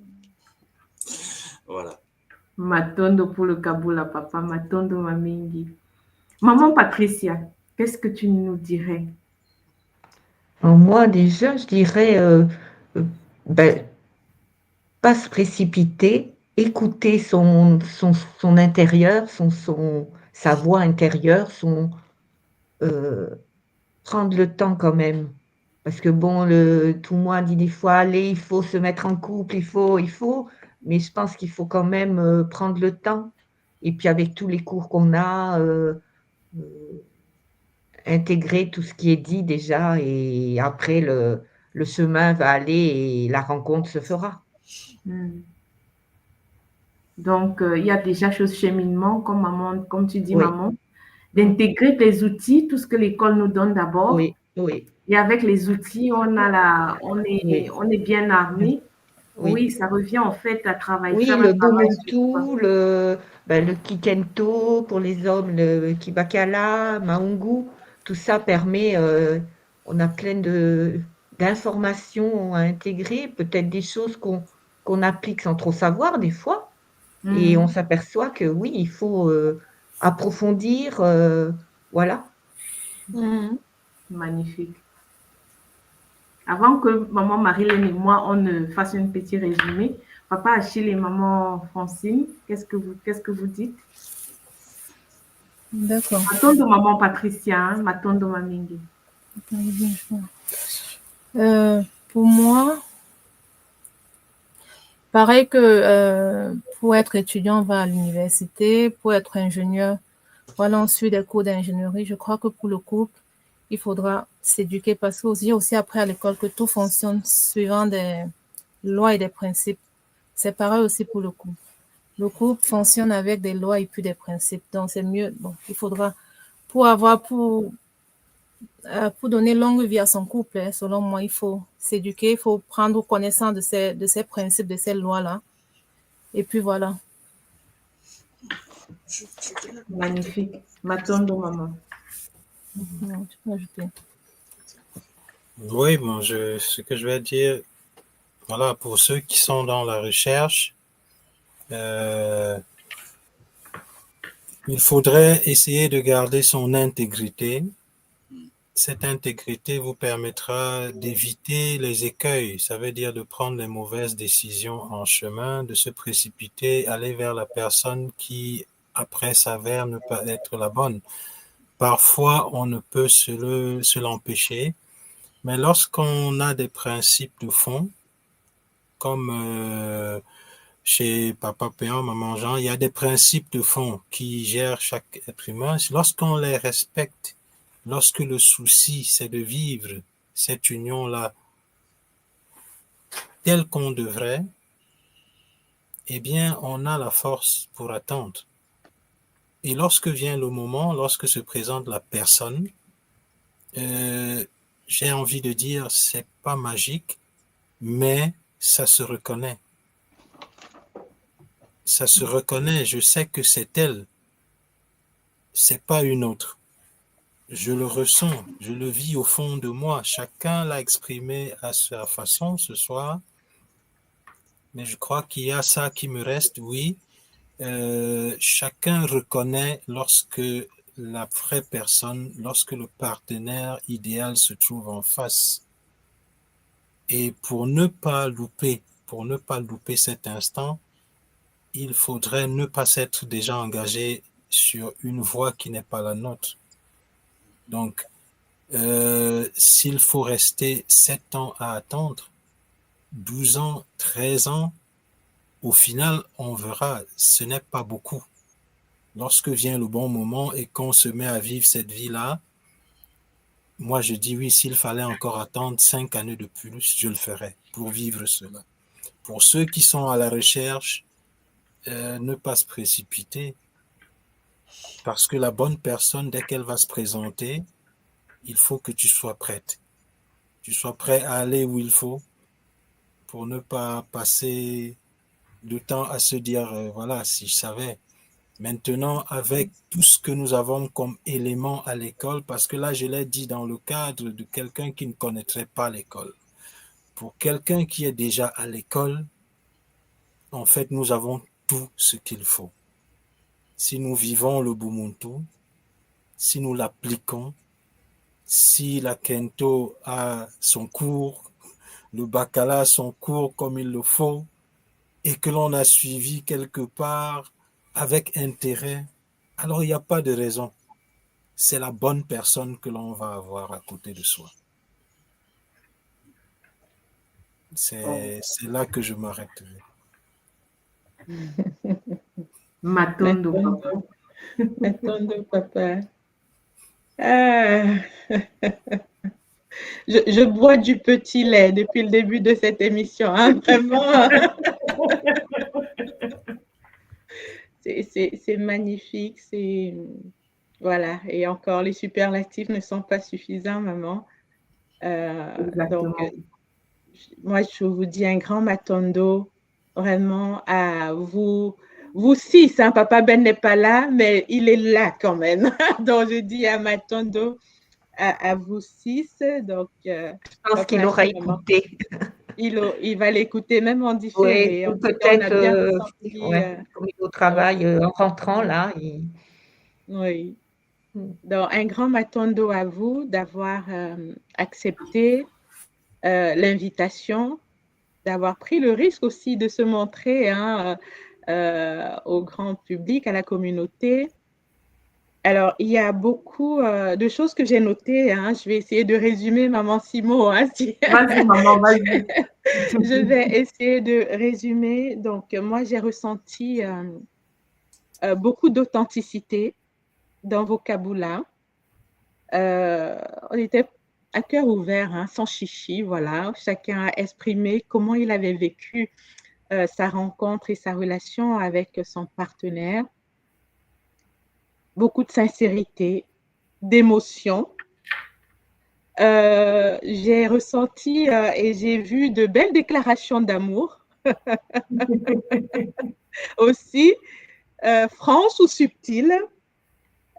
voilà. Matondo pour le Kaboula, papa. Matondo mamingi. Maman Patricia, qu'est-ce que tu nous dirais? Moi, déjà, je dirais pas se précipiter, écouter son intérieur, sa voix intérieure, prendre le temps quand même. Parce que bon, tout le monde dit des fois, allez, il faut se mettre en couple, il faut, mais je pense qu'il faut quand même prendre le temps. Et puis avec tous les cours qu'on a, intégrer tout ce qui est dit déjà, et après le chemin va aller et la rencontre se fera. Donc, il y a déjà ce cheminement, comme tu dis, Oui. maman, d'intégrer les outils, tout ce que l'école nous donne d'abord. Oui. Et avec les outils, on est bien armé. Oui, ça revient en fait à travailler. Oui, le Bumutu, le Kikento pour les hommes, le Kibakala, Maungu, tout ça permet, on a plein de d'informations à intégrer, peut-être des choses qu'on applique sans trop savoir des fois. Et on s'aperçoit que oui, il faut approfondir, voilà. Magnifique. Avant que maman Marilyn et moi, on ne fasse un petit résumé, papa Achille et maman Francine, qu'est-ce que vous dites? D'accord. Matondo maman Patricia, hein, Matondo Mamingi. Pour moi, pareil que pour être étudiant, on va à l'université, pour être ingénieur, voilà, on suit des cours d'ingénierie. Je crois que pour le couple, il faudra s'éduquer parce que aussi après à l'école que tout fonctionne suivant des lois et des principes. C'est pareil aussi pour le couple. Le couple fonctionne avec des lois et puis des principes. Donc, c'est mieux. Bon, il faudra, pour donner longue vie à son couple, hein, selon moi, il faut s'éduquer, il faut prendre connaissance de ces principes, de ces lois-là. Et puis voilà. Magnifique. Matondo maman. Non, tu peux ajouter. Oui, bon, ce que je vais dire, voilà, pour ceux qui sont dans la recherche, il faudrait essayer de garder son intégrité. Cette intégrité vous permettra d'éviter les écueils, ça veut dire de prendre les mauvaises décisions en chemin, de se précipiter, aller vers la personne qui, après, s'avère ne pas être la bonne. Parfois, on ne peut se l'empêcher, mais lorsqu'on a des principes de fond, comme chez Papa Péan, Maman Jean, il y a des principes de fond qui gèrent chaque être humain. Lorsqu'on les respecte, lorsque le souci, c'est de vivre cette union-là telle qu'on devrait, eh bien, on a la force pour attendre. Et lorsque vient le moment, lorsque se présente la personne, j'ai envie de dire, c'est pas magique, mais ça se reconnaît. Ça se reconnaît, je sais que c'est elle, c'est pas une autre. Je le ressens, je le vis au fond de moi. Chacun l'a exprimé à sa façon ce soir, mais je crois qu'il y a ça qui me reste, oui. Chacun reconnaît lorsque la vraie personne, lorsque le partenaire idéal se trouve en face. Et pour ne pas louper cet instant, il faudrait ne pas s'être déjà engagé sur une voie qui n'est pas la nôtre. Donc, s'il faut rester 7 ans à attendre, 12 ans, 13 ans, au final, on verra, ce n'est pas beaucoup. Lorsque vient le bon moment et qu'on se met à vivre cette vie-là, moi je dis oui, s'il fallait encore attendre 5 années de plus, je le ferais pour vivre cela. Pour ceux qui sont à la recherche, ne pas se précipiter, parce que la bonne personne, dès qu'elle va se présenter, il faut que tu sois prête. Tu sois prêt à aller où il faut pour ne pas passer du temps à se dire, voilà, si je savais. Maintenant, avec tout ce que nous avons comme élément à l'école, parce que là, je l'ai dit dans le cadre de quelqu'un qui ne connaîtrait pas l'école. Pour quelqu'un qui est déjà à l'école, en fait, nous avons tout ce qu'il faut. Si nous vivons le Bumuntu, si nous l'appliquons, si la Kento a son cours, le Bacala a son cours comme il le faut, et que l'on a suivi quelque part avec intérêt, alors il n'y a pas de raison. C'est la bonne personne que l'on va avoir à côté de soi. C'est là que je m'arrêterai. Matondo papa. Matondo papa. Je bois du petit lait depuis le début de cette émission, hein, vraiment. C'est magnifique, voilà. Et encore, les superlatifs ne sont pas suffisants, maman. Donc, moi, je vous dis un grand Matondo, vraiment, à vous. Vous six, Papa Ben n'est pas là, mais il est là quand même. Donc, je dis à Matondo, à vous six. Donc, je pense papa qu'il aura Achille, maman, écouté. il va l'écouter même en Oui, différé. En ou tout cas, on a peut-être, bien ressenti. ouais, comme il est au travail, en rentrant Mm, là. oui. Donc, un grand matondo à vous d'avoir accepté l'invitation, d'avoir pris le risque aussi de se montrer hein, au grand public, à la communauté. Alors, il y a beaucoup de choses que j'ai notées. Hein. Je vais essayer de résumer, Maman Simo. Hein, si... Vas-y, maman, vas-y. Je vais essayer de résumer. Donc, moi, j'ai ressenti beaucoup d'authenticité dans vos kaboulas. On était à cœur ouvert, hein, sans chichi, voilà. Chacun a exprimé comment il avait vécu sa rencontre et sa relation avec son partenaire. Beaucoup de sincérité, d'émotion. J'ai ressenti et j'ai vu de belles déclarations d'amour aussi, franches ou subtiles,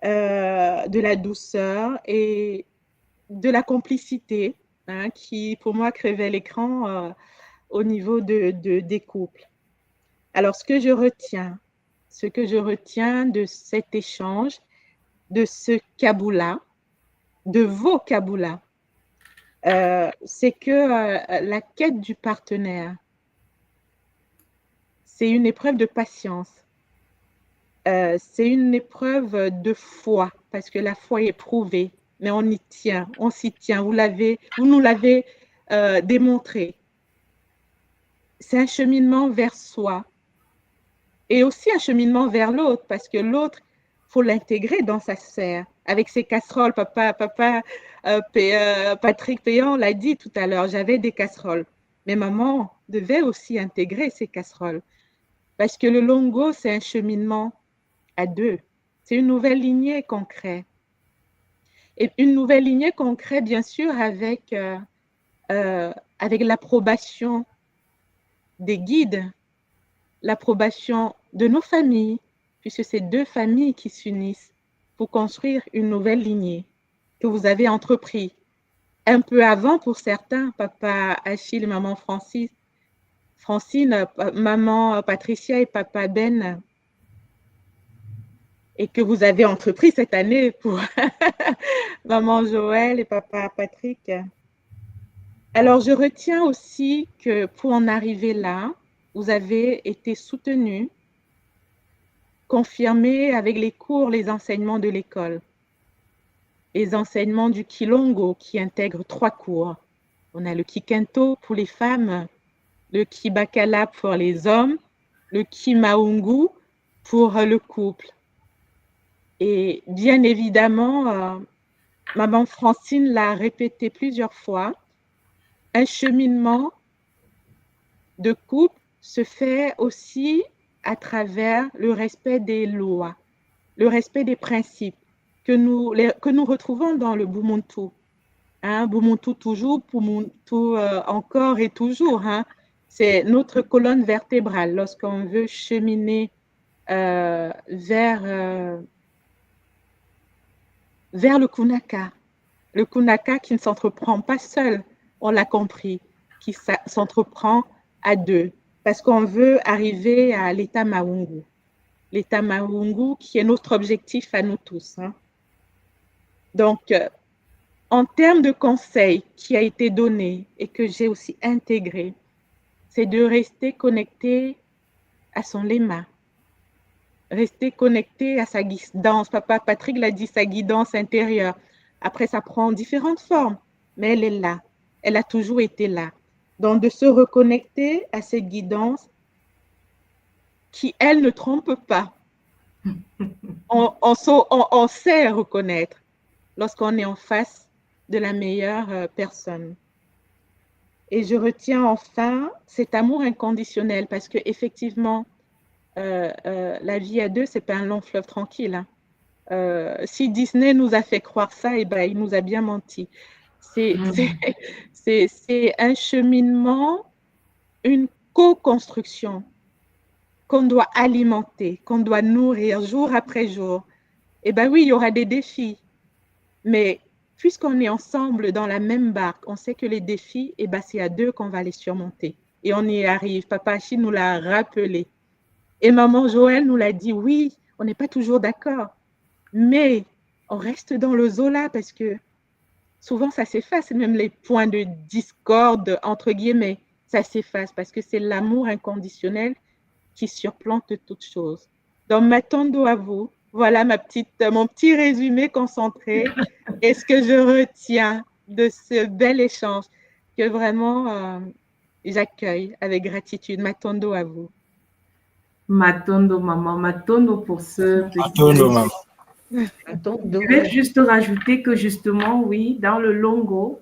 de la douceur et de la complicité hein, qui, pour moi, crevait l'écran au niveau des couples. Alors, ce que je retiens de cet échange, de ce kaboula, de vos kaboulas, c'est que la quête du partenaire, c'est une épreuve de patience. C'est une épreuve de foi, parce que la foi est prouvée, mais on y tient, on s'y tient. Vous nous l'avez démontré. C'est un cheminement vers soi et aussi un cheminement vers l'autre, parce que l'autre, il faut l'intégrer dans sa sphère. Avec ses casseroles, Patrick Péan l'a dit tout à l'heure, j'avais des casseroles. Mais maman devait aussi intégrer ces casseroles. Parce que le longo, c'est un cheminement à deux. C'est une nouvelle lignée qu'on crée. Et une nouvelle lignée qu'on crée, bien sûr, avec l'approbation des guides, l'approbation de nos familles, puisque c'est deux familles qui s'unissent pour construire une nouvelle lignée que vous avez entrepris. Un peu avant pour certains, papa Achille et maman Francine, maman Patricia et papa Ben, et que vous avez entrepris cette année pour maman Joël et papa Patrick. Alors, je retiens aussi que pour en arriver là, vous avez été soutenus, confirmés avec les cours, les enseignements de l'école. Les enseignements du Kilongo qui intègrent 3 cours. On a le Kikento pour les femmes, le Kibakala pour les hommes, le Kimaungu pour le couple. Et bien évidemment, maman Francine l'a répété plusieurs fois, un cheminement de couple se fait aussi à travers le respect des lois, le respect des principes que nous retrouvons dans le Bumuntu. Hein, Bumuntu toujours, Bumuntu encore et toujours. Hein. C'est notre colonne vertébrale lorsqu'on veut cheminer vers le Kunaka. Le Kunaka qui ne s'entreprend pas seul, on l'a compris, qui s'entreprend à deux, parce qu'on veut arriver à l'état Maungu. L'état Maungu qui est notre objectif à nous tous. Hein. Donc, en termes de conseils qui a été donné et que j'ai aussi intégré, c'est de rester connecté à son lema, rester connecté à sa guidance. Papa Patrick l'a dit, sa guidance intérieure. Après, ça prend différentes formes, mais elle est là. Elle a toujours été là. Donc, de se reconnecter à cette guidance qui, elle, ne trompe pas. On sait reconnaître lorsqu'on est en face de la meilleure personne. Et je retiens enfin cet amour inconditionnel parce qu'effectivement, la vie à deux, ce n'est pas un long fleuve tranquille. Hein. Si Disney nous a fait croire ça, eh ben, il nous a bien menti. C'est un cheminement, une co-construction qu'on doit alimenter, qu'on doit nourrir jour après jour. Eh bien oui, il y aura des défis, mais puisqu'on est ensemble dans la même barque, on sait que les défis, eh ben, c'est à deux qu'on va les surmonter. Et on y arrive. Papa Achille nous l'a rappelé. Et maman Joël nous l'a dit, oui, on n'est pas toujours d'accord, mais on reste dans le Zola parce que souvent ça s'efface, même les points de discorde, entre guillemets, ça s'efface parce que c'est l'amour inconditionnel qui surplante toute chose. Donc, m'attendons à vous. Voilà mon petit résumé concentré et ce que je retiens de ce bel échange que vraiment j'accueille avec gratitude. M'attendons à vous. Matondo, maman, Matondo pour ce petit Matondo, maman. Je vais juste rajouter que justement, oui, dans le Longo,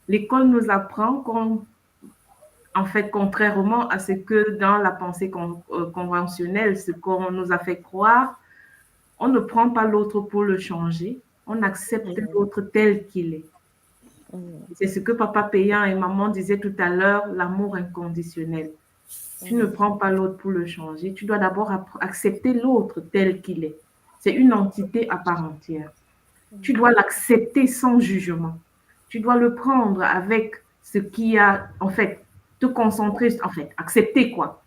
l'école nous apprend en fait, contrairement à ce que dans la pensée conventionnelle, ce qu'on nous a fait croire, on ne prend pas l'autre pour le changer, on accepte l'autre tel qu'il est. C'est ce que papa Payan et maman disaient tout à l'heure, l'amour inconditionnel. Tu ne prends pas l'autre pour le changer, tu dois d'abord accepter l'autre tel qu'il est. C'est une entité à part entière. Tu dois l'accepter sans jugement. Tu dois le prendre avec ce qui a, en fait, te concentrer, en fait, accepter quoi.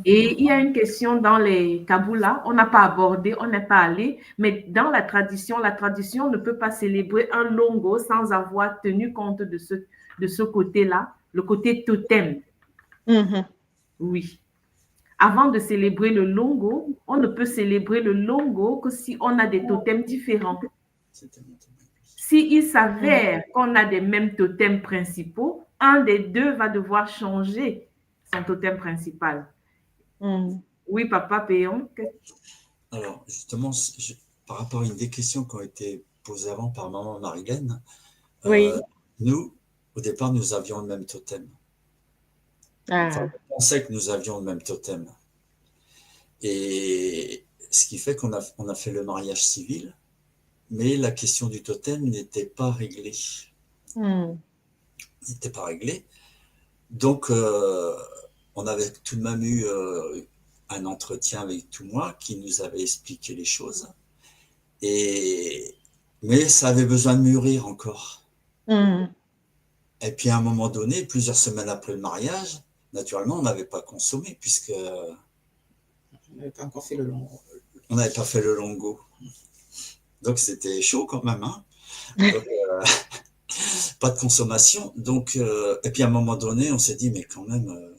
Et il y a une question dans les Kabbalah, on n'a pas abordé, on n'est pas allé, mais dans la tradition ne peut pas célébrer un longo sans avoir tenu compte de ce côté-là, le côté totem. Oui. Avant de célébrer le longo, on ne peut célébrer le longo que si on a des totems différents. S'il s'avère qu'on a des mêmes totems principaux, un des deux va devoir changer son totem principal. Oui, papa Péon. Alors, justement, par rapport à une des questions qui ont été posées avant par maman Marilène, nous, au départ, nous avions le même totem. Enfin, on pensait que nous avions le même totem. Et ce qui fait qu'on a fait le mariage civil, mais la question du totem n'était pas réglée. N'était pas réglée. Donc, on avait tout de même eu un entretien avec Toumoua qui nous avait expliqué les choses. Mais ça avait besoin de mûrir encore. Et puis, à un moment donné, plusieurs semaines après le mariage, naturellement, on n'avait pas consommé puisque... On n'avait pas encore fait le longo. On n'avait pas fait le longo. Donc, c'était chaud quand même. Hein. Donc, pas de consommation. Donc, et puis, à un moment donné, on s'est dit, mais quand même,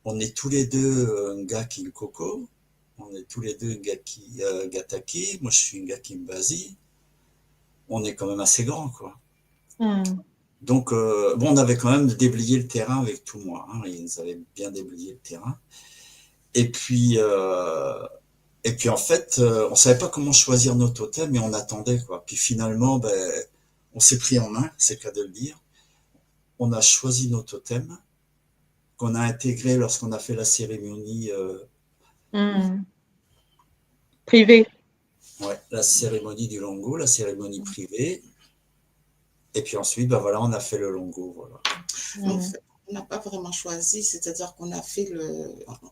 on est tous les deux Ngaki Nkoko. On est tous les deux Ngaki Gataki. Moi, je suis Ngaki Mbazi. On est quand même assez grands, quoi. Donc, bon, on avait quand même déblayé le terrain avec tout moi. Hein, ils nous avaient bien déblayé le terrain. Et puis en fait, on savait pas comment choisir nos totems, mais on attendait, quoi. Puis finalement, on s'est pris en main, c'est le cas de le dire. On a choisi nos totems, qu'on a intégrés lorsqu'on a fait la cérémonie privée. Ouais, la cérémonie du longo, la cérémonie privée. Et puis ensuite, voilà, on a fait le longo, voilà. En fait, on n'a pas vraiment choisi, c'est-à-dire qu'on a fait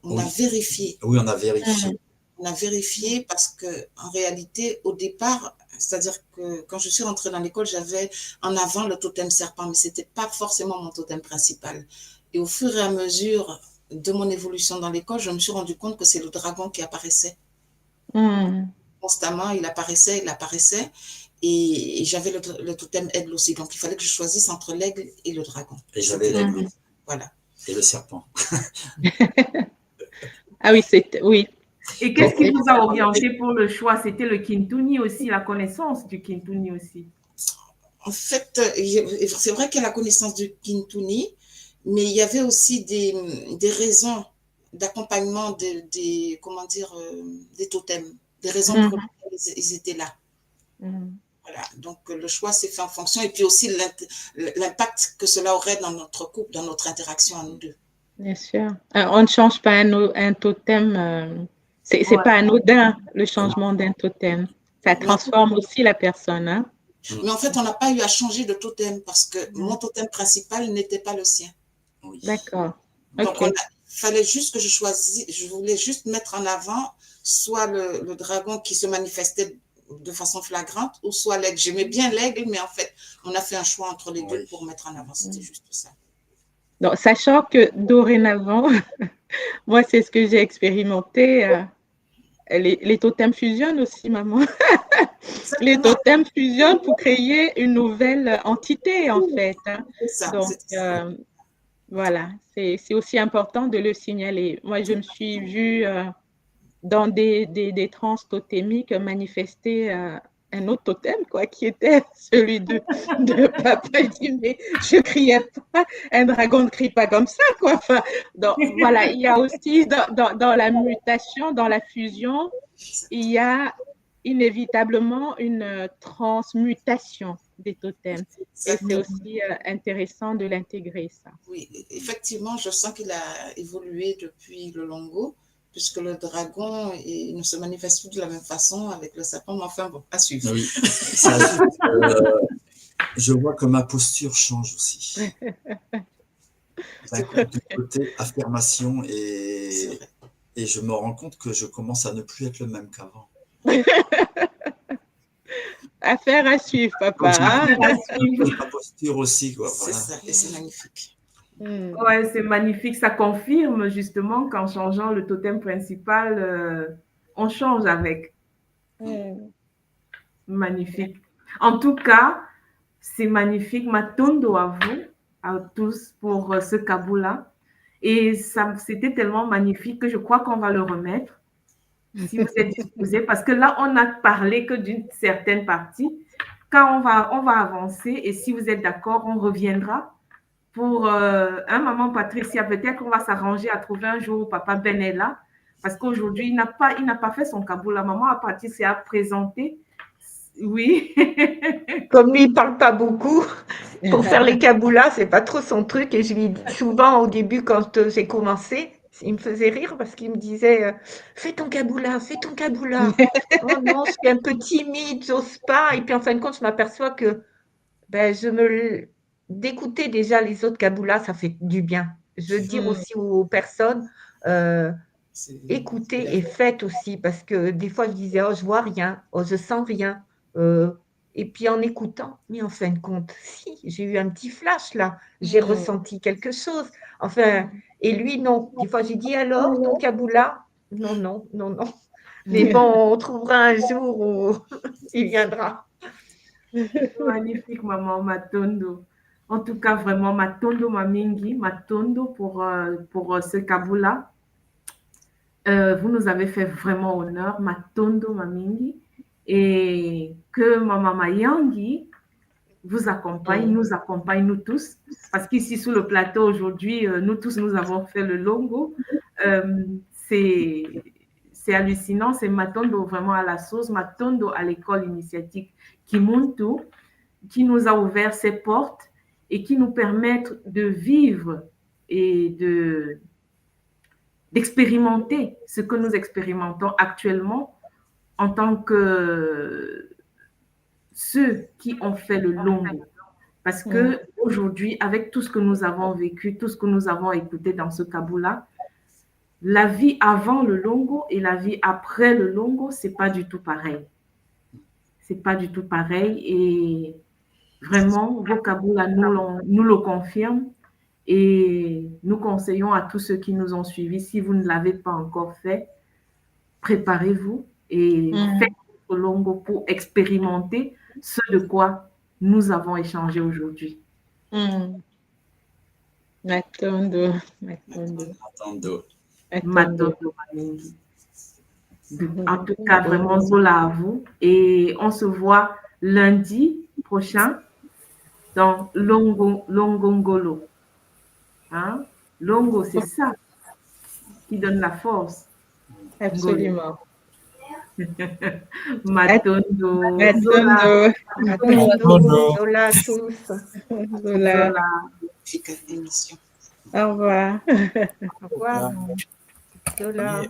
on a vérifié. Oui, on a vérifié. On a vérifié parce que en réalité, au départ, c'est-à-dire que quand je suis rentrée dans l'école, j'avais en avant le totem serpent, mais c'était pas forcément mon totem principal. Et au fur et à mesure de mon évolution dans l'école, je me suis rendu compte que c'est le dragon qui apparaissait. Constamment, il apparaissait. Et j'avais le totem aigle aussi. Donc, il fallait que je choisisse entre l'aigle et le dragon. Et j'avais l'aigle. Voilà. Et le serpent. Ah oui, oui. Et qu'est-ce qui vous a orienté pour le choix? C'était le Kintuni aussi, la connaissance du Kintuni aussi. En fait, c'est vrai qu'il y a la connaissance du Kintuni, mais il y avait aussi des raisons d'accompagnement des totems, des raisons pour lesquelles ils étaient là. Voilà, donc le choix s'est fait en fonction et puis aussi l'impact que cela aurait dans notre couple, dans notre interaction à nous deux. Bien sûr. On ne change pas un totem, c'est pas anodin le changement d'un totem. Ça transforme aussi la personne. Hein? Mais en fait, on n'a pas eu à changer de totem parce que mon totem principal n'était pas le sien. Oui. D'accord. Donc, il fallait juste que je voulais juste mettre en avant soit le dragon qui se manifestait de façon flagrante, ou soit l'aigle. J'aimais bien l'aigle, mais en fait, on a fait un choix entre les deux pour mettre en avant. C'était juste ça. Donc, sachant que dorénavant, moi, c'est ce que j'ai expérimenté. Les totems fusionnent aussi, maman. Les totems fusionnent pour créer une nouvelle entité, en fait. C'est ça. Donc, voilà, c'est aussi important de le signaler. Moi, je me suis vue dans des trans totémiques manifester un autre totem, quoi, qui était celui de papa. Il dit, mais je criais pas, un dragon ne crie pas comme ça, quoi. Enfin, donc, voilà, il y a aussi dans la mutation, dans la fusion, il y a inévitablement une transmutation des totems. Et c'est aussi intéressant de l'intégrer, ça. Oui, effectivement, je sens qu'il a évolué depuis le Longo, puisque le dragon ne se manifeste plus de la même façon avec le serpent, mais enfin, bon, à suivre. Oui, ça ajoute, je vois que ma posture change aussi. D'un côté, affirmation, et je me rends compte que je commence à ne plus être le même qu'avant. Affaire à suivre, papa. Ma posture aussi, quoi. C'est ça, et c'est magnifique. Ouais, c'est magnifique. Ça confirme justement qu'en changeant le totem principal, on change avec. Magnifique. En tout cas, c'est magnifique. Matondo à vous, à tous, pour ce Kaboula. Et c'était tellement magnifique que je crois qu'on va le remettre, si vous êtes disposés, parce que là, on n'a parlé que d'une certaine partie. Quand on va avancer, et si vous êtes d'accord, on reviendra pour maman Patricia. Peut-être qu'on va s'arranger à trouver un jour où papa Ben est là, parce qu'aujourd'hui, il n'a pas fait son Kaboula. Maman Patricia a présenté. Oui. Comme lui, il ne parle pas beaucoup, pour faire les kaboulas, ce n'est pas trop son truc. Et je lui dis souvent au début, quand j'ai commencé, il me faisait rire parce qu'il me disait fais ton kaboula, fais ton kaboula. Oh non, je suis un peu timide, j'ose pas. Et puis en fin de compte, je m'aperçois que d'écouter déjà les autres kaboulas, ça fait du bien. Je veux dire aussi aux personnes, écoutez et faites aussi, parce que des fois je disais oh je vois rien, oh je sens rien. Et puis en écoutant, mais en fin de compte, si, j'ai eu un petit flash là, j'ai ressenti quelque chose. Enfin, et lui, non. Des fois, j'ai dit alors, ton kaboula? Non, non, non, non. Mais bon, on trouvera un jour où il viendra. Magnifique, maman Matondo. En tout cas, vraiment, Matondo Mamingi, Matondo pour ce Kaboula. Vous nous avez fait vraiment honneur, Matondo Mamingi. Et que Maman Mayangi vous accompagne, nous accompagne, nous tous. Parce qu'ici, sous le plateau, aujourd'hui, nous tous, nous avons fait le Longo. C'est hallucinant. C'est Matondo vraiment à la sauce, Matondo à l'école initiatique Kimuntu, qui nous a ouvert ses portes et qui nous permettent de vivre et d'expérimenter ce que nous expérimentons actuellement en tant que ceux qui ont fait le Longo. Parce que aujourd'hui, avec tout ce que nous avons vécu, tout ce que nous avons écouté dans ce Kaboula, la vie avant le Longo et la vie après le Longo, c'est pas du tout pareil. C'est pas du tout pareil. Et vraiment, vos Kaboula nous le confirment. Et nous conseillons à tous ceux qui nous ont suivis, si vous ne l'avez pas encore fait, préparez-vous et faites votre Longo pour expérimenter ce de quoi nous avons échangé aujourd'hui. Matondo. En tout cas, vraiment, Zola à vous. Et on se voit lundi prochain dans Longongolo. Hein? Longo, c'est ça qui donne la force. Absolument. Matondo. Zola tous. Zola. Émission. Au revoir. Au revoir. Zola.